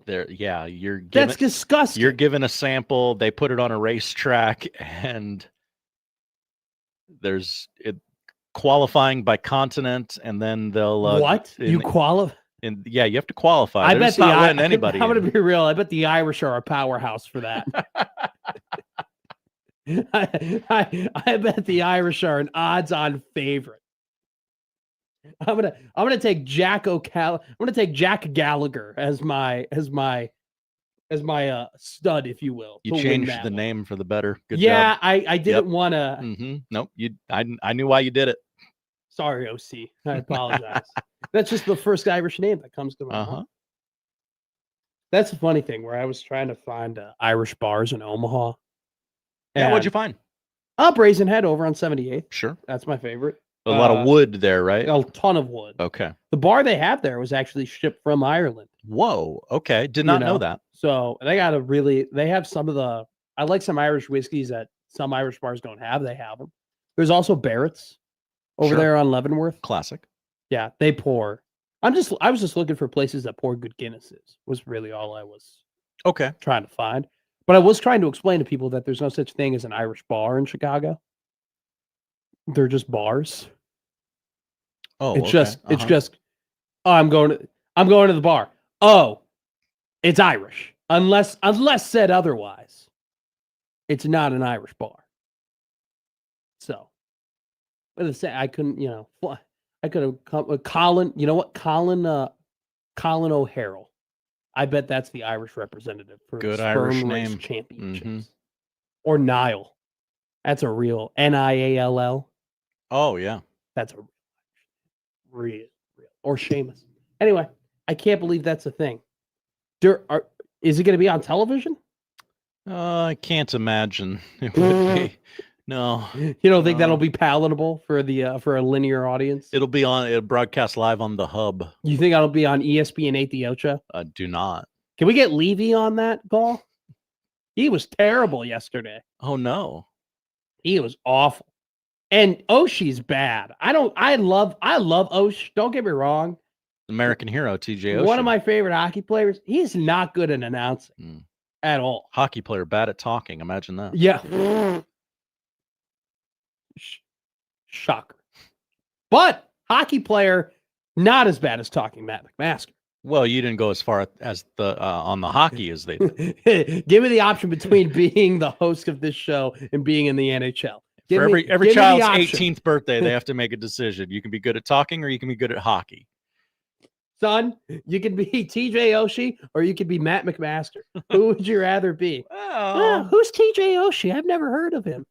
That's disgusting. You're given a sample, they put it on a racetrack, and there's qualifying by continent, and then they'll you qualify? And yeah, you have to qualify. I They're bet just not letting I'm anybody. going to in. be real. I bet the Irish are a powerhouse for that. I bet the Irish are an odds-on favorite. I'm gonna take Jack Gallagher as my stud, if you will. You to win changed that the one. name for the better. Good Yeah, job. I didn't want to. Mm-hmm. Nope. I knew why you did it. Sorry, OC. I apologize. That's just the first Irish name that comes to my mind. That's the funny thing where I was trying to find Irish bars in Omaha. Yeah, what'd you find? Brazen Head over on 78th. Sure. That's my favorite. A lot of wood there, right? A ton of wood. Okay. The bar they have there was actually shipped from Ireland. Whoa. Okay. Did not know that. So they have some of the, I like some Irish whiskeys that some Irish bars don't have. They have them. There's also Barrett's over there on Leavenworth. Classic. Yeah, they pour. I was just looking for places that pour good Guinnesses. Was really all I was trying to find. But I was trying to explain to people that there's no such thing as an Irish bar in Chicago. They're just bars. Oh, it's just oh, I'm going to the bar. Oh, it's Irish. Unless said otherwise. It's not an Irish bar. So, but I couldn't, I could have come with Colin. You know what? Colin O'Harrell. I bet that's the Irish representative for good the Irish Sperm Race name Championships. Mm-hmm. Or Niall. That's a real Niall. Oh yeah, that's a real. Or Seamus. Anyway, I can't believe that's a thing. Is it going to be on television? I can't imagine it would be. No, you don't think that'll be palatable for the for a linear audience? It'll broadcast live on the hub. You think that'll be on ESPN 8 The Ocho? Do not. Can we get Levy on that call? He was terrible yesterday. Oh no, he was awful. And Oshie's bad. I love Osh. Don't get me wrong. American hero TJ Oshie. One of my favorite hockey players. He's not good at announcing at all. Hockey player, bad at talking. Imagine that. Yeah. Shocker. But hockey player, not as bad as talking Matt McMaster. Well, you didn't go as far as the on the hockey as they did. Give me the option between being the host of this show and being in the NHL. For every child's 18th birthday, they have to make a decision. You can be good at talking or you can be good at hockey. Son, you can be TJ Oshie or you can be Matt McMaster. Who would you rather be? Well, who's TJ Oshie? I've never heard of him.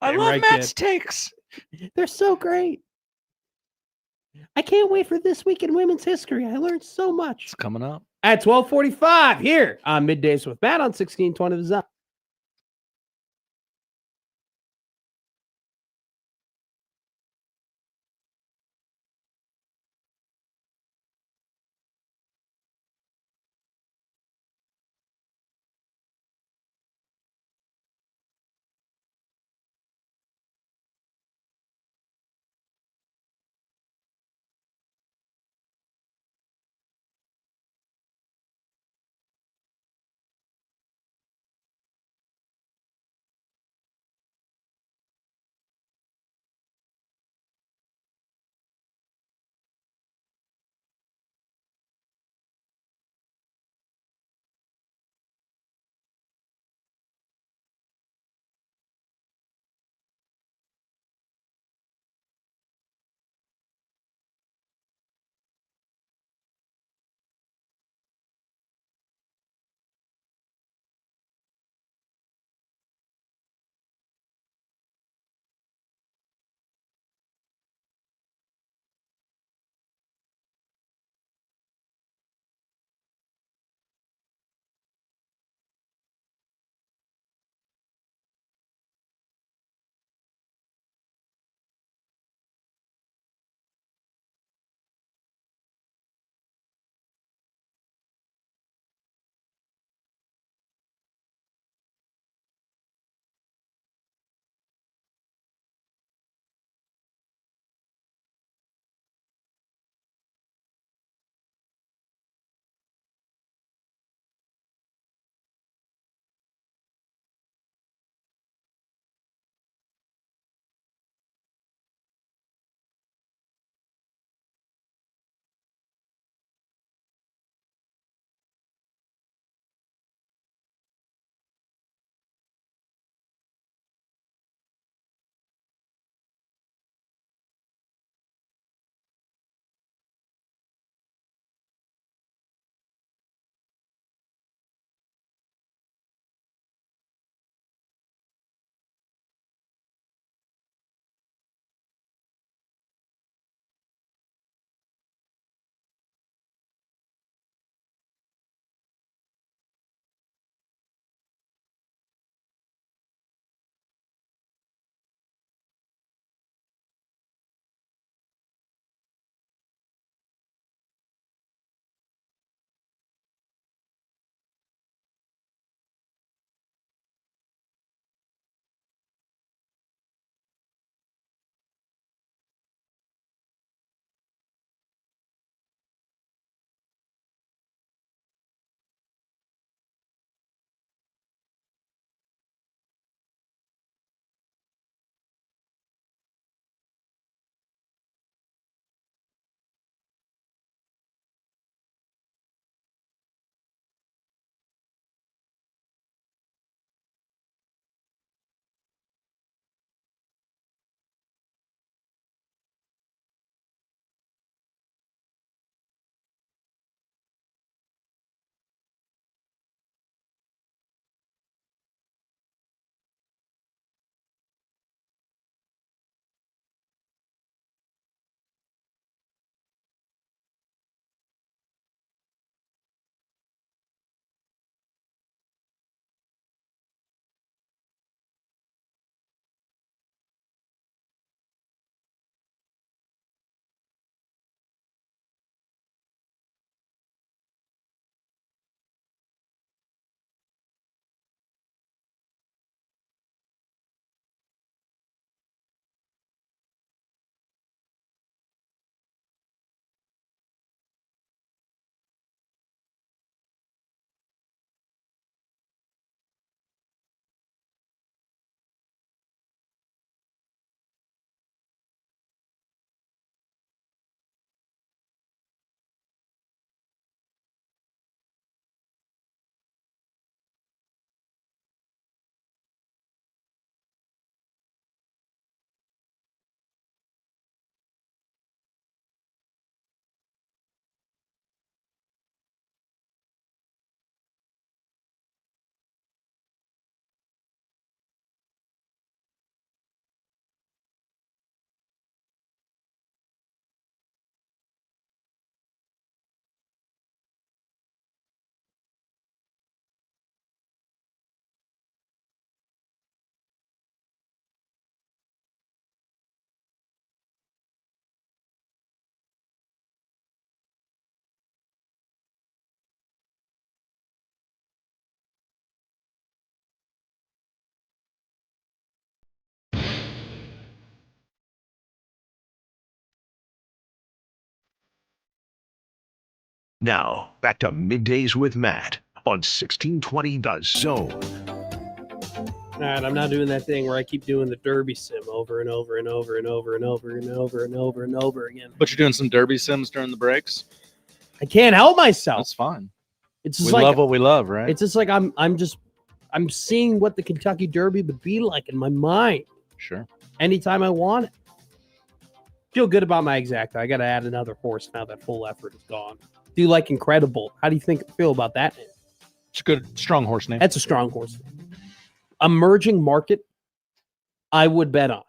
I love Matt's takes. They're so great. I can't wait for This Week in Women's History. I learned so much. It's coming up. At 12:45 here on Middays with Matt on 1620 The Zone. Now, back to Middays with Matt on 1620 The Zone. All right, I'm not doing that thing where I keep doing the Derby sim over and over and over and over and over and over and over and over again. But you're doing some Derby sims during the breaks? I can't help myself. That's fine. It's We just like love what we love, right? it's just like I'm seeing what the Kentucky Derby would be like in my mind Sure. anytime I want it. Feel good about my exacta. I got to add another horse now that full effort is gone. Do you like Incredible? How do you feel about that name? It's a good, strong horse name. That's a strong horse. Emerging Market, I would bet on.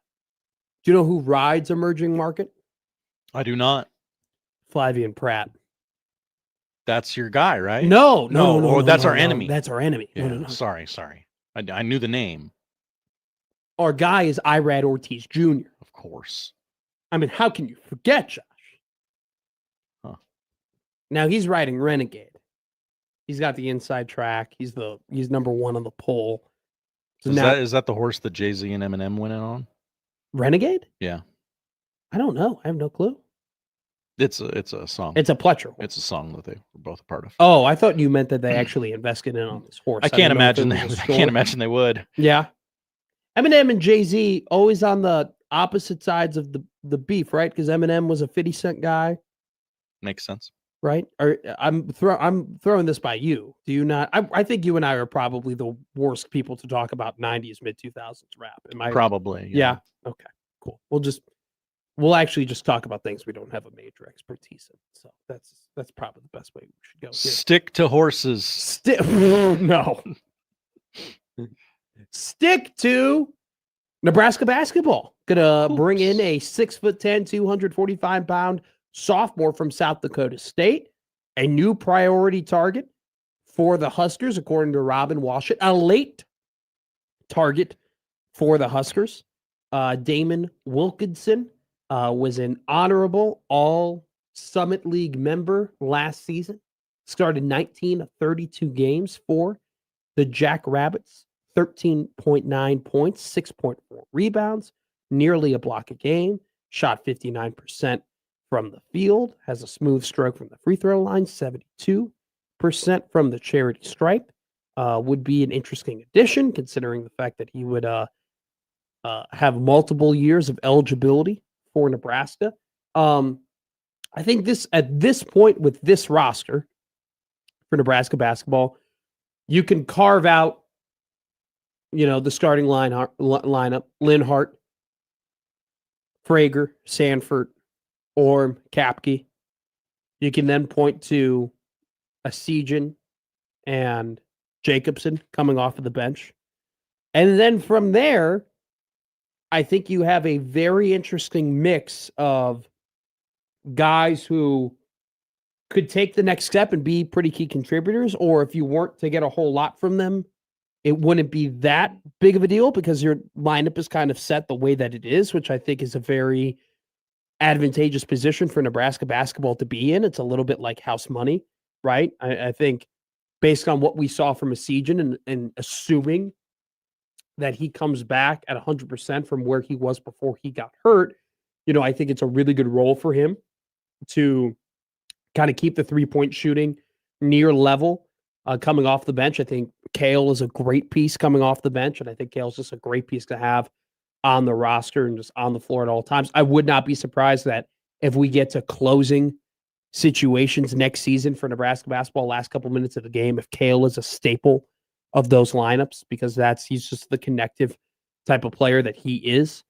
Do you know who rides Emerging Market? I do not. Flavian Pratt. That's your guy, right? No. Or that's no, our no. enemy. That's our enemy. Yeah, No. Sorry. I knew the name. Our guy is Irad Ortiz Jr. Of course. I mean, how can you forget, Josh? Huh. Now he's riding Renegade. He's got the inside track. He's number one on the poll. So Is that the horse that Jay-Z and Eminem went in on? Renegade? Yeah. I don't know. I have no clue. It's a song. It's a Pletcher horse. It's a song that they were both a part of. Oh, I thought you meant that they actually invested in on this horse. I can't didn't know if imagine it was a I can't story. imagine they would. Yeah. Eminem and Jay-Z always on the opposite sides of the beef, right? Because Eminem was a 50-cent guy, Makes sense. right? Or I'm throwing this by you. Do you not? I think you and I are probably the worst people to talk about 90s, mid-2000s rap. Am I? Probably. Yeah. Okay. Cool. We'll actually just talk about things we don't have a major expertise in. So that's probably the best way we should go. Here. Stick to horses. No. Stick to Nebraska basketball. Gonna bring in a 6'10", 245-pound sophomore from South Dakota State, a new priority target for the Huskers, according to Robin Washut, a late target for the Huskers. Damon Wilkinson was an honorable All-Summit League member last season. Started 19 of 32 games for the Jackrabbits. 13.9 points, 6.4 rebounds, nearly a block a game, shot 59% from the field, has a smooth stroke from the free throw line, 72% from the charity stripe. Would be an interesting addition considering the fact that he would have multiple years of eligibility for Nebraska. I think at this point with this roster for Nebraska basketball, you can carve out the starting lineup: Linhart, Frager, Sanford, Orm, Kapke. You can then point to Asijan and Jacobson coming off of the bench. And then from there, I think you have a very interesting mix of guys who could take the next step and be pretty key contributors, or if you weren't to get a whole lot from them, it wouldn't be that big of a deal because your lineup is kind of set the way that it is, which I think is a very advantageous position for Nebraska basketball to be in. It's a little bit like house money, right? I think based on what we saw from Asijan and assuming that he comes back at 100% from where he was before he got hurt, I think it's a really good role for him to kind of keep the three-point shooting near level coming off the bench. I think Kale is a great piece coming off the bench, and I think Kale's just a great piece to have on the roster and just on the floor at all times. I would not be surprised that if we get to closing situations next season for Nebraska basketball, last couple minutes of the game, if Kale is a staple of those lineups, because he's just the connective type of player that he is.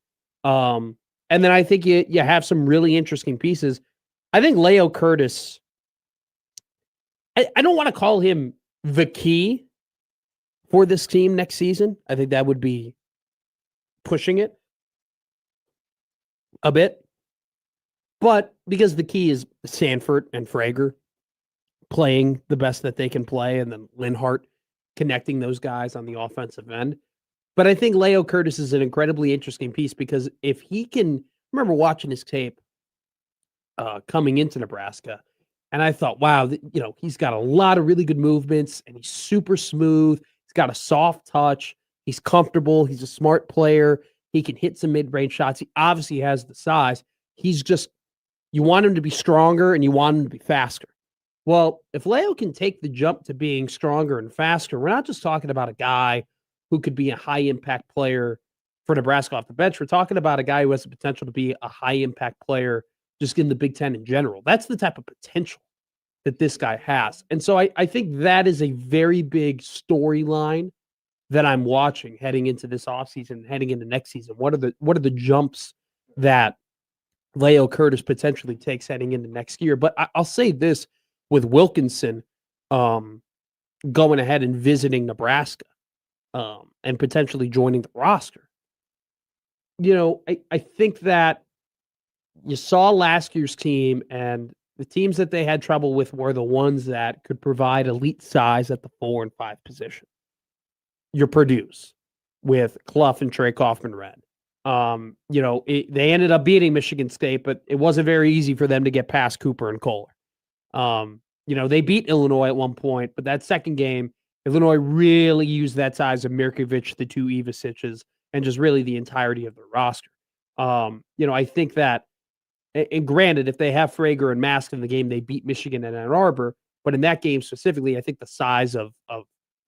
And then I think you have some really interesting pieces. I think Leo Curtis, I don't want to call him the key for this team next season. I think that would be pushing it a bit. But because the key is Sanford and Frager playing the best that they can play, and then Linhart connecting those guys on the offensive end. But I think Leo Curtis is an incredibly interesting piece because if he can, I remember watching his tape coming into Nebraska, and I thought, wow, he's got a lot of really good movements, and he's super smooth. He's got a soft touch. He's comfortable. He's a smart player. He can hit some mid-range shots. He obviously has the size. He's just, you want him to be stronger and you want him to be faster. Well, if Leo can take the jump to being stronger and faster, we're not just talking about a guy who could be a high impact player for Nebraska off the bench. We're talking about a guy who has the potential to be a high impact player just in the Big Ten in general. That's the type of potential that this guy has. And so I think that is a very big storyline that I'm watching heading into this offseason, heading into next season. What are the jumps that Leo Curtis potentially takes heading into next year? But I'll say this with Wilkinson going ahead and visiting Nebraska and potentially joining the roster. I think that you saw last year's team, and the teams that they had trouble with were the ones that could provide elite size at the 4 and 5 position. Your Purdue's with Clough and Trey Kaufman-Red. They ended up beating Michigan State, but it wasn't very easy for them to get past Cooper and Kohler. They beat Illinois at one point, but that second game, Illinois really used that size of Mirkovic, the two Ivasiches, and just really the entirety of their roster. I think that, and granted, if they have Frager and Mask in the game, they beat Michigan and Ann Arbor. But in that game specifically, I think the size of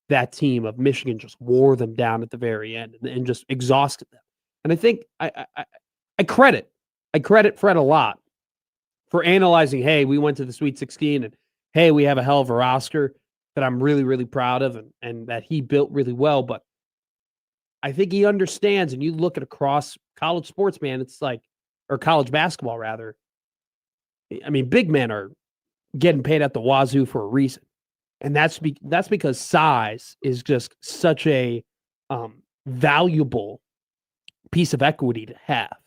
that team of Michigan just wore them down at the very end and just exhausted them. And I think I credit Fred a lot for analyzing, hey, we went to the Sweet 16 and hey, we have a hell of a roster that I'm really, really proud of and that he built really well. But I think he understands, and you look at across college sports, man, it's like, or college basketball rather. I mean, big men are getting paid at the wazoo for a reason. And that's because size is just such a valuable piece of equity to have.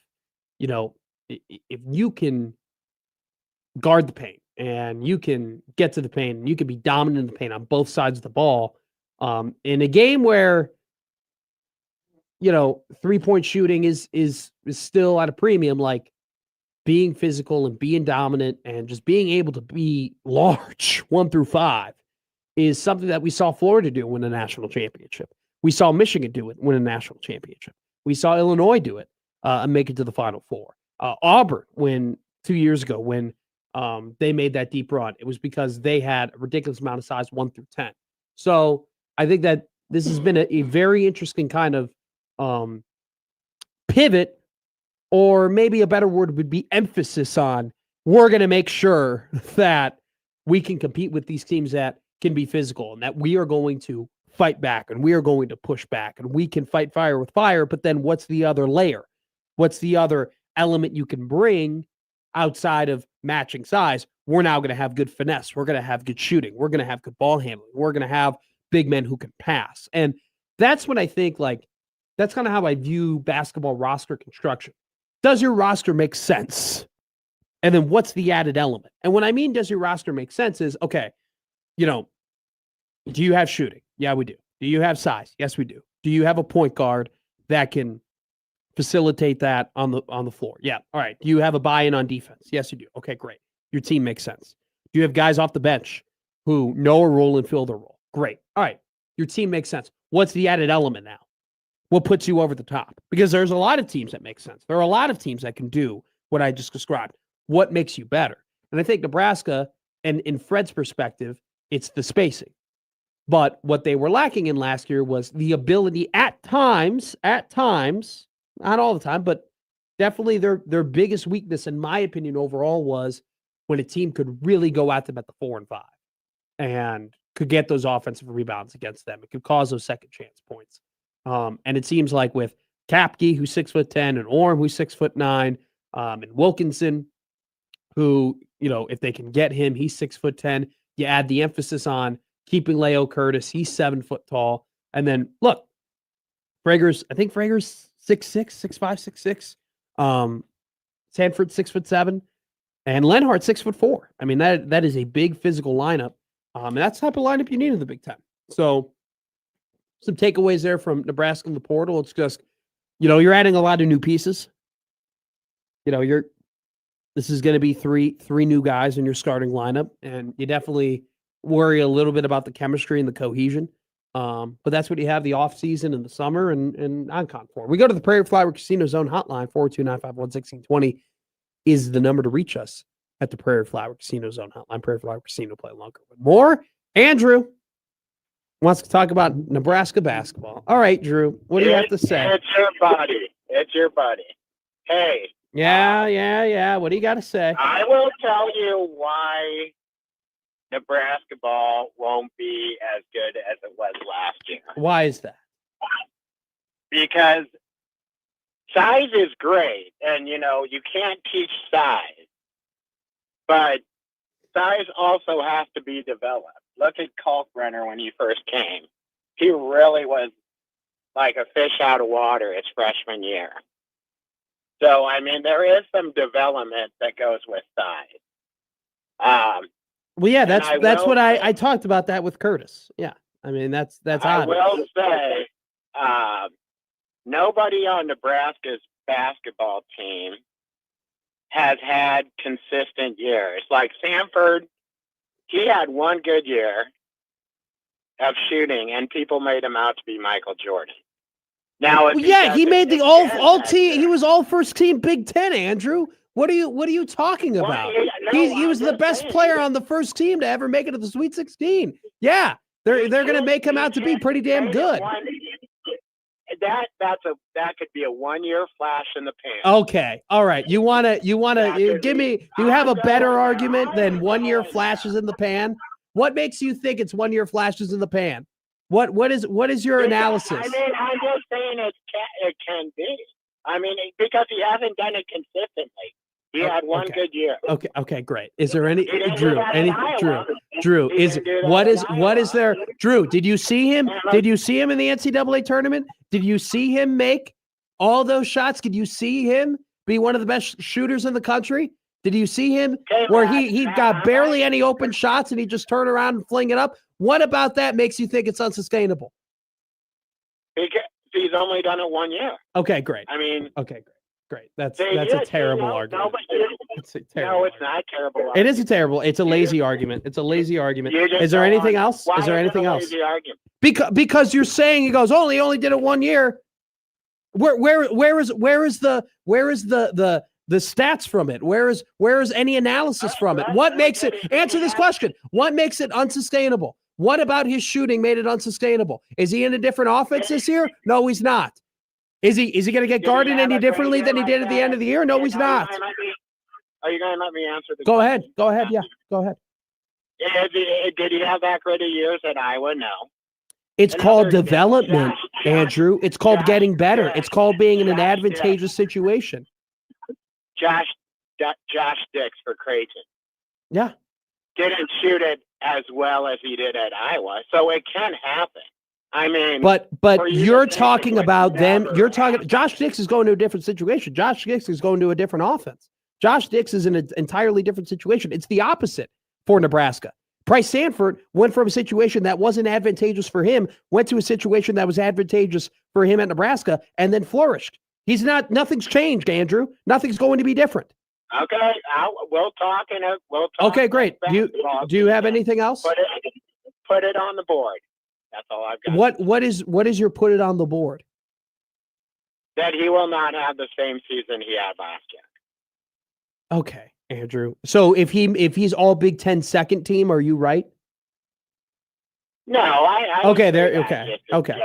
If you can guard the paint and you can get to the paint and you can be dominant in the paint on both sides of the ball, in a game where 3-point shooting is still at a premium, like being physical and being dominant and just being able to be large 1 through 5 is something that we saw Florida do win a national championship. We saw Michigan do it, win a national championship. We saw Illinois do it and make it to the Final Four. Auburn win 2 years ago when they made that deep run. It was because they had a ridiculous amount of size 1 through 10. So I think that this has been a very interesting kind of pivot, or maybe a better word would be emphasis on, we're going to make sure that we can compete with these teams that can be physical and that we are going to fight back and we are going to push back and we can fight fire with fire. But then what's the other layer? What's the other element you can bring outside of matching size? We're now going to have good finesse. We're going to have good shooting. We're going to have good ball handling. We're going to have big men who can pass. And that's when I think, like, that's kind of how I view basketball roster construction. Does your roster make sense? And then what's the added element? And when I mean, does your roster make sense is, okay, do you have shooting? Yeah, we do. Do you have size? Yes, we do. Do you have a point guard that can facilitate that on the floor? Yeah. All right. Do you have a buy-in on defense? Yes, you do. Okay, great. Your team makes sense. Do you have guys off the bench who know a role and fill their role? Great. All right. Your team makes sense. What's the added element now? What puts you over the top? Because there's a lot of teams that make sense. There are a lot of teams that can do what I just described. What makes you better? And I think Nebraska, and in Fred's perspective, it's the spacing. But what they were lacking in last year was the ability at times, not all the time, but definitely their biggest weakness, in my opinion, overall, was when a team could really go at them at the 4 and 5 and could get those offensive rebounds against them. It could cause those second chance points. And it seems like with Kapke, who's 6'10", and Orm, who's 6'9", and Wilkinson, who, if they can get him, he's 6'10". You add the emphasis on keeping Leo Curtis, he's 7 foot tall. And then look, Frager's 6'6", 6'5", 6'6". Sanford 6'7", and Lenhart 6'4". I mean, that is a big physical lineup. And that's the type of lineup you need in the Big Ten. So some takeaways there from Nebraska in the portal. It's just, you're adding a lot of new pieces. This is going to be three new guys in your starting lineup, and you definitely worry a little bit about the chemistry and the cohesion. But that's what you have the offseason and the summer and non-con for. We go to the Prairie Flower Casino Zone hotline. 429511620 is the number to reach us. at the Prairie Flower Casino Zone Hotline. Prairie Flower Casino, play longer with more. Andrew wants to talk about Nebraska basketball. All right, Drew, what do you have to say? It's your buddy. It's your buddy. Hey. Yeah. What do you got to say? I will tell you why Nebraska ball won't be as good as it was last year. Why is that? Because size is great, and, you can't teach size. But size also has to be developed. Look at Kalkbrenner when he first came. He really was like a fish out of water his freshman year. So, there is some development that goes with size. Well, yeah, that's what I talked about that with Curtis. Yeah, that's I odd. will say, nobody on Nebraska's basketball team has had consistent years. Like Samford, he had one good year of shooting, and people made him out to be Michael Jordan. Now, he made the all team. He was all first team Big Ten. Andrew, what are you talking about? He was the best player on the first team to ever make it to the Sweet 16. Yeah, they're going to make him out to be pretty damn good. That could be a 1 year flash in the pan. Okay, all right. You wanna give me? Do you have a better argument than 1 year flashes in the pan? What makes you think it's 1 year flashes in the pan? What is your analysis? I'm just saying it can be. Because he hasn't done it consistently. He had one good year. Okay, great. Is there any Drew? Drew, what is there? Drew, did you see him? Did you see him in the NCAA tournament? Did you see him make all those shots? Did you see him be one of the best shooters in the country? Did you see him where he got barely any open shots and he just turned around and fling it up? What about that makes you think it's unsustainable? Because he's only done it 1 year. Okay, great. Okay, great. That's a terrible argument. It's a terrible. No, it's not a terrible argument. It is a terrible. It's a lazy argument. It's a lazy argument. Is there anything else? Is there anything else? Because you're saying he goes, he only did it 1 year. Where is the stats from it? Where is any analysis from it? What makes it? Answer this question. What makes it unsustainable? What about his shooting made it unsustainable? Is he in a different offense this year? No, he's not. Is he going to get guarded any differently than he did at the end of the year? No, he's not. Are you going to let me answer the Go ahead. Yeah, go ahead. Did he have that great of years at Iowa? No. It's called development, Andrew. It's called getting better. It's called being in an advantageous situation. Josh Dix for Creighton. Yeah. Didn't shoot it as well as he did at Iowa, so it can happen. But you're talking about them. Josh Dix is going to a different situation. Josh Dix is going to a different offense. Josh Dix is in an entirely different situation. It's the opposite for Nebraska. Bryce Sandford went from a situation that wasn't advantageous for him, went to a situation that was advantageous for him at Nebraska, and then flourished. Nothing's changed, Andrew. Nothing's going to be different. Okay, we'll talk. Okay, great. Do you have anything else? Put it on the board. That's all I've got. What is your put it on the board? That he will not have the same season he had last year. Okay, Andrew. So if he's all Big Ten second team, are you right? No, I okay. Okay.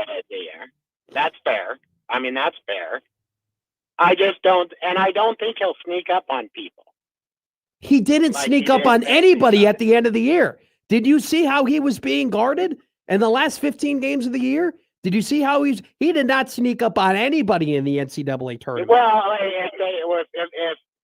That's fair. That's fair. I just don't, and I don't think he'll sneak up on people. He didn't sneak up on anybody at the end of the year. Did you see how he was being guarded in the last 15 games of the year? Did you see how he did not sneak up on anybody in the NCAA tournament? Well,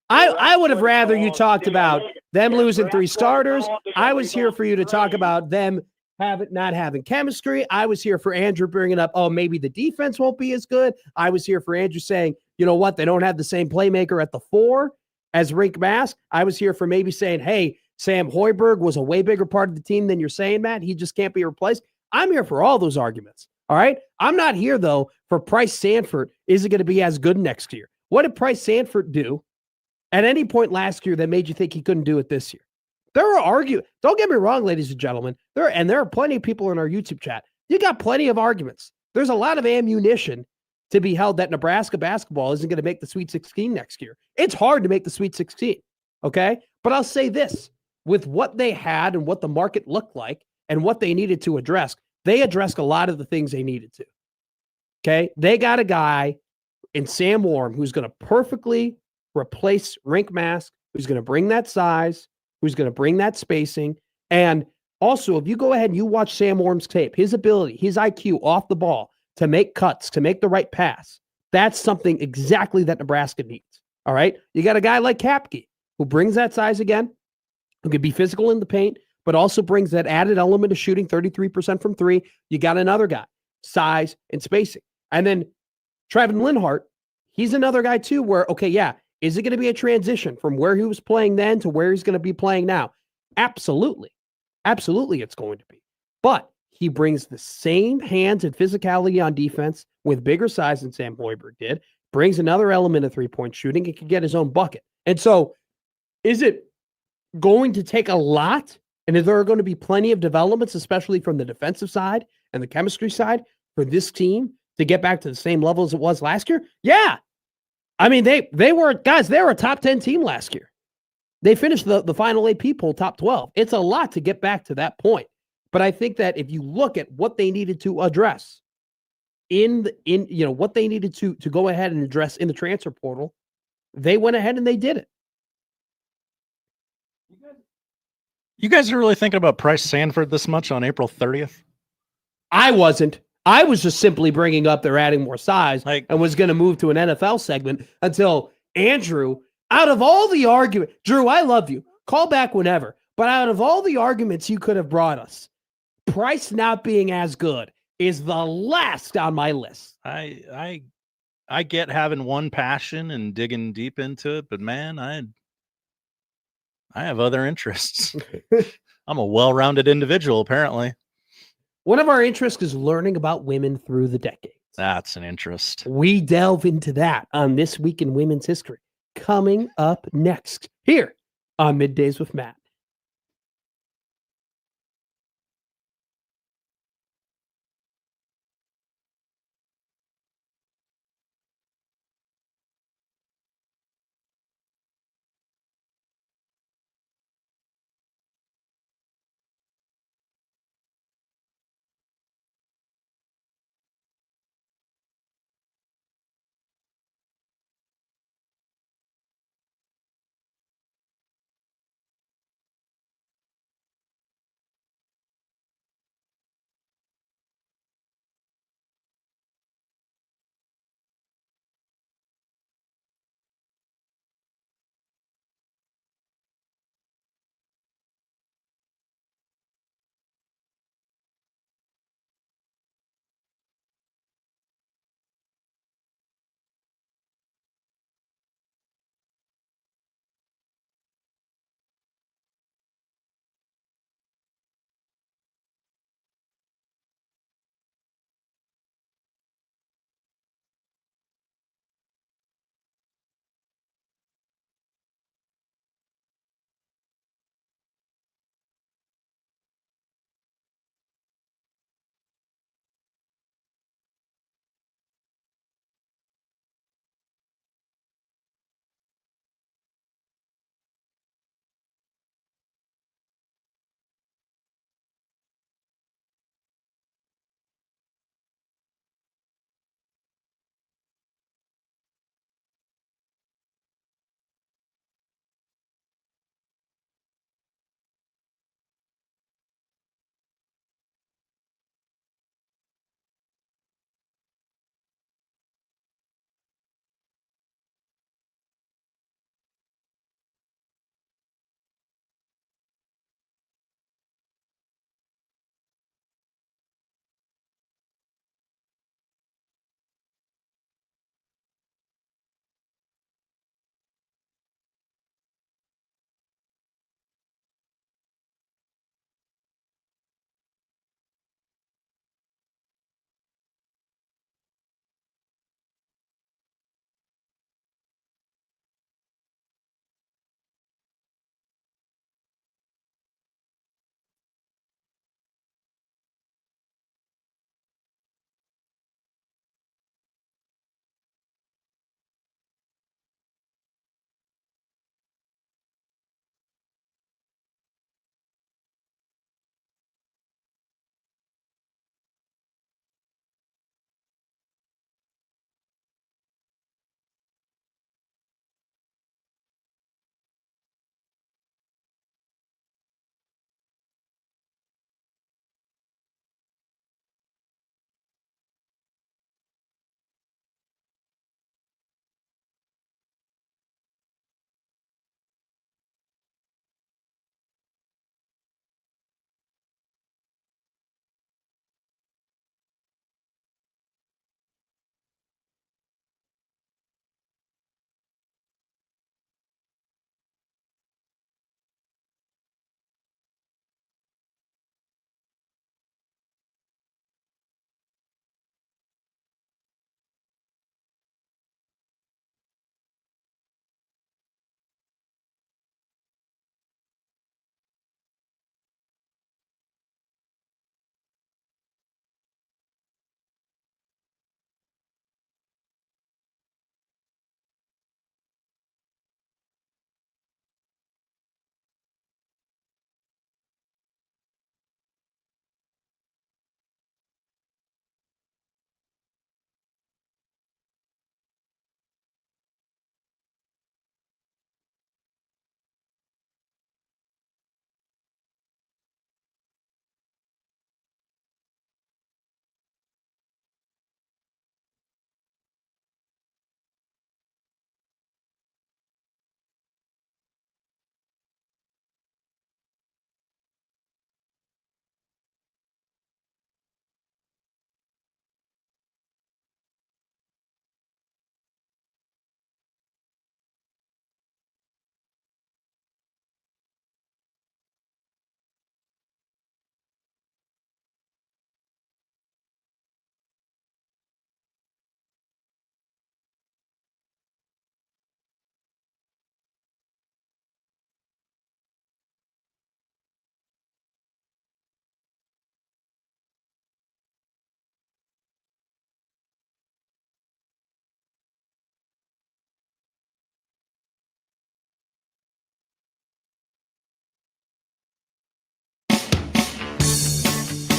I would have rather you talked about them losing 3 starters. I was here for you to talk about them not having chemistry. I was here for Andrew bringing up, maybe the defense won't be as good. I was here for Andrew saying, you know what, they don't have the same playmaker at the 4 as McMaster. I was here for maybe saying, hey, Sam Hoiberg was a way bigger part of the team than you're saying, Matt. He just can't be replaced. I'm here for all those arguments. All right. I'm not here, though, for Bryce Sandford. Is it going to be as good next year? What did Bryce Sandford do at any point last year that made you think he couldn't do it this year? There are arguments. Don't get me wrong, ladies and gentlemen. There are plenty of people in our YouTube chat. You got plenty of arguments. There's a lot of ammunition to be held that Nebraska basketball isn't going to make the Sweet 16 next year. It's hard to make the Sweet 16. Okay. But I'll say this, with what they had and what the market looked like and what they needed to address, they addressed a lot of the things they needed to. Okay? They got a guy in Sam Warren who's going to perfectly replace McMaster, who's going to bring that size, who's going to bring that spacing. And also, if you go ahead and you watch Sam Warren's tape, his ability, his IQ off the ball to make cuts, to make the right pass, that's something exactly that Nebraska needs. All right? You got a guy like Kapke who brings that size again, who can be physical in the paint, but also brings that added element of shooting 33% from three. You got another guy, size and spacing. And then Traven Linhart, he's another guy too where, okay, yeah, is it going to be a transition from where he was playing then to where he's going to be playing now? Absolutely. Absolutely it's going to be. But he brings the same hands and physicality on defense with bigger size than Sam Hoiberg did, brings another element of three-point shooting, and can get his own bucket. And so is it going to take a lot? And is there going to be plenty of developments, especially from the defensive side and the chemistry side, for this team to get back to the same level as it was last year? Yeah. I mean, they were a top 10 team last year. They finished the final AP poll top 12. It's a lot to get back to that point. But I think that if you look at what they needed to address what they needed to go ahead and address in the transfer portal, they went ahead and they did it. You guys are really thinking about Price Sanford this much on April 30th? I wasn't. I was just simply bringing up they're adding more size and was going to move to an NFL segment until Andrew, out of all the argument, Drew, I love you. Call back whenever. But out of all the arguments you could have brought us, Price not being as good is the last on my list. I get having one passion and digging deep into it, but man, I have other interests. I'm a well-rounded individual, apparently. One of our interests is learning about women through the decades. That's an interest. We delve into that on This Week in Women's History, coming up next here on Middays with Matt.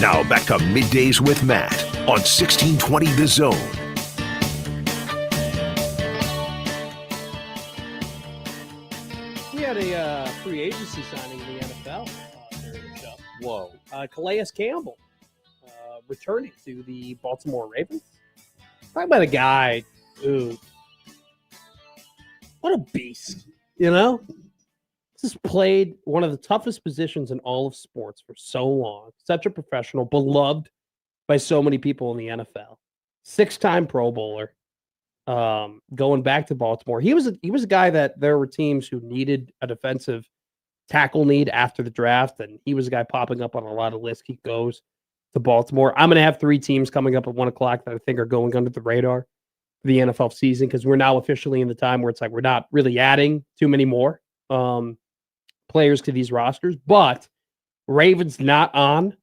Now back to Middays with Matt on 1620 The Zone. We had a free agency signing in the NFL during the show. Whoa. Calais Campbell returning to the Baltimore Ravens. Talk about a guy who, what a beast, you know? This has played one of the toughest positions in all of sports for so long. Such a professional, beloved by so many people in the NFL. 6-time Pro Bowler. Going back to Baltimore, he was a guy that there were teams who needed a defensive tackle need after the draft, and he was a guy popping up on a lot of lists. He goes to Baltimore. I'm going to have 3 teams coming up at 1 o'clock that I think are going under the radar for the NFL season, because we're now officially in the time where it's like we're not really adding too many more players to these rosters, but Ravens not on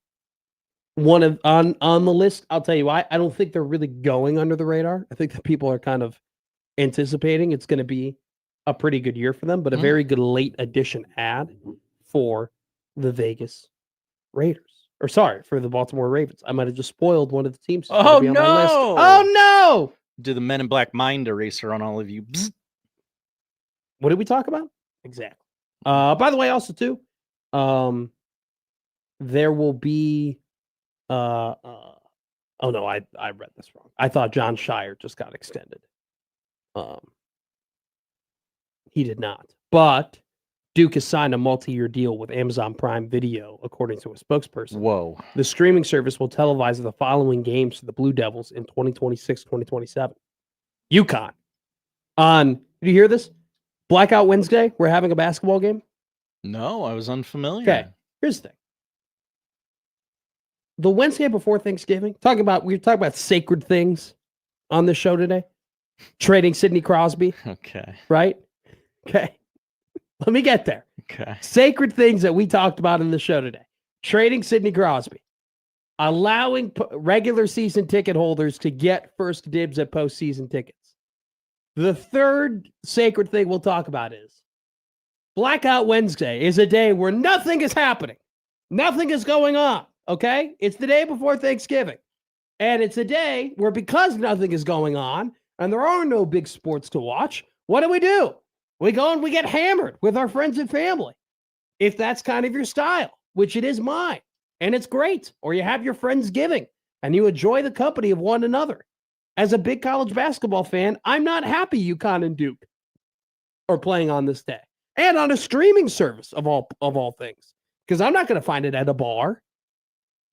on the list. I'll tell you why. I don't think they're really going under the radar. I think that people are kind of anticipating it's going to be a pretty good year for them, but a very good late addition ad for the Vegas Raiders. Or sorry, for the Baltimore Ravens. I might have just spoiled one of the teams. Oh, no! Oh, no! Do the Men in Black mind eraser on all of you. Bzz. What did we talk about? Exactly. By the way, also, too, there will be... oh, no, I read this wrong. I thought John Shire just got extended. He did not. But Duke has signed a multi-year deal with Amazon Prime Video, according to a spokesperson. Whoa. The streaming service will televise the following games for the Blue Devils in 2026, 2027. UConn. Did you hear this? Blackout Wednesday, we're having a basketball game. No, I was unfamiliar. Okay, here's the thing. The Wednesday before Thanksgiving, we were talking about sacred things on this show today. Trading Sidney Crosby. Okay. Right? Okay. Let me get there. Okay. Sacred things that we talked about in the show today. Trading Sidney Crosby. Allowing regular season ticket holders to get first dibs at postseason tickets. The third sacred thing we'll talk about is Blackout Wednesday is a day where nothing is happening. Nothing is going on. Okay? It's the day before Thanksgiving. And it's a day where, because nothing is going on and there are no big sports to watch, what do? We go and we get hammered with our friends and family. If that's kind of your style, which it is mine, and it's great. Or you have your Friendsgiving and you enjoy the company of one another. As a big college basketball fan, I'm not happy UConn and Duke are playing on this day. And on a streaming service of all things. Because I'm not going to find it at a bar.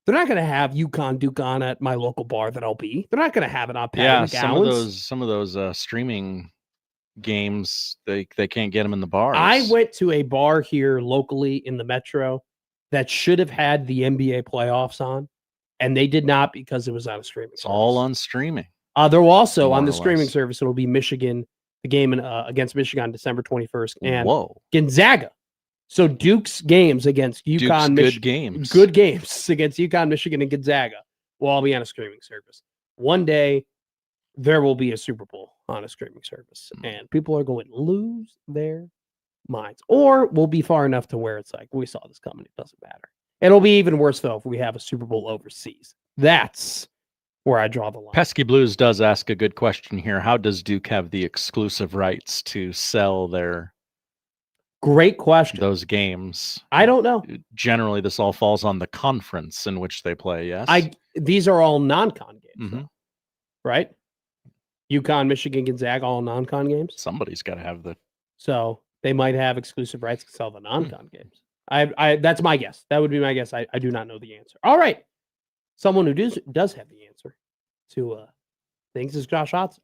They're not going to have UConn Duke on at my local bar that I'll be. They're not going to have it on Pat McGowan's. Some of those streaming games, they can't get them in the bars. I went to a bar here locally in the metro that should have had the NBA playoffs on, and they did not because it was on a streaming service. All on streaming. They're also on the streaming service. It'll be Michigan, the game against Michigan December 21st, and Gonzaga. So Duke's games against UConn, good games against UConn, Michigan, and Gonzaga will all be on a streaming service. One day, there will be a Super Bowl on a streaming service, and people are going to lose their minds. Or we'll be far enough to where it's like, we saw this coming, it doesn't matter. It'll be even worse, though, if we have a Super Bowl overseas. That's where I draw the line. Pesky Blues does ask a good question here. How does Duke have the exclusive rights to sell their... Great question. Those games. I don't know. Generally, this all falls on the conference in which they play, yes? These are all non-con games, though, right? UConn, Michigan, Gonzaga, all non-con games. Somebody's got to have the... So they might have exclusive rights to sell the non-con games. That's my guess. That would be my guess. I do not know the answer. All right. Someone who does have the answer to things is Josh Hodson.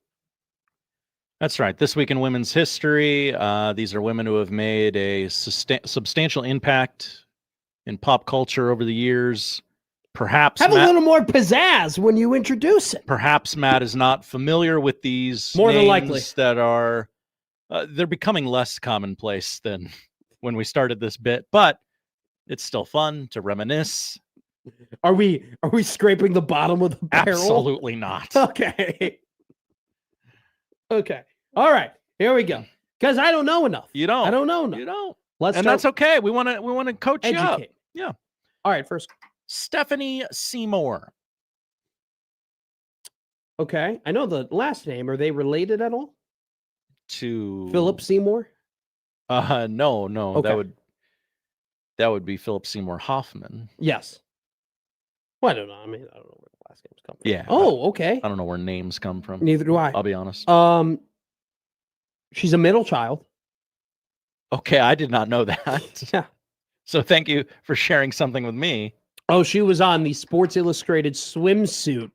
That's right. This week in women's history, these are women who have made a substantial impact in pop culture over the years. Perhaps have a little more pizzazz when you introduce it. Perhaps Matt is not familiar with these more names than likely that are they're becoming less commonplace than when we started this bit, but it's still fun to reminisce. Are we scraping the bottom of the barrel? Absolutely not. Okay. Okay. All right. Here we go. Because I don't know enough. You don't. I don't know enough. You don't. That's okay. We want to coach you up. Yeah. All right. First. Stephanie Seymour. Okay. I know the last name. Are they related at all? To Philip Seymour? No. Okay. That would be Philip Seymour Hoffman. Yes. Well, I don't know. I mean, I don't know where the last names come from. Yeah. Oh, okay. I don't know where names come from. Neither do I. I'll be honest. She's a middle child. Okay, I did not know that. Yeah. So thank you for sharing something with me. Oh, she was on the Sports Illustrated swimsuit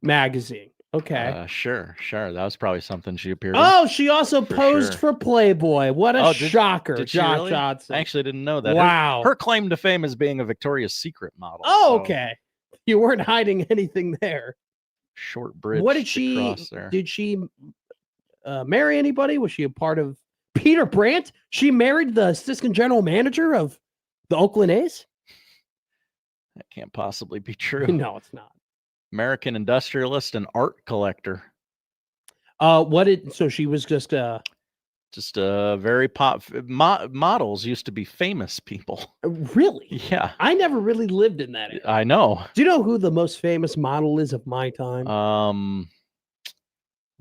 magazine. Okay. Sure. That was probably something she appeared in. Oh, she also posed for Playboy. What a shocker, did she Josh really? Johnson. I actually didn't know that. Wow. Her claim to fame is being a Victoria's Secret model. Oh, so okay. You weren't hiding anything there. Short bridge. What did she? Cross there. Did she marry anybody? Was she a part of Peter Brandt? She married the assistant general manager of the Oakland A's. That can't possibly be true. No, it's not. American industrialist and art collector. So she was just very models used to be famous people. Really? Yeah. I never really lived in that area. I know. Do you know who the most famous model is of my time?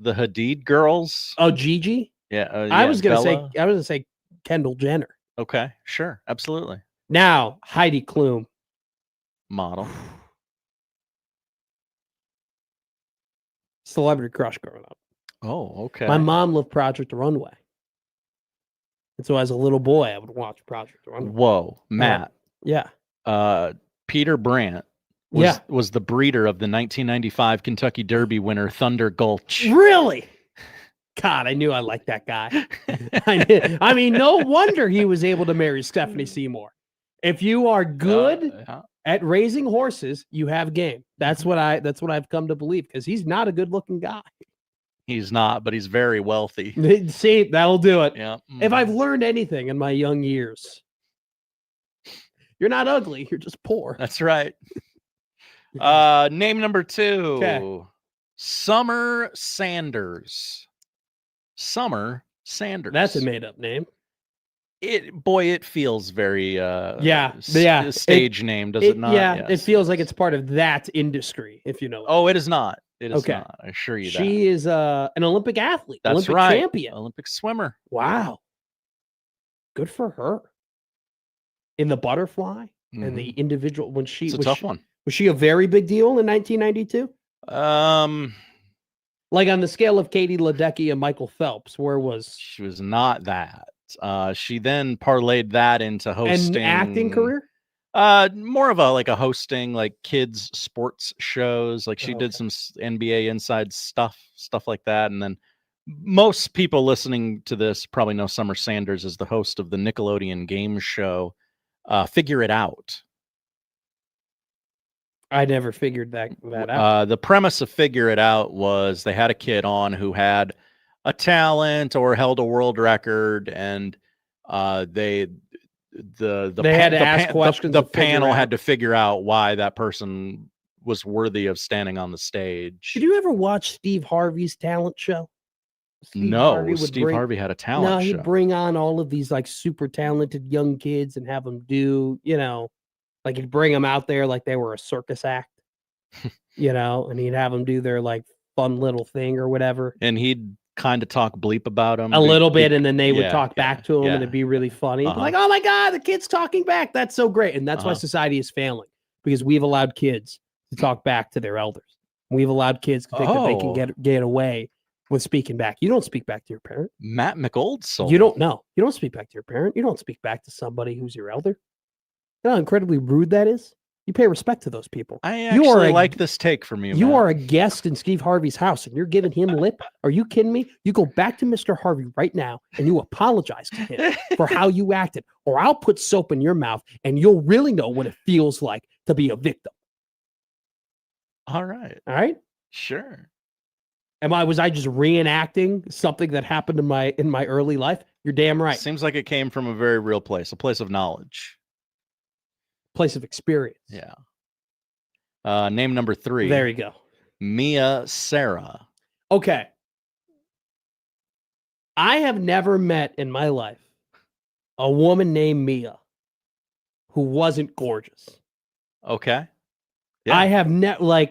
The Hadid girls. Oh, Gigi? Yeah. I was gonna say Kendall Jenner. Okay, sure, absolutely. Now, Heidi Klum. Model. Celebrity crush growing up. Oh, okay. My mom loved Project Runway. And so as a little boy, I would watch Project Runway. Whoa, Matt. Yeah. Peter Brandt was the breeder of the 1995 Kentucky Derby winner Thunder Gulch. Really? God, I knew I liked that guy. I mean, no wonder he was able to marry Stephanie Seymour. If you are good at raising horses, you have game. That's what I've come to believe, because he's not a good-looking guy. He's not, but he's very wealthy. See, that'll do it. Yeah. If I've learned anything in my young years, you're not ugly, you're just poor. That's right. Name number 2. Okay. Summer Sanders. Summer Sanders. That's a made-up name. It feels very stage name, does it not? Yeah, Yes. it feels like it's part of that industry, if you know. Oh, it is not. It is Okay. not. I assure you that. She is an Olympic athlete, That's Olympic right. champion. Olympic swimmer. Wow. Good for her. In the butterfly and the individual, It's a tough one. Was she a very big deal in 1992? Like on the scale of Katie Ledecky and Michael Phelps, where was she? Was not that. She then parlayed that into hosting an acting career. More of a hosting like kids sports shows. Like she did some NBA inside stuff like that. And then most people listening to this probably know Summer Sanders as the host of the Nickelodeon game show Figure It Out. I never figured that out. The premise of Figure It Out was they had a kid on who had a talent or held a world record, and they had to ask questions. The panel had to figure out why that person was worthy of standing on the stage. Did you ever watch Steve Harvey's talent show? Steve Harvey had a talent show. No, he'd bring on all of these like super talented young kids and have them do, like he'd bring them out there like they were a circus act, and he'd have them do their like fun little thing or whatever. And he'd kind of talk bleep about them a little bit, and then they would talk back to him, and it'd be really funny. Like, oh my God, the kid's talking back. That's so great. And that's why society is failing, because we've allowed kids to talk back to their elders. We've allowed kids to think that they can get away with speaking back. You don't speak back to your parent. Matt McOldsoul. You don't know. You don't speak back to your parent. You don't speak back to somebody who's your elder. You know how incredibly rude that is? You pay respect to those people. I actually like this take from you. You are a guest in Steve Harvey's house, and you're giving him lip. Are you kidding me? You go back to Mr. Harvey right now, and you apologize to him for how you acted, or I'll put soap in your mouth, and you'll really know what it feels like to be a victim. All right. All right. Sure. Was I just reenacting something that happened in my early life? You're damn right. Seems like it came from a very real place, a place of knowledge. Place of experience. Yeah. Name number 3. There you go. Mia Sarah. Okay. I have never met in my life a woman named Mia who wasn't gorgeous. Okay. Yeah. I have never I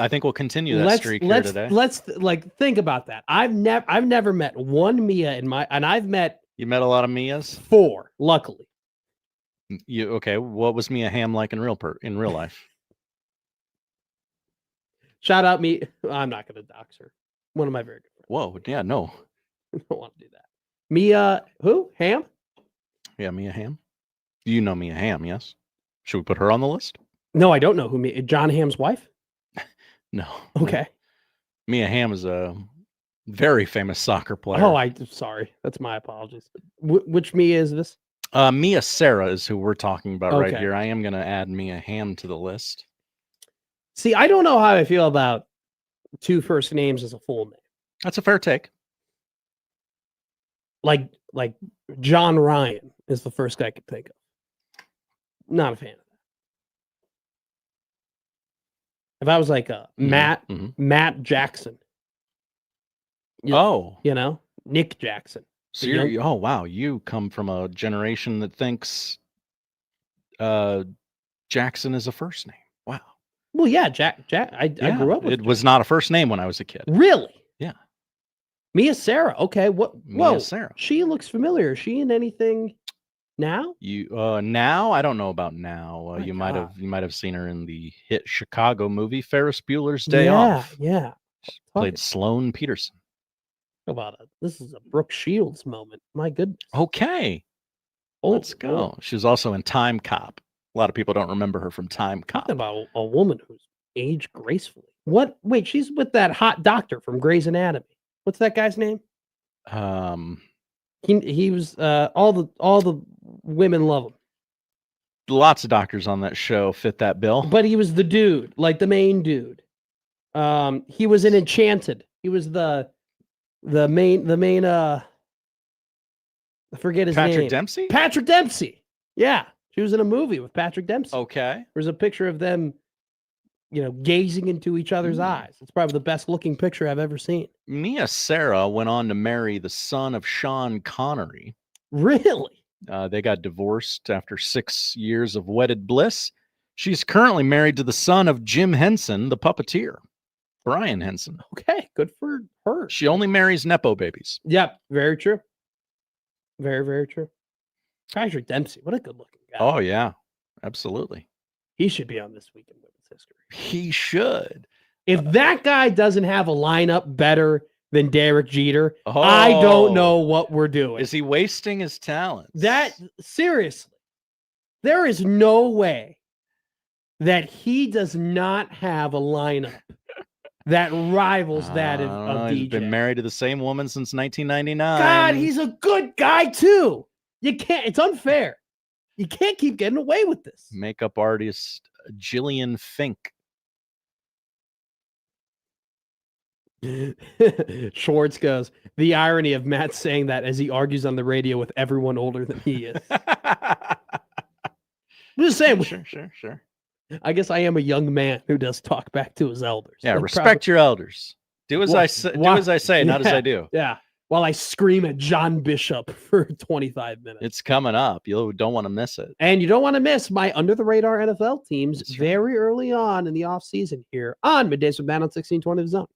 think we'll continue that streak here today. Let's like think about that. I've never met one Mia and I've met. You met a lot of Mias? 4, luckily. Okay? What was Mia Hamm like in real life? Shout out me. I'm not going to dox her. One of my very good friends. Whoa! Yeah, no. I don't want to do that. Mia, who? Hamm? Yeah, Mia Hamm. You know Mia Hamm, yes? Should we put her on the list? No, I don't know who John Hamm's wife? No. Okay. Mia Hamm is a very famous soccer player. Oh, sorry. That's my apologies. Which Mia is this? Mia Sarah is who we're talking about right Okay. here. I am going to add Mia Hamm to the list. See, I don't know how I feel about 2 first names as a full name. That's a fair take. Like John Ryan is the first guy I could think of. Not a fan of that. If I was like Matt Jackson. Nick Jackson. So oh wow, you come from a generation that thinks Jackson is a first name. Wow. Well, yeah, I grew up with it. Was not a first name when I was a kid. Really? Yeah. Mia Sarah. Okay. Mia Sarah. She looks familiar. Is she in anything now? Now I don't know about now. You might have seen her in the hit Chicago movie Ferris Bueller's Day Off. Yeah. She played Sloane Peterson. How about it? This is a Brooke Shields moment. My goodness. Okay. Let's go. She was also in Time Cop. A lot of people don't remember her from Time Cop. Talking about a woman who's aged gracefully. What? Wait, she's with that hot doctor from Grey's Anatomy. What's that guy's name? He was all the women love him. Lots of doctors on that show fit that bill. But he was the dude, like the main dude. He was in Enchanted. He was the main I forget his name. Patrick Dempsey? Patrick Dempsey. Yeah. She was in a movie with Patrick Dempsey. Okay. There's a picture of them, gazing into each other's eyes. It's probably the best looking picture I've ever seen. Mia Sarah went on to marry the son of Sean Connery. Really? They got divorced after 6 years of wedded bliss. She's currently married to the son of Jim Henson, the puppeteer. Brian Henson. Okay, good for her. She only marries Nepo babies. Yep, very true. Very, very true. Patrick Dempsey, what a good looking guy. Oh, yeah, absolutely. He should be on This Week in Women's History. He should. If that guy doesn't have a lineup better than Derek Jeter, I don't know what we're doing. Is he wasting his talents? Seriously, there is no way that he does not have a lineup that rivals that of DJ. He's been married to the same woman since 1999. God, he's a good guy too. You can't. It's unfair. You can't keep getting away with this. Makeup artist Jillian Fink. Schwartz goes, the irony of Matt saying that as he argues on the radio with everyone older than he is. I'm just saying. Sure. I guess I am a young man who does talk back to his elders. Yeah, respect your elders. Do as I say, not as I do. Yeah. While I scream at John Bishop for 25 minutes. It's coming up. You don't want to miss it. And you don't want to miss my under-the-radar NFL teams very early on in the offseason here on Middays with Matt on 1620 The Zone.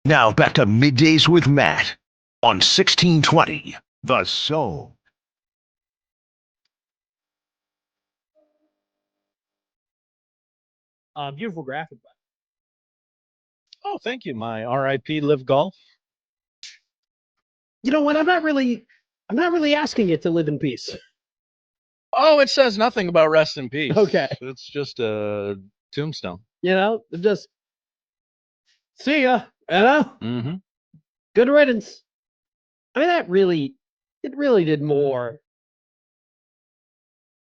Now back to Middays with Matt on 1620 The Soul. Beautiful graphic. Oh, thank you. My RIP Live Golf. You know what? I'm not really asking it to live in peace. Oh, it says nothing about rest in peace. Okay. It's just a tombstone. You know, just see ya. You know, Mm-hmm. good riddance. I mean, it really did more.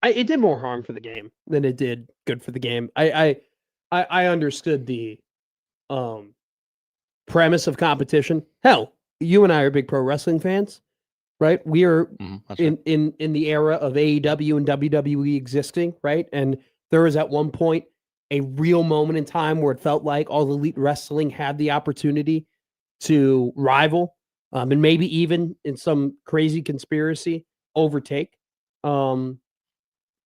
It did more harm for the game than it did good for the game. I understood the premise of competition. Hell, you and I are big pro wrestling fans, right? We are in the era of AEW and WWE existing, right? And there was at one point a real moment in time where it felt like all elite wrestling had the opportunity to rival, and maybe even in some crazy conspiracy overtake the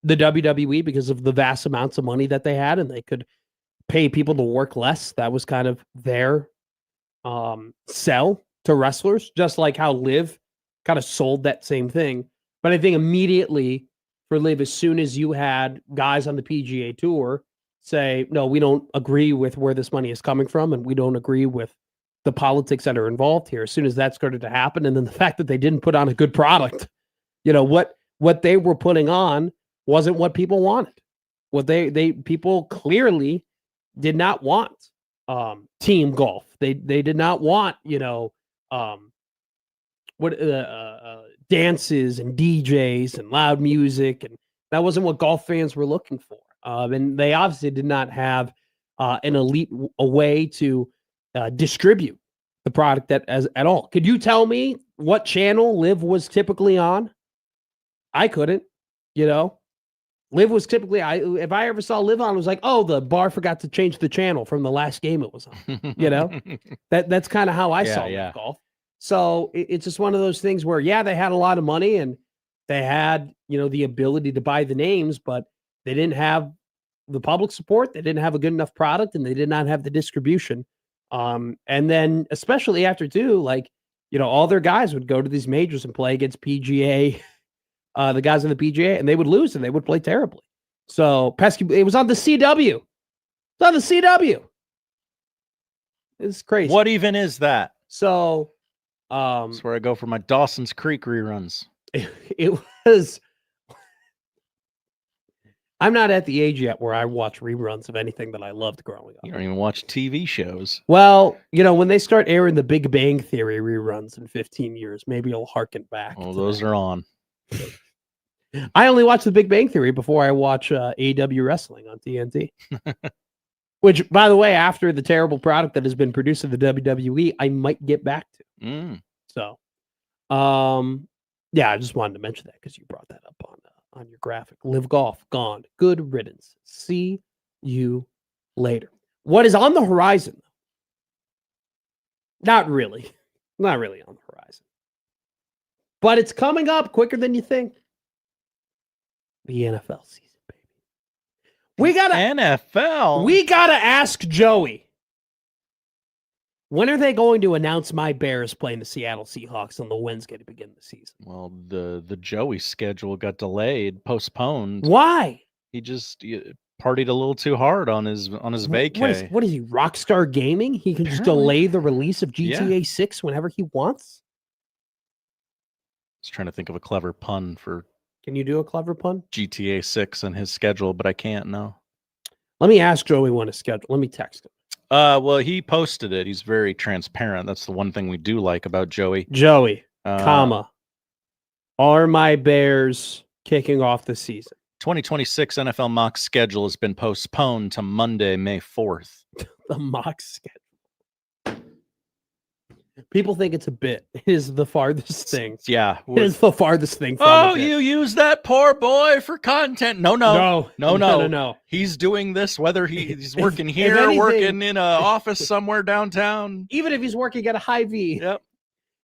WWE because of the vast amounts of money that they had, and they could pay people to work less. That was kind of their sell to wrestlers, just like how Liv kind of sold that same thing. But I think immediately for Liv, as soon as you had guys on the PGA Tour say, no, we don't agree with where this money is coming from, and we don't agree with the politics that are involved here. As soon as that started to happen, and then the fact that they didn't put on a good product, you know, what they were putting on wasn't what people wanted. What people clearly did not want team golf. They did not want, you know, dances and DJs and loud music, and that wasn't what golf fans were looking for. And they obviously did not have an elite way to distribute the product at all. Could you tell me what channel Liv was typically on? I couldn't. You know, Liv was typically, if I ever saw Liv on, it was like, oh, the bar forgot to change the channel from the last game it was on. You know, that's kind of how I saw Liv golf. So it's just one of those things where, yeah, they had a lot of money and they had, you know, the ability to buy the names, but they didn't have the public support. They didn't have a good enough product, and they did not have the distribution. And then especially after too, like, you know, all their guys would go to these majors and play against PGA, the guys on the PGA, and they would lose and they would play terribly. So pesky, it was on the CW. It's on the CW. It's crazy. What even is that? So that's where I go for my Dawson's Creek reruns. It was. I'm not at the age yet where I watch reruns of anything that I loved growing up. You don't even watch TV shows. Well, you know, when they start airing the Big Bang Theory reruns in 15 years, maybe I'll harken back. Oh, those are on. I only watch the Big Bang Theory before I watch AEW wrestling on TNT. Which, by the way, after the terrible product that has been produced in the WWE, I might get back to. So, yeah, I just wanted to mention that because you brought that up on your graphic. Live Golf, gone. Good riddance. See you later. What is on the horizon? Not really. Not really on the horizon. But it's coming up quicker than you think. The NFL season, baby. We gotta ask Joey. When are they going to announce my Bears playing the Seattle Seahawks on the Wednesday to begin the season? Well, the Joey schedule got delayed, postponed. Why? He just partied a little too hard on his vacay. What is he, Rockstar Gaming? He can just delay the release of GTA 6 whenever he wants? I was trying to think of a clever pun for. Can you do a clever pun? GTA 6 and his schedule, but I can't now. Let me ask Joey when his schedule. Let me text him. Well, he posted it. He's very transparent. That's the one thing we do like about Joey. Joey, are my Bears kicking off the season? 2026 NFL mock schedule has been postponed to Monday, May 4th. The mock schedule. People think it's a bit. It is the farthest thing. Yeah. It is the farthest thing from Oh, you use that poor boy for content. No. He's doing this whether he's working here or working in an office somewhere downtown. Even if he's working at a Hy-Vee. Yep.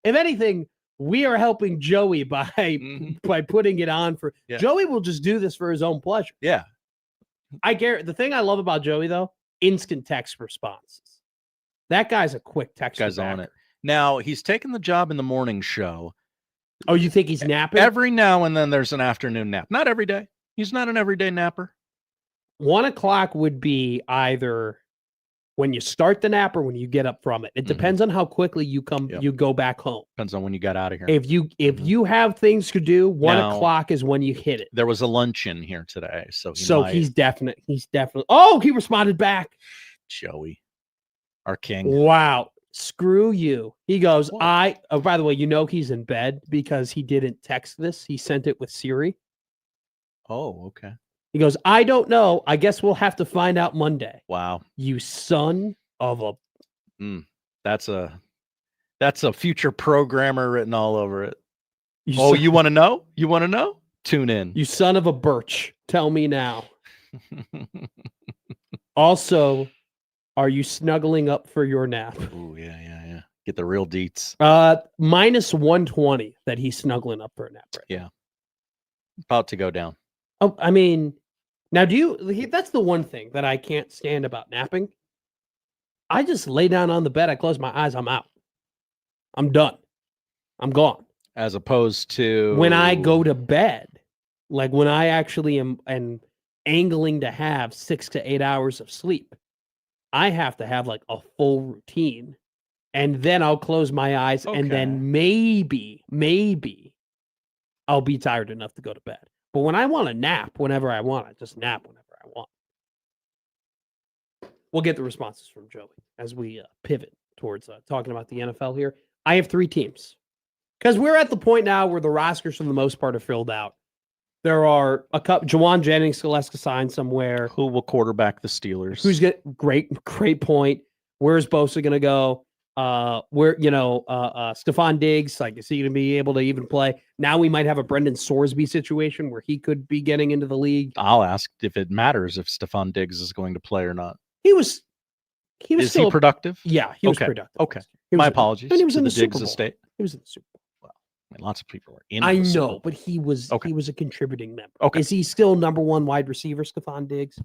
If anything, we are helping Joey by putting it on for Joey will just do this for his own pleasure. Yeah. The thing I love about Joey though instant text responses. That guy's a quick text. Guy's on it. Now, he's taking the job in the morning show. Oh, you think he's napping? Every now and then there's an afternoon nap. Not every day. He's not an everyday napper. 1 o'clock would be either when you start the nap or when you get up from it. It depends on how quickly you go back home. Depends on when you got out of here. If you have things to do, 1 o'clock is when you hit it. There was a luncheon here today, so he's definitely. Oh, he responded back. Joey, our king. Wow. Screw you. He goes, by the way, he's in bed because he didn't text this. He sent it with Siri. Oh, okay. He goes, I don't know. I guess we'll have to find out Monday. Wow. You son of a. That's a future programmer written all over it. You want to know? You want to know? Tune in. You son of a birch. Tell me now. Also, are you snuggling up for your nap? Oh, yeah. Get the real deets. Minus 120 that he's snuggling up for a nap right now. About to go down. Oh, I mean, now that's the one thing that I can't stand about napping. I just lay down on the bed, I close my eyes, I'm out. I'm done. I'm gone. As opposed to when I go to bed, like when I actually am angling to have 6 to 8 hours of sleep, I have to have like a full routine, and then I'll close my eyes, and then maybe I'll be tired enough to go to bed. But when I want to nap, whenever I want, I just nap whenever I want. We'll get the responses from Joey as we pivot towards talking about the NFL here. I have 3 teams because we're at the point now where the rosters, for the most part, are filled out. There are a couple. Jawan Jennings still has to sign somewhere. Who will quarterback the Steelers? Who's get great point. Where's Bosa going to go? Stephon Diggs, like, is he going to be able to even play? Now we might have a Brendan Sorsby situation where he could be getting into the league. I'll ask if it matters if Stephon Diggs is going to play or not. Is he productive? Yeah, he was productive. Okay. My apologies. And he was in the Diggs Super Bowl. estate. He was in the Super Bowl. Well, I mean, lots of people are in. I know, but he was a contributing member. Okay. Is he still number 1 wide receiver, Stephon Diggs?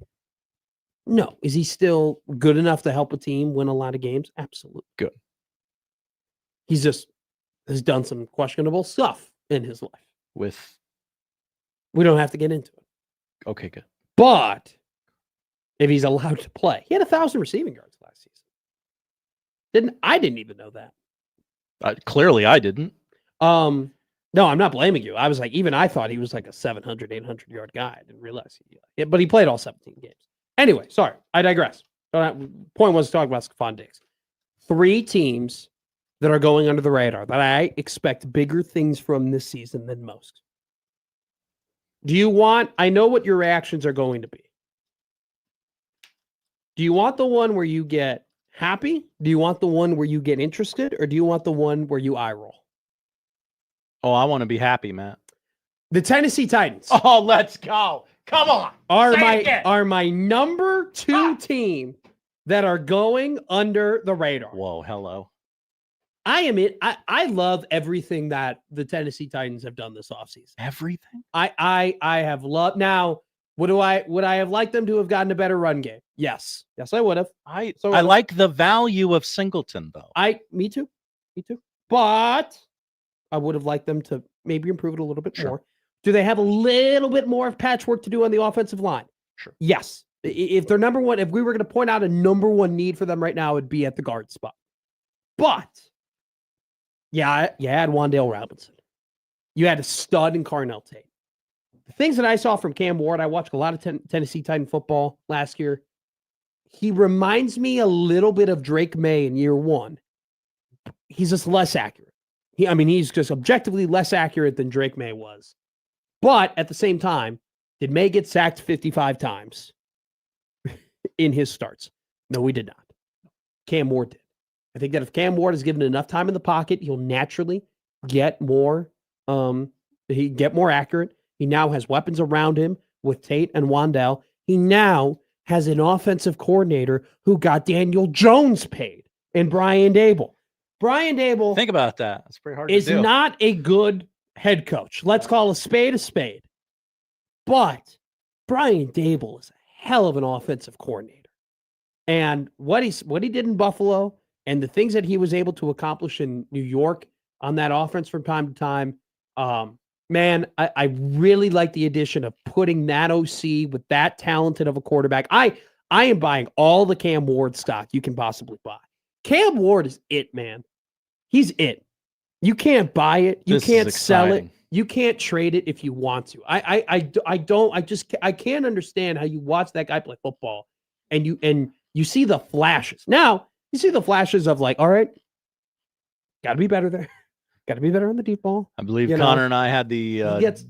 No. Is he still good enough to help a team win a lot of games? Absolutely. Good. He's just has done some questionable stuff in his life. We don't have to get into it. Okay, good. But if he's allowed to play, he had 1,000 receiving yards last season. I didn't even know that. Clearly, I didn't. No, I'm not blaming you. I was like, even I thought he was like a 700, 800 yard guy. I didn't realize but he played all 17 games. Anyway, sorry, I digress. Point was to talk about Stephon Diggs. 3 teams that are going under the radar that I expect bigger things from this season than most. I know what your reactions are going to be. Do you want the one where you get happy? Do you want the one where you get interested? Or do you want the one where you eye roll? Oh, I want to be happy, Matt. The Tennessee Titans. Oh, let's go. Come on. Are my number 2 team that are going under the radar. Whoa, hello. I love everything that the Tennessee Titans have done this offseason. Everything? I have loved. Now, would I have liked them to have gotten a better run game? Yes, I would have. I like the value of Singleton, though. Me too. But I would have liked them to maybe improve it a little bit more. Do they have a little bit more of patchwork to do on the offensive line? Sure. Yes. If they're number 1, if we were going to point out a number 1 need for them right now, it'd be at the guard spot. But yeah, you had Wan'Dale Robinson. You had a stud in Carnell Tate. The things that I saw from Cam Ward, I watched a lot of Tennessee Titan football last year. He reminds me a little bit of Drake May in year 1. He's just less accurate. He's just objectively less accurate than Drake May was. But at the same time, did May get sacked 55 times in his starts? No, we did not. Cam Ward did. I think that if Cam Ward is given enough time in the pocket, he'll naturally get more accurate. He now has weapons around him with Tate and Wan'Dale. He now has an offensive coordinator who got Daniel Jones paid and Brian Dable. Brian Dable, think about that. It's pretty hard to do. Is not a good head coach. Let's call a spade a spade. But Brian Dable is a hell of an offensive coordinator. And what he did in Buffalo and the things that he was able to accomplish in New York on that offense from time to time, man, I really like the addition of putting that OC with that talented of a quarterback. I am buying all the Cam Ward stock you can possibly buy. Cam Ward is it, man. He's it. You can't buy it. You can't sell it. You can't trade it if you want to. I can't understand how you watch that guy play football and you see the flashes. Now, you see the flashes of like, all right, got to be better there. Got to be better on the deep ball. I believe Connor and I had the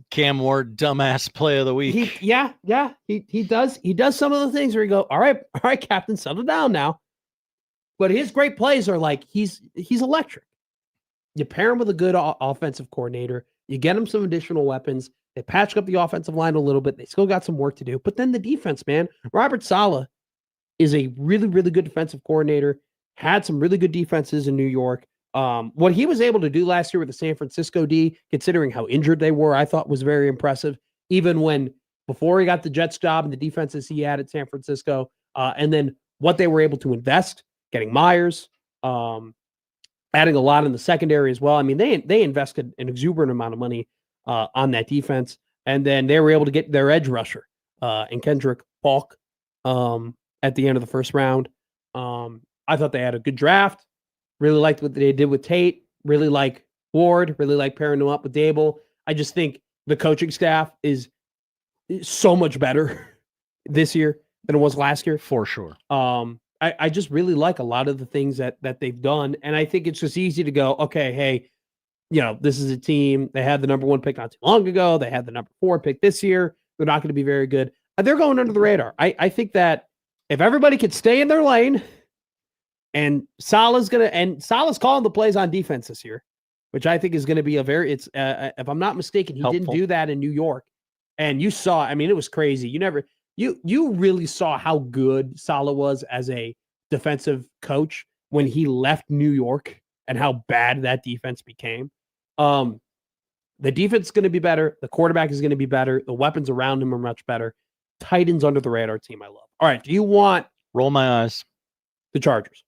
Cam Ward dumbass play of the week. He does some of the things where you go, all right, Captain, settle down now. But his great plays are like he's electric. You pair him with a good offensive coordinator. You get him some additional weapons. They patch up the offensive line a little bit. They still got some work to do. But then the defense, man, Robert Saleh is a really, really good defensive coordinator. Had some really good defenses in New York. What he was able to do last year with the San Francisco D, considering how injured they were, I thought was very impressive. Even before he got the Jets job and the defenses he had at San Francisco, and then what they were able to invest, getting Myers, adding a lot in the secondary as well. I mean, they invested an exuberant amount of money on that defense, and then they were able to get their edge rusher in Kendrick Falk at the end of the first round. I thought they had a good draft. Really liked what they did with Tate. Really like Ward. Really like pairing them up with Dable. I just think the coaching staff is so much better this year than it was last year. For sure. I just really like a lot of the things that they've done. And I think it's just easy to go, okay, hey, this is a team. They had the number 1 pick not too long ago. They had the number 4 pick this year. They're not going to be very good. They're going under the radar. I think that if everybody could stay in their lane, and Saleh's calling the plays on defense this year, which I think is going to be if I'm not mistaken, he didn't do that in New York. And you saw, I mean, it was crazy. You really saw how good Saleh was as a defensive coach when he left New York and how bad that defense became. The defense is going to be better. The quarterback is going to be better. The weapons around him are much better. Titans under the radar team I love. All right, do you want roll my eyes? The Chargers.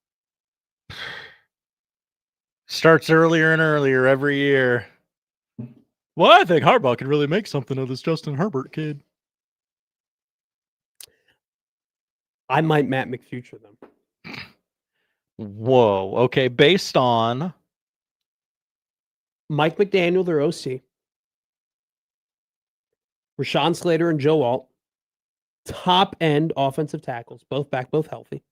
Starts earlier and earlier every year. Well, I think Harbaugh could really make something of this Justin Herbert kid. I might Matt McFuture them. Whoa. Okay. Based on Mike McDaniel, their OC, Rashawn Slater and Joe Alt, top end offensive tackles, both back, both healthy,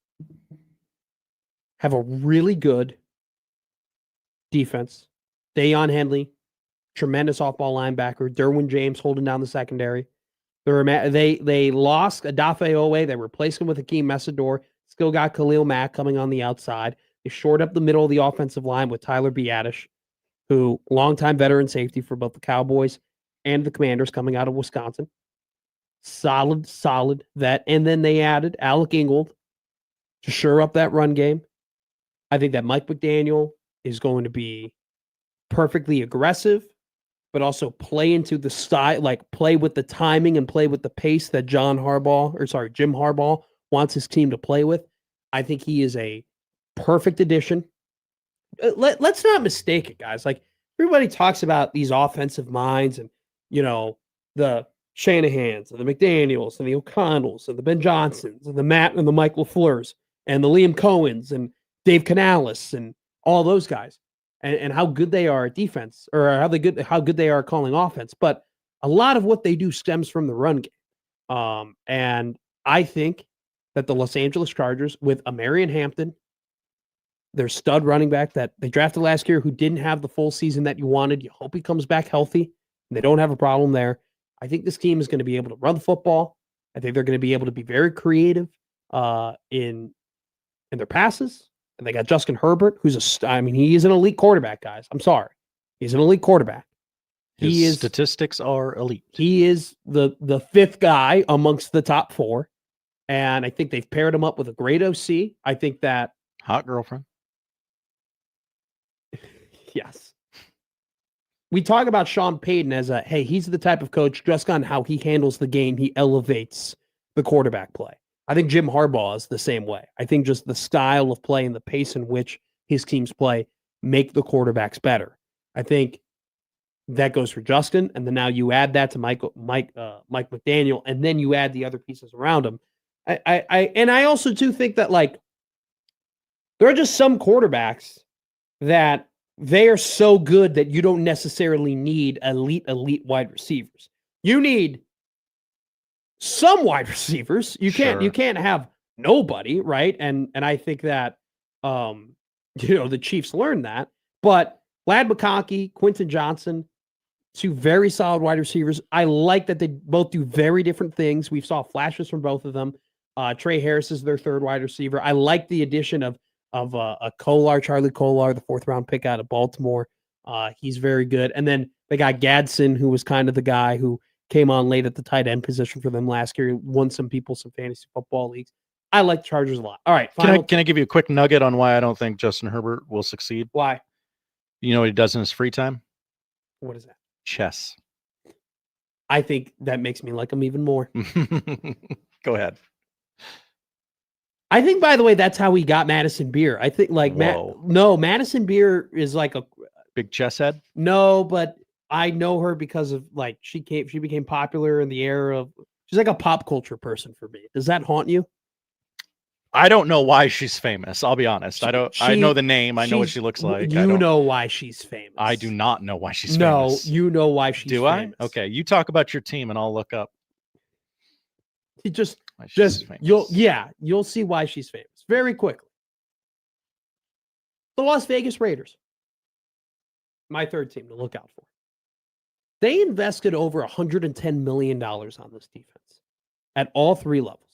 have a really good defense. Dayon Henley, tremendous off-ball linebacker. Derwin James holding down the secondary. They lost Adafe Owe. They replaced him with Hakeem Messidor. Still got Khalil Mack coming on the outside. They shored up the middle of the offensive line with Tyler Biadasz, who longtime veteran safety for both the Cowboys and the Commanders coming out of Wisconsin. Solid vet. And then they added Alec Ingold to shore up that run game. I think that Mike McDaniel is going to be perfectly aggressive, but also play into the style, like play with the timing and play with the pace that Jim Harbaugh wants his team to play with. I think he is a perfect addition. Let's not mistake it, guys. Like everybody talks about these offensive minds and, the Shanahans and the McDaniels and the O'Connells and the Ben Johnsons and the Matt and the Mike LaFleurs and the Liam Cohens and Dave Canales and all those guys and how good they are at defense or how good they are at calling offense. But a lot of what they do stems from the run game. And I think that the Los Angeles Chargers with Amarian Hampton, their stud running back that they drafted last year who didn't have the full season that you wanted. You hope he comes back healthy and they don't have a problem there. I think this team is going to be able to run the football. I think they're going to be able to be very creative in their passes. And they got Justin Herbert, he is an elite quarterback, guys. I'm sorry. He's an elite quarterback. His statistics are elite. He is the fifth guy amongst the top 4. And I think they've paired him up with a great OC. I think that hot girlfriend. Yes. We talk about Sean Payton as he's the type of coach just on how he handles the game. He elevates the quarterback play. I think Jim Harbaugh is the same way. I think just the style of play and the pace in which his teams play make the quarterbacks better. I think that goes for Justin, and then now you add that to Mike McDaniel, and then you add the other pieces around him. I also too think that like there are just some quarterbacks that they are so good that you don't necessarily need elite wide receivers. You need some wide receivers. You can't have nobody, right? And I think that the Chiefs learned that. But Lad McConkey, Quentin Johnson, two very solid wide receivers. I like that they both do very different things. We saw flashes from both of them. Trey Harris is their third wide receiver. I like the addition of Charlie Kolar, the 4th round pick out of Baltimore. He's very good. And then they got Gadsden, who was kind of the guy who came on late at the tight end position for them last year. Won some fantasy football leagues. I like the Chargers a lot. All right. Can I give you a quick nugget on why I don't think Justin Herbert will succeed? Why? You know what he does in his free time? What is that? Chess. I think that makes me like him even more. Go ahead. I think, by the way, that's how he got Madison Beer. I think like Madison Beer is like a big chess head. No, but I know her because of like she became popular in the era of she's like a pop culture person for me. Does that haunt you? I don't know why she's famous. I'll be honest. I know the name. I know what she looks like. You know why she's famous. I do not know why she's famous. No, you know why she's famous. I? Okay, you talk about your team and I'll look up. You'll see why she's famous very quickly. The Las Vegas Raiders, my third team to look out for. They invested over $110 million on this defense at all 3 levels.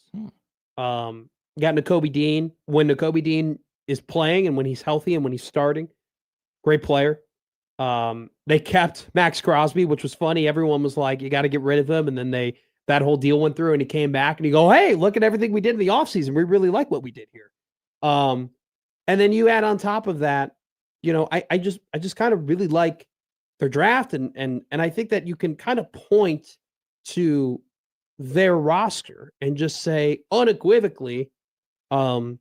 Got Nakobe Dean. When Nakobe Dean is playing and when he's healthy and when he's starting, great player. They kept Max Crosby, which was funny. Everyone was like, you got to get rid of him. And then that whole deal went through and he came back and he go, hey, look at everything we did in the offseason. We really like what we did here. And then you add on top of that, I just kind of really like their draft. And I think that you can kind of point to their roster and just say unequivocally that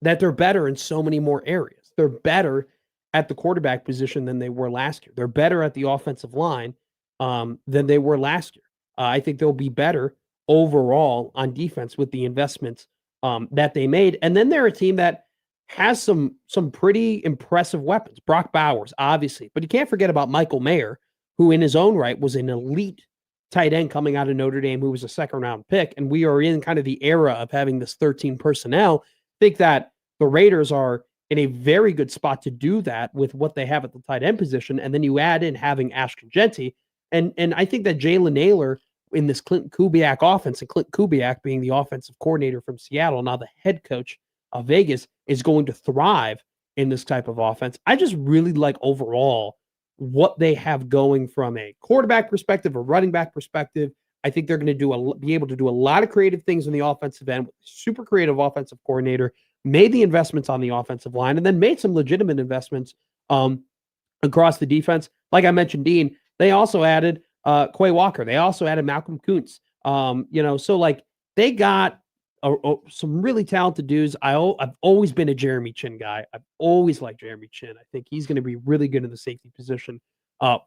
they're better in so many more areas. They're better at the quarterback position than they were last year. They're better at the offensive line than they were last year. I think they'll be better overall on defense with the investments that they made. And then they're a team that has some pretty impressive weapons. Brock Bowers, obviously, but you can't forget about Michael Mayer, who in his own right was an elite tight end coming out of Notre Dame, who was a 2nd round pick. And we are in kind of the era of having this 13 personnel. I think that the Raiders are in a very good spot to do that with what they have at the tight end position. And then you add in having Ashton Jeanty. And I think that Jalen Naylor in this Clinton Kubiak offense, and Clinton Kubiak being the offensive coordinator from Seattle, now the head coach of Vegas, is going to thrive in this type of offense. I just really like overall what they have going from a quarterback perspective, a running back perspective. I think they're going to be able to do a lot of creative things on the offensive end with a super creative offensive coordinator, made the investments on the offensive line, and then made some legitimate investments across the defense. Like I mentioned, Dean, they also added Quay Walker. They also added Malcolm Kuntz. So like they got some really talented dudes. I've always been a Jeremy Chin guy. I've always liked Jeremy Chin. I think he's going to be really good in the safety position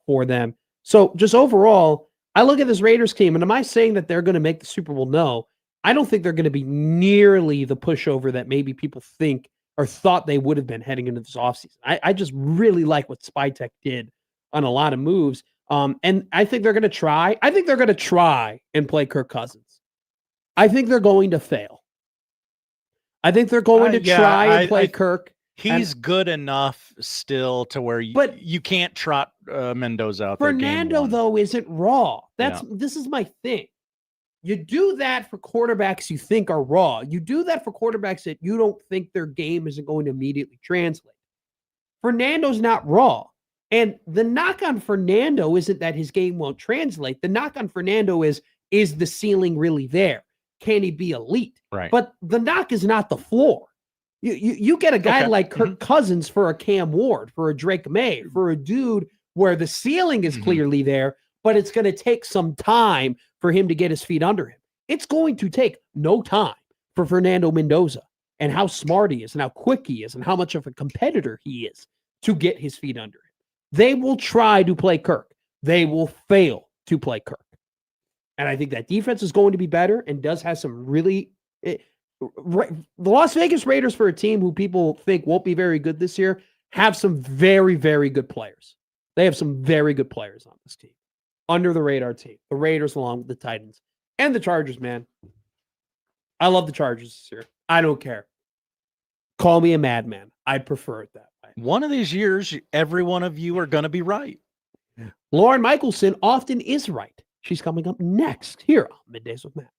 for them. So just overall, I look at this Raiders team, and am I saying that they're going to make the Super Bowl? No. I don't think they're going to be nearly the pushover that maybe people think or thought they would have been heading into this offseason. I just really like what Spytech did on a lot of moves. And I think they're going to try. I think they're going to try and play Kirk Cousins. I think they're going to fail. I think they're going to try and play Kirk. He's good enough still to where you can't trot Mendoza out there. Fernando, though, isn't raw. This is my thing. You do that for quarterbacks you think are raw. You do that for quarterbacks that you don't think their game isn't going to immediately translate. Fernando's not raw. And the knock on Fernando isn't that his game won't translate. The knock on Fernando is the ceiling really there? Can he be elite? Right. But the knock is not the floor. You get a guy like Kirk Cousins for a Cam Ward, for a Drake May, for a dude where the ceiling is clearly there, but it's going to take some time for him to get his feet under him. It's going to take no time for Fernando Mendoza and how smart he is and how quick he is and how much of a competitor he is to get his feet under him. They will try to play Kirk. They will fail to play Kirk. And I think that defense is going to be better and does have some really the Las Vegas Raiders, for a team who people think won't be very good this year, have some very, very good players. They have some very good players on this team. Under the radar team. The Raiders along with the Titans. And the Chargers, man. I love the Chargers this year. I don't care. Call me a madman. I'd prefer it that way. One of these years, every one of you are going to be right. Lauren Michelson often is right. She's coming up next here on Middays with Matt.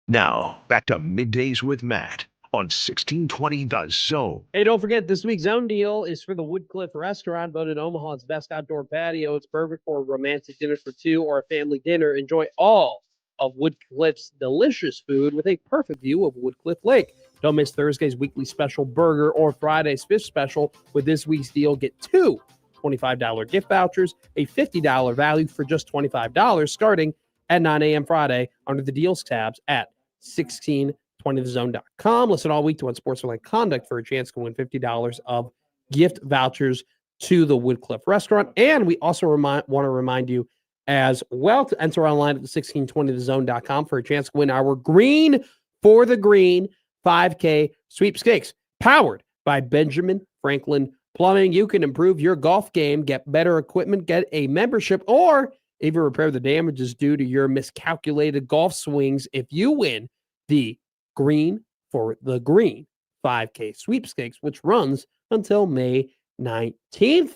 Now, back to Middays with Matt on 1620 The Zone. Hey, don't forget, this week's Zone Deal is for the Woodcliff Restaurant, voted Omaha's best outdoor patio. It's perfect for a romantic dinner for two or a family dinner. Enjoy all of Woodcliff's delicious food with a perfect view of Woodcliff Lake. Don't miss Thursday's weekly special burger or Friday's fish special. With this week's deal, get two $25 gift vouchers, a $50 value for just $25 starting at 9 a.m. Friday under the deals tabs at 1620thezone.com. Listen all week to Unsportsmanlike Conduct for a chance to win $50 of gift vouchers to the Woodcliff Restaurant. And we also want to remind you as well to enter online at the 1620thezone.com for a chance to win our Green for the Green 5K sweepstakes, powered by Benjamin Franklin Plumbing. You can improve your golf game, get better equipment, get a membership, or even repair the damages due to your miscalculated golf swings if you win the Green for the Green 5K sweepstakes, which runs until May 19th.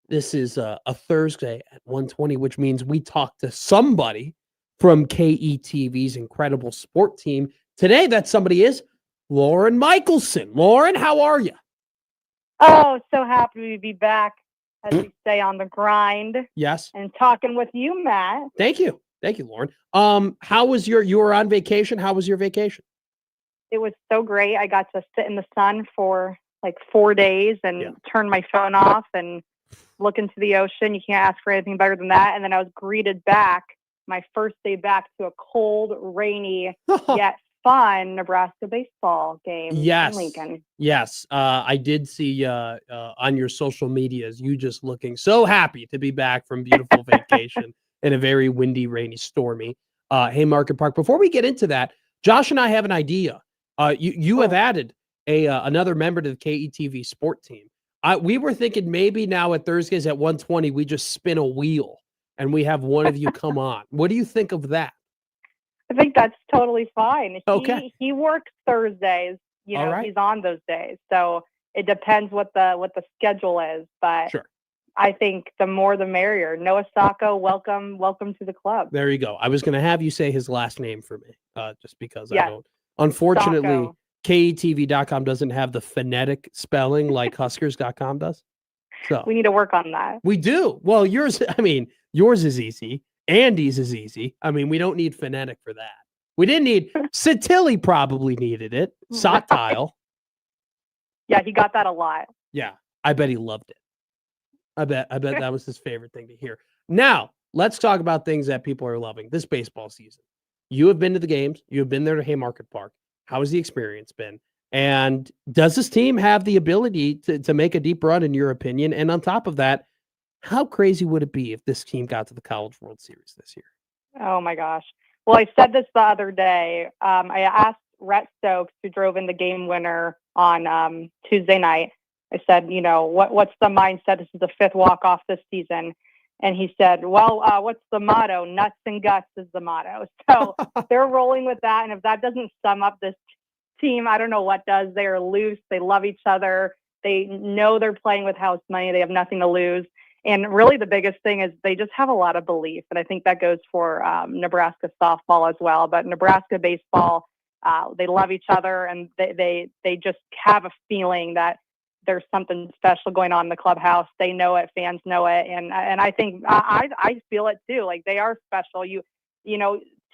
This is a Thursday at 1:20, which means we talk to somebody from KETV's incredible sport team. Today, that somebody is Lauren Michelson. Lauren, how are you? Oh, so happy to be back, as we say, on the grind. Yes. And talking with you, Matt. Thank you. Thank you, Lauren. How was you were on vacation. How was your vacation? It was so great. I got to sit in the sun for like 4 days and turn my phone off and look into the ocean. You can't ask for anything better than that. And then I was greeted back, my first day back, to a cold, rainy, yet fun Nebraska baseball game Yes. in Lincoln. Yes. I did see on your social medias, you just looking so happy to be back from beautiful vacation in a very windy, rainy, stormy Haymarket Park. Before we get into that, Josh and I have an idea. You have added another member to the KETV sport team. We were thinking maybe now at Thursdays at 1:20, we just spin a wheel and we have one of you come on. What do you think of that? I think that's totally fine. Okay. He works Thursdays. You know, he's on those days. So it depends what the schedule is. But sure. I think the more the merrier. Noah Sacco, welcome to the club. There you go. I was going to have you say his last name for me, just because Yes. I don't. Unfortunately, Sacco. KETV.com doesn't have the phonetic spelling like Huskers.com does. So We need to work on that. we do. Well, yours is easy. Andy's is easy. I mean, we don't need phonetic for that. We didn't need Satilli probably needed it. Sottile. Yeah, he got that a lot. Yeah, I bet he loved it. I bet that was his favorite thing to hear. Now, let's talk about things that people are loving this baseball season. You have been to the games. You have been there to Haymarket Park. How has the experience been? And does this team have the ability to make a deep run, in your opinion? And on top of that, how crazy would it be if this team got to the College World Series this year? Oh my gosh. Well, I said this the other day. I asked Rhett Stokes, who drove in the game winner on Tuesday night. I said, what's the mindset? This is the fifth walk-off this season. And he said, well, what's the motto? Nuts and guts is the motto. So they're rolling with that. And if that doesn't sum up this team, I don't know what does. They are loose. They love each other. They know they're playing with house money. They have nothing to lose. And really the biggest thing is they just have a lot of belief. And I think that goes for Nebraska softball as well. But Nebraska baseball, they love each other. And they just have a feeling that there's something special going on in the clubhouse. They know it. Fans know it. And I think I feel it too. Like they are special.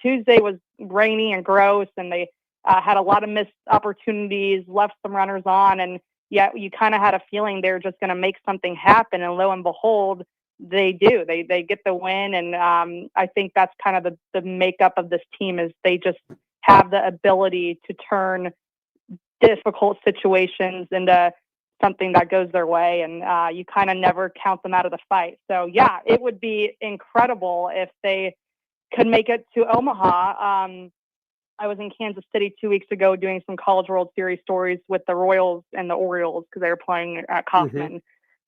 Tuesday was rainy and gross, and they had a lot of missed opportunities, left some runners on, and yet you kind of had a feeling they're just going to make something happen. And lo and behold, they do. They get the win. And I think that's kind of the makeup of this team is they just have the ability to turn difficult situations into something that goes their way. And you kind of never count them out of the fight. So yeah, it would be incredible if they could make it to Omaha. I was in Kansas City 2 weeks ago doing some College World Series stories with the Royals and the Orioles because they were playing at Kauffman.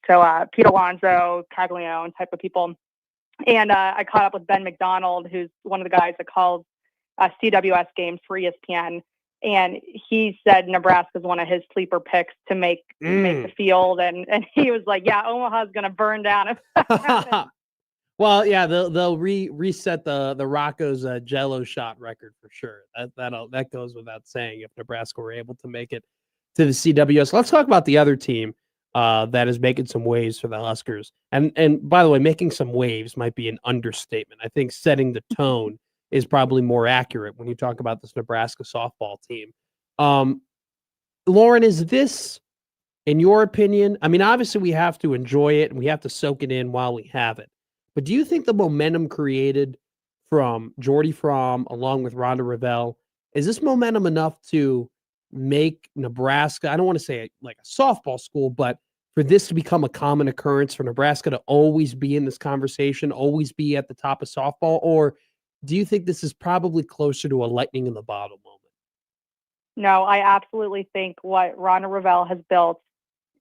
So Pete Alonso, Caglione type of people. And I caught up with Ben McDonald, who's one of the guys that calls CWS games for ESPN. And he said Nebraska is one of his sleeper picks to make the field. And he was like, yeah, Omaha's going to burn down. Well, yeah, they'll reset the Rocco's Jello shot record for sure. That goes without saying if Nebraska were able to make it to the CWS. Let's talk about the other team that is making some waves for the Huskers. And by the way, making some waves might be an understatement. I think setting the tone is probably more accurate when you talk about this Nebraska softball team. Lauren, is this, in your opinion, I mean, obviously we have to enjoy it and we have to soak it in while we have it. But do you think the momentum created from Jordy Fromm along with Rhonda Revelle, is this momentum enough to make Nebraska, I don't want to say like a softball school, but for this to become a common occurrence for Nebraska to always be in this conversation, always be at the top of softball? Or do you think this is probably closer to a lightning in the bottle moment? No, I absolutely think what Rhonda Revelle has built,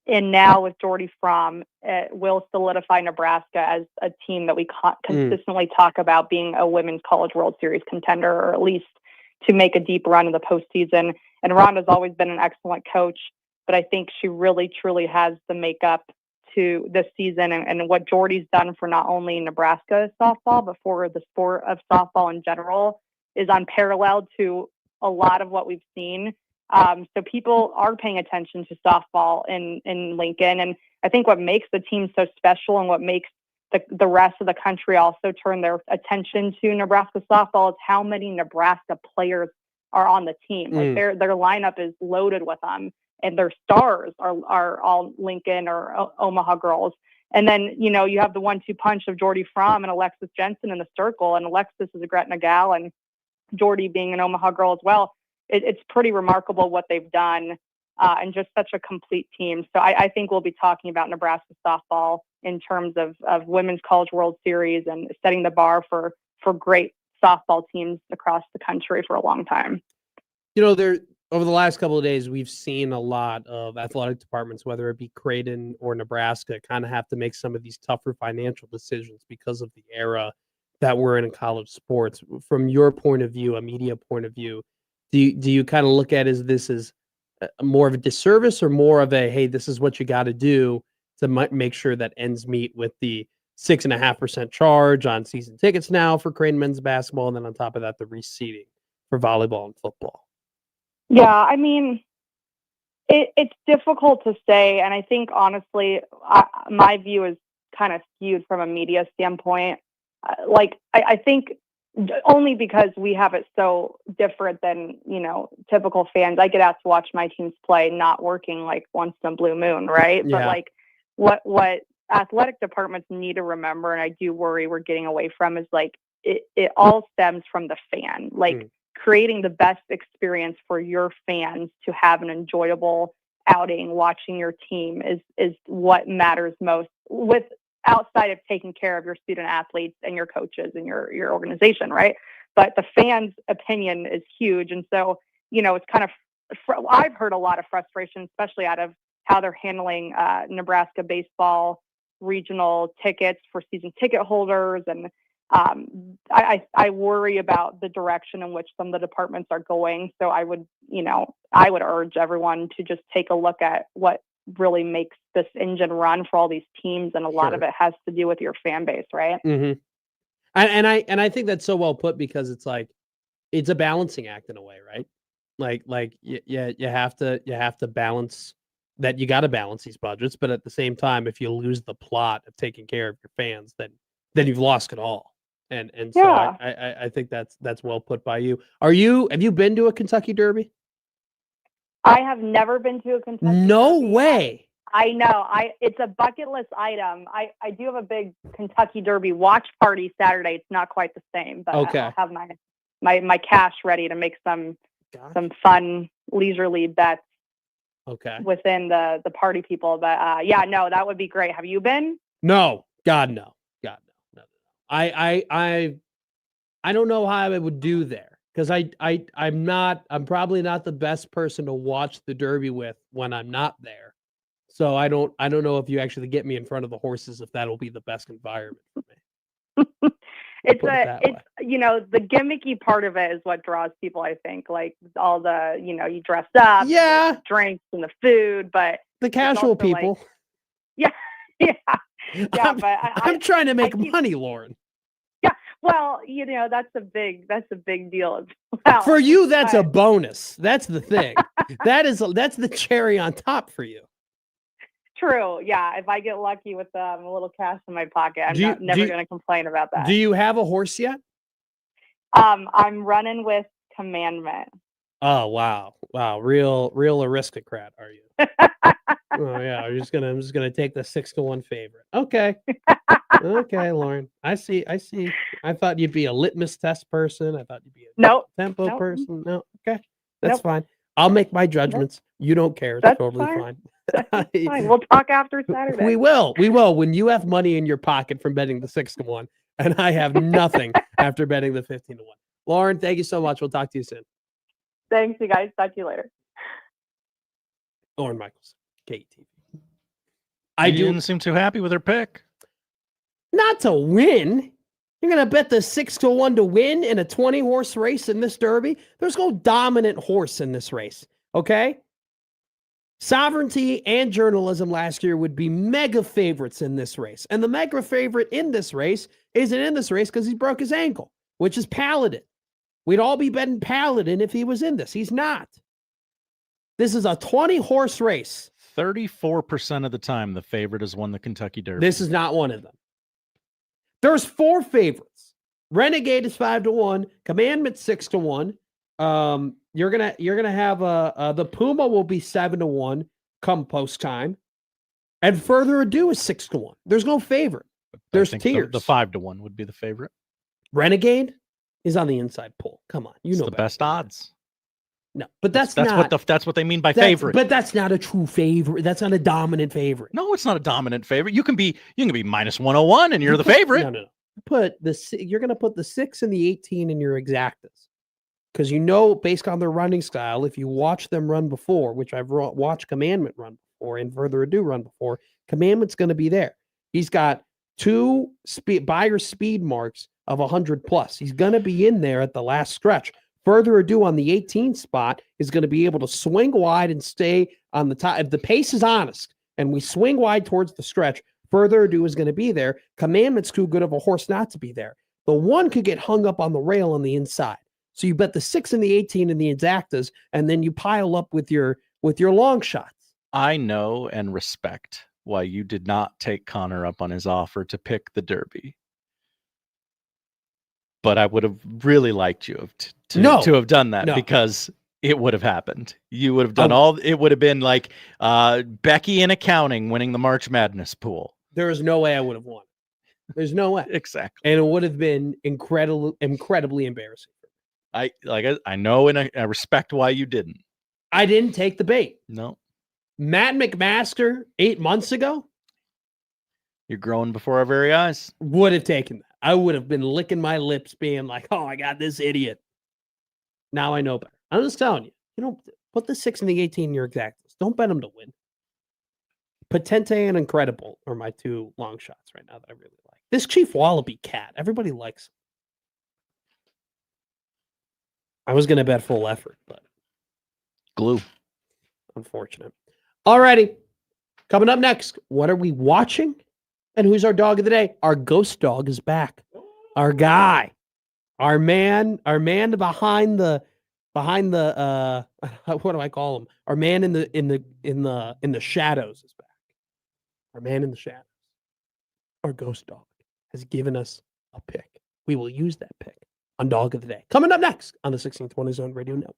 and now with Jordy Fromm, it will solidify Nebraska as a team that we consistently talk about being a Women's College World Series contender, or at least to make a deep run in the postseason. And Rhonda's always been an excellent coach, but I think she really, truly has the makeup to this season. And what Jordy's done for not only Nebraska softball, but for the sport of softball in general is unparalleled to a lot of what we've seen. So people are paying attention to softball in Lincoln. And I think what makes the team so special and what makes the rest of the country also turn their attention to Nebraska softball is how many Nebraska players are on the team. Like their lineup is loaded with them, and their stars are all Lincoln or Omaha girls. And then, you know, you have the 1-2 punch of Jordy Fromm and Alexis Jensen in the circle, and Alexis is a Gretna gal, and Jordy being an Omaha girl as well. It's pretty remarkable what they've done, and just such a complete team. So I think we'll be talking about Nebraska softball in terms of Women's College World Series and setting the bar for great softball teams across the country for a long time. You know, over the last couple of days, we've seen a lot of athletic departments, whether it be Creighton or Nebraska, kind of have to make some of these tougher financial decisions because of the era that we're in college sports. From your point of view, a media point of view, do you kind of look at this as more of a disservice or more of a, hey, this is what you got to do to make sure that ends meet with the 6.5% charge on season tickets now for Creighton men's basketball, and then on top of that, the reseeding for volleyball and football? Yeah, I mean, it's difficult to say, and I think honestly, my view is kind of skewed from a media standpoint. I think only because we have it so different than, you know, typical fans. I get out to watch my teams play, not working like once in a blue moon, right? Yeah. But like what athletic departments need to remember, and I do worry we're getting away from, is like it all stems from the fan. Like creating the best experience for your fans to have an enjoyable outing watching your team is what matters most, with outside of taking care of your student athletes and your coaches and your organization, right? But the fans' opinion is huge. And so, you know, it's kind of, I've heard a lot of frustration, especially out of how they're handling Nebraska baseball regional tickets for season ticket holders. And I worry about the direction in which some of the departments are going. So I would urge everyone to just take a look at what really makes this engine run for all these teams, and a lot of it has to do with your fan base, right? Mm-hmm. And I think that's so well put, because it's like it's a balancing act in a way, right? Like you have to balance that. You got to balance these budgets, but at the same time, if you lose the plot of taking care of your fans, then you've lost it all. And so I think that's well put by you. Have you been to a Kentucky Derby? I have never been to a Kentucky No Derby. way. I know. It's a bucket list item. I do have a big Kentucky Derby watch party Saturday. It's not quite the same, but okay. I'll have my cash ready to make some fun leisurely bets. Okay. Within the party people, but yeah, no, that would be great. Have you been? No, God no. I don't know how I would do there, because I'm probably not the best person to watch the Derby with when I'm not there. So I don't know if you actually get me in front of the horses, if that'll be the best environment for me. It's you know, the gimmicky part of it is what draws people, I think, like all the, you know, you dress up, yeah, the drinks and the food, but the casual people. Like, yeah. Yeah, but I'm trying to make keep- money, Lauren. Yeah, well, that's a big deal as well. For you, that's a bonus. That's the thing. that's the cherry on top for you. True. Yeah, if I get lucky with a little cash in my pocket, I'm never going to complain about that. Do you have a horse yet? I'm running with Commandment. Oh wow, real aristocrat, are you? Oh yeah, I'm just gonna take the 6-1 favorite. Okay, okay, Lauren. I see. I thought you'd be a litmus test person. I thought you'd be a tempo person. No, okay, that's fine. I'll make my judgments. You don't care. It's That's totally fine. fine. That's fine. We'll talk after Saturday. We will. When you have money in your pocket from betting the 6-1, and I have nothing after betting the 15-1. Lauren, thank you so much. We'll talk to you soon. Thanks, you guys. Talk to you later. Lauren Michaels, KTV. I didn't seem too happy with her pick. Not to win. You're going to bet the 6-1 to win in a 20-horse race in this Derby? There's no dominant horse in this race, okay? Sovereignty and Journalism last year would be mega favorites in this race. And the mega favorite in this race isn't in this race because he broke his ankle, which is Paladin. We'd all be betting Paladin if he was in this. He's not. This is a 20-horse race. 34% of the time, the favorite has won the Kentucky Derby. This is not one of them. There's 4 favorites. Renegade is 5-1. Commandment 6-1. You're gonna have the Puma will be 7-1 come post time, and Further Ado is 6-1. There's no favorite. There's tiers. The 5-1 would be the favorite. Renegade is on the inside pull. Come on, It's the best odds. No, but that's what they mean by favorite. But that's not a true favorite. That's not a dominant favorite. No, it's not a dominant favorite. You can be minus 101 and you're the favorite. No. You're going to put the 6 and the 18 in your exactas. Because based on their running style, if you watch them run before, which I've watched Commandment run before and Further Ado run before, Commandment's going to be there. He's got 2 buyer speed marks of 100 plus. He's going to be in there at the last stretch. Further Ado on the 18 spot is going to be able to swing wide and stay on the top. If the pace is honest and we swing wide towards the stretch, Further Ado is going to be there. Commandment's too good of a horse not to be there. The 1 could get hung up on the rail on the inside. So you bet the 6 and the 18 and the exactas, and then you pile up with your long shots. I know and respect why you did not take Connor up on his offer to pick the Derby. But I would have really liked you to have done that because it would have happened. You would have done it would have been like Becky in accounting winning the March Madness pool. There is no way I would have won. There's no way. Exactly. And it would have been incredibly embarrassing. I know and I respect why you didn't. I didn't take the bait. No. Matt McMaster 8 months ago. You're growing before our very eyes. Would have taken that. I would have been licking my lips being like, oh, I got this idiot. Now I know better. I'm just telling you, put the 6 and the 18 in your exactas. Don't bet them to win. Potente and Incredible are my 2 long shots right now that I really like. This Chief Wallaby cat, everybody likes him. I was going to bet full effort, but glue. Unfortunate. All righty. Coming up next, what are we watching? And who's our dog of the day? Our ghost dog is back. Our guy, our man behind the what do I call him? Our man in the shadows is back. Our man in the shadows. Our ghost dog has given us a pick. We will use that pick on Dog of the Day. Coming up next on the 1620 Zone Radio Network.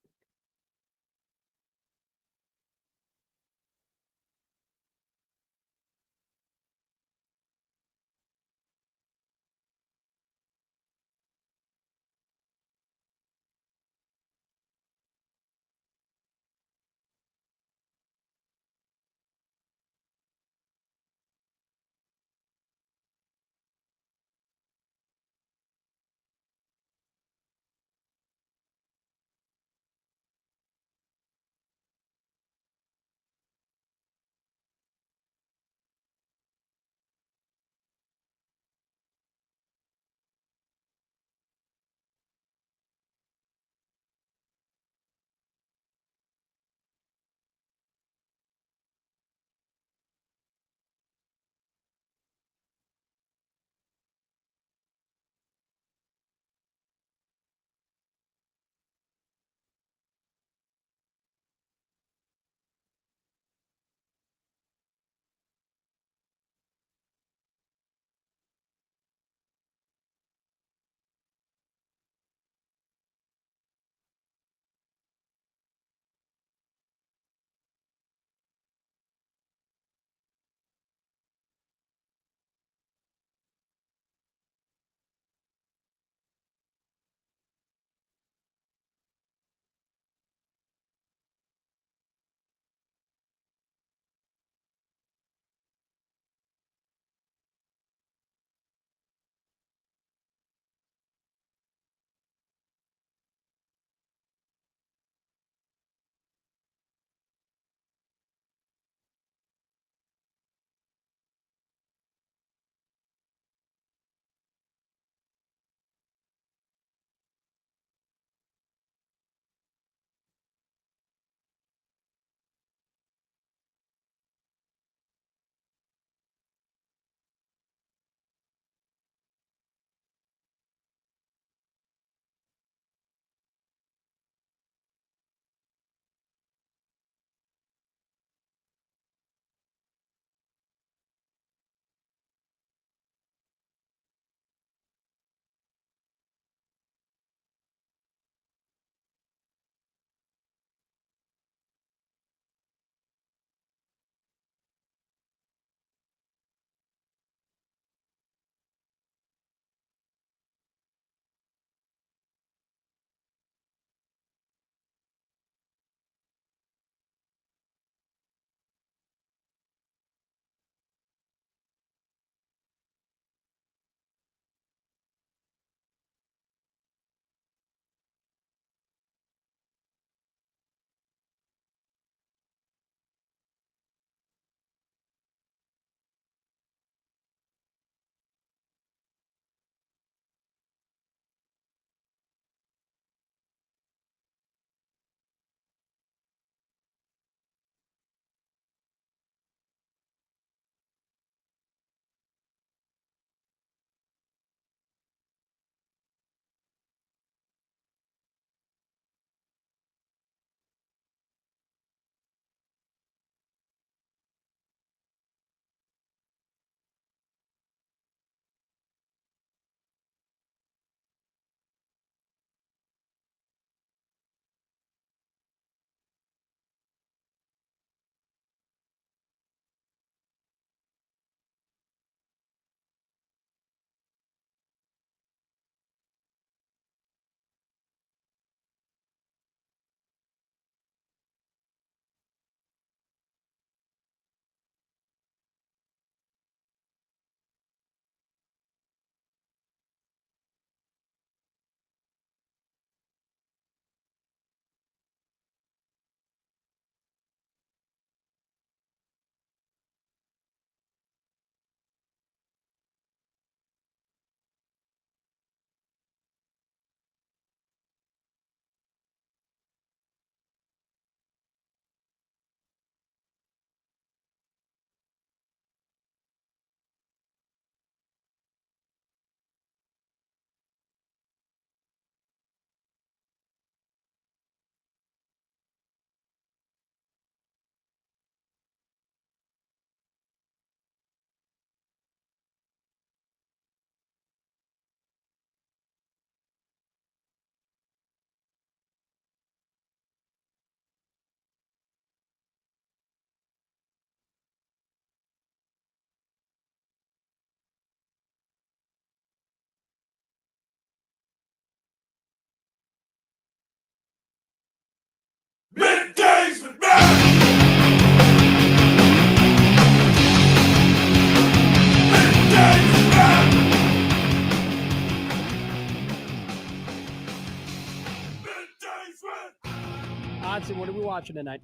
Watson, what are we watching tonight?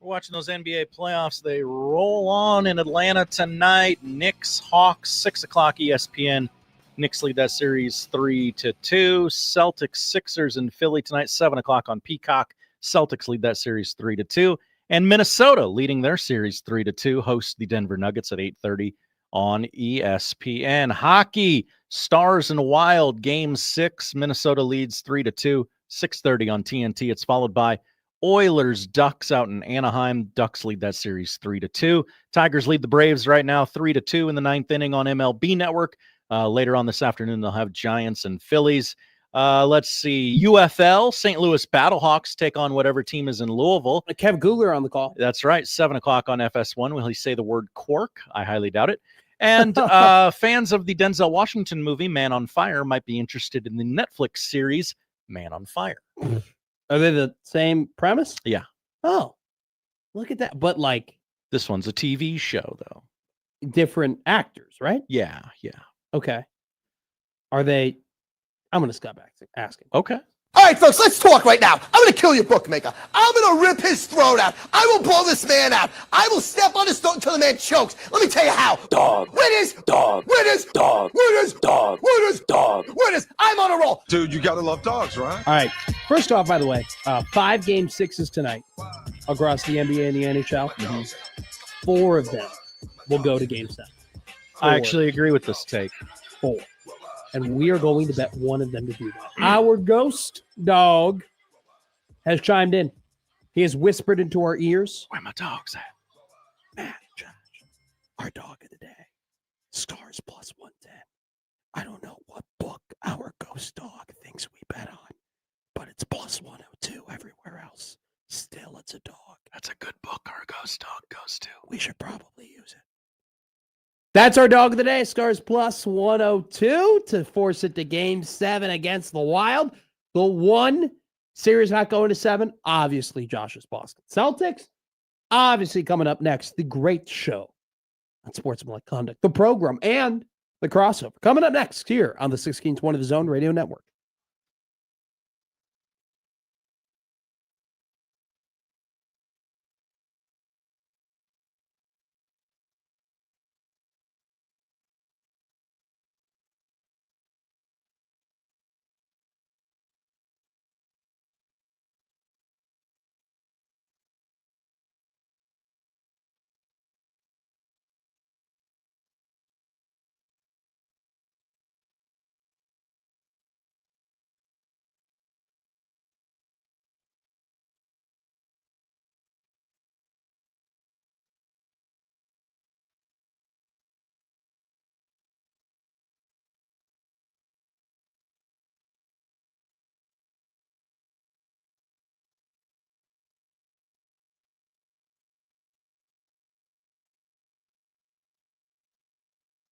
We're watching those NBA playoffs. They roll on in Atlanta tonight. Knicks, Hawks, 6 o'clock ESPN. Knicks lead that series 3-2. Celtics, Sixers in Philly tonight, 7 o'clock on Peacock. Celtics lead that series 3-2. And Minnesota leading their series 3-2. Host the Denver Nuggets at 8:30 on ESPN. Hockey, Stars and Wild, Game 6. Minnesota leads 3-2, 6:30 on TNT. It's followed by Oilers, Ducks out in Anaheim. Ducks lead that series 3-2. Tigers lead the Braves right now 3-2 in the 9th inning on MLB Network. Later on this afternoon, they'll have Giants and Phillies. Let's see. UFL, St. Louis Battlehawks take on whatever team is in Louisville. Kev Googler on the call. That's right. 7 o'clock on FS1. Will he say the word cork? I highly doubt it. And fans of the Denzel Washington movie, Man on Fire, might be interested in the Netflix series, Man on Fire. Are they the same premise? Yeah. Oh, look at that. But like, this one's a TV show, though. Different actors, right? Yeah. Okay. Are they? I'm going to stop asking. Okay. All right, folks, let's talk right now. I'm going to kill your bookmaker. I'm going to rip his throat out. I will blow this man out. I will step on his throat until the man chokes. Let me tell you how. Dog. Winners. Dog. Winners. Dog. Winners. Dog. Winners. Dog. Winners. I'm on a roll. Dude, you got to love dogs, right? All right. First off, by the way, 5 Game 6s tonight across the NBA and the NHL. 4 of them will go to Game 7. I actually agree with this take. 4. And we are going to bet one of them to do that. Our ghost dog has chimed in. He has whispered into our ears. Where my dogs at? Matt, Josh, our dog of the day, Stars plus 110. I don't know what book our ghost dog thinks we bet on, but it's plus 102 everywhere else. Still, it's a dog. That's a good book our ghost dog goes to. We should probably use it. That's our dog of the day. Stars plus 102 to force it to Game 7 against the Wild. The one series not going to 7, obviously Josh's Boston Celtics. Obviously coming up next, the great show on Sportsmanlike Conduct, the program, and the crossover. Coming up next here on the 1620 The Zone Radio Network.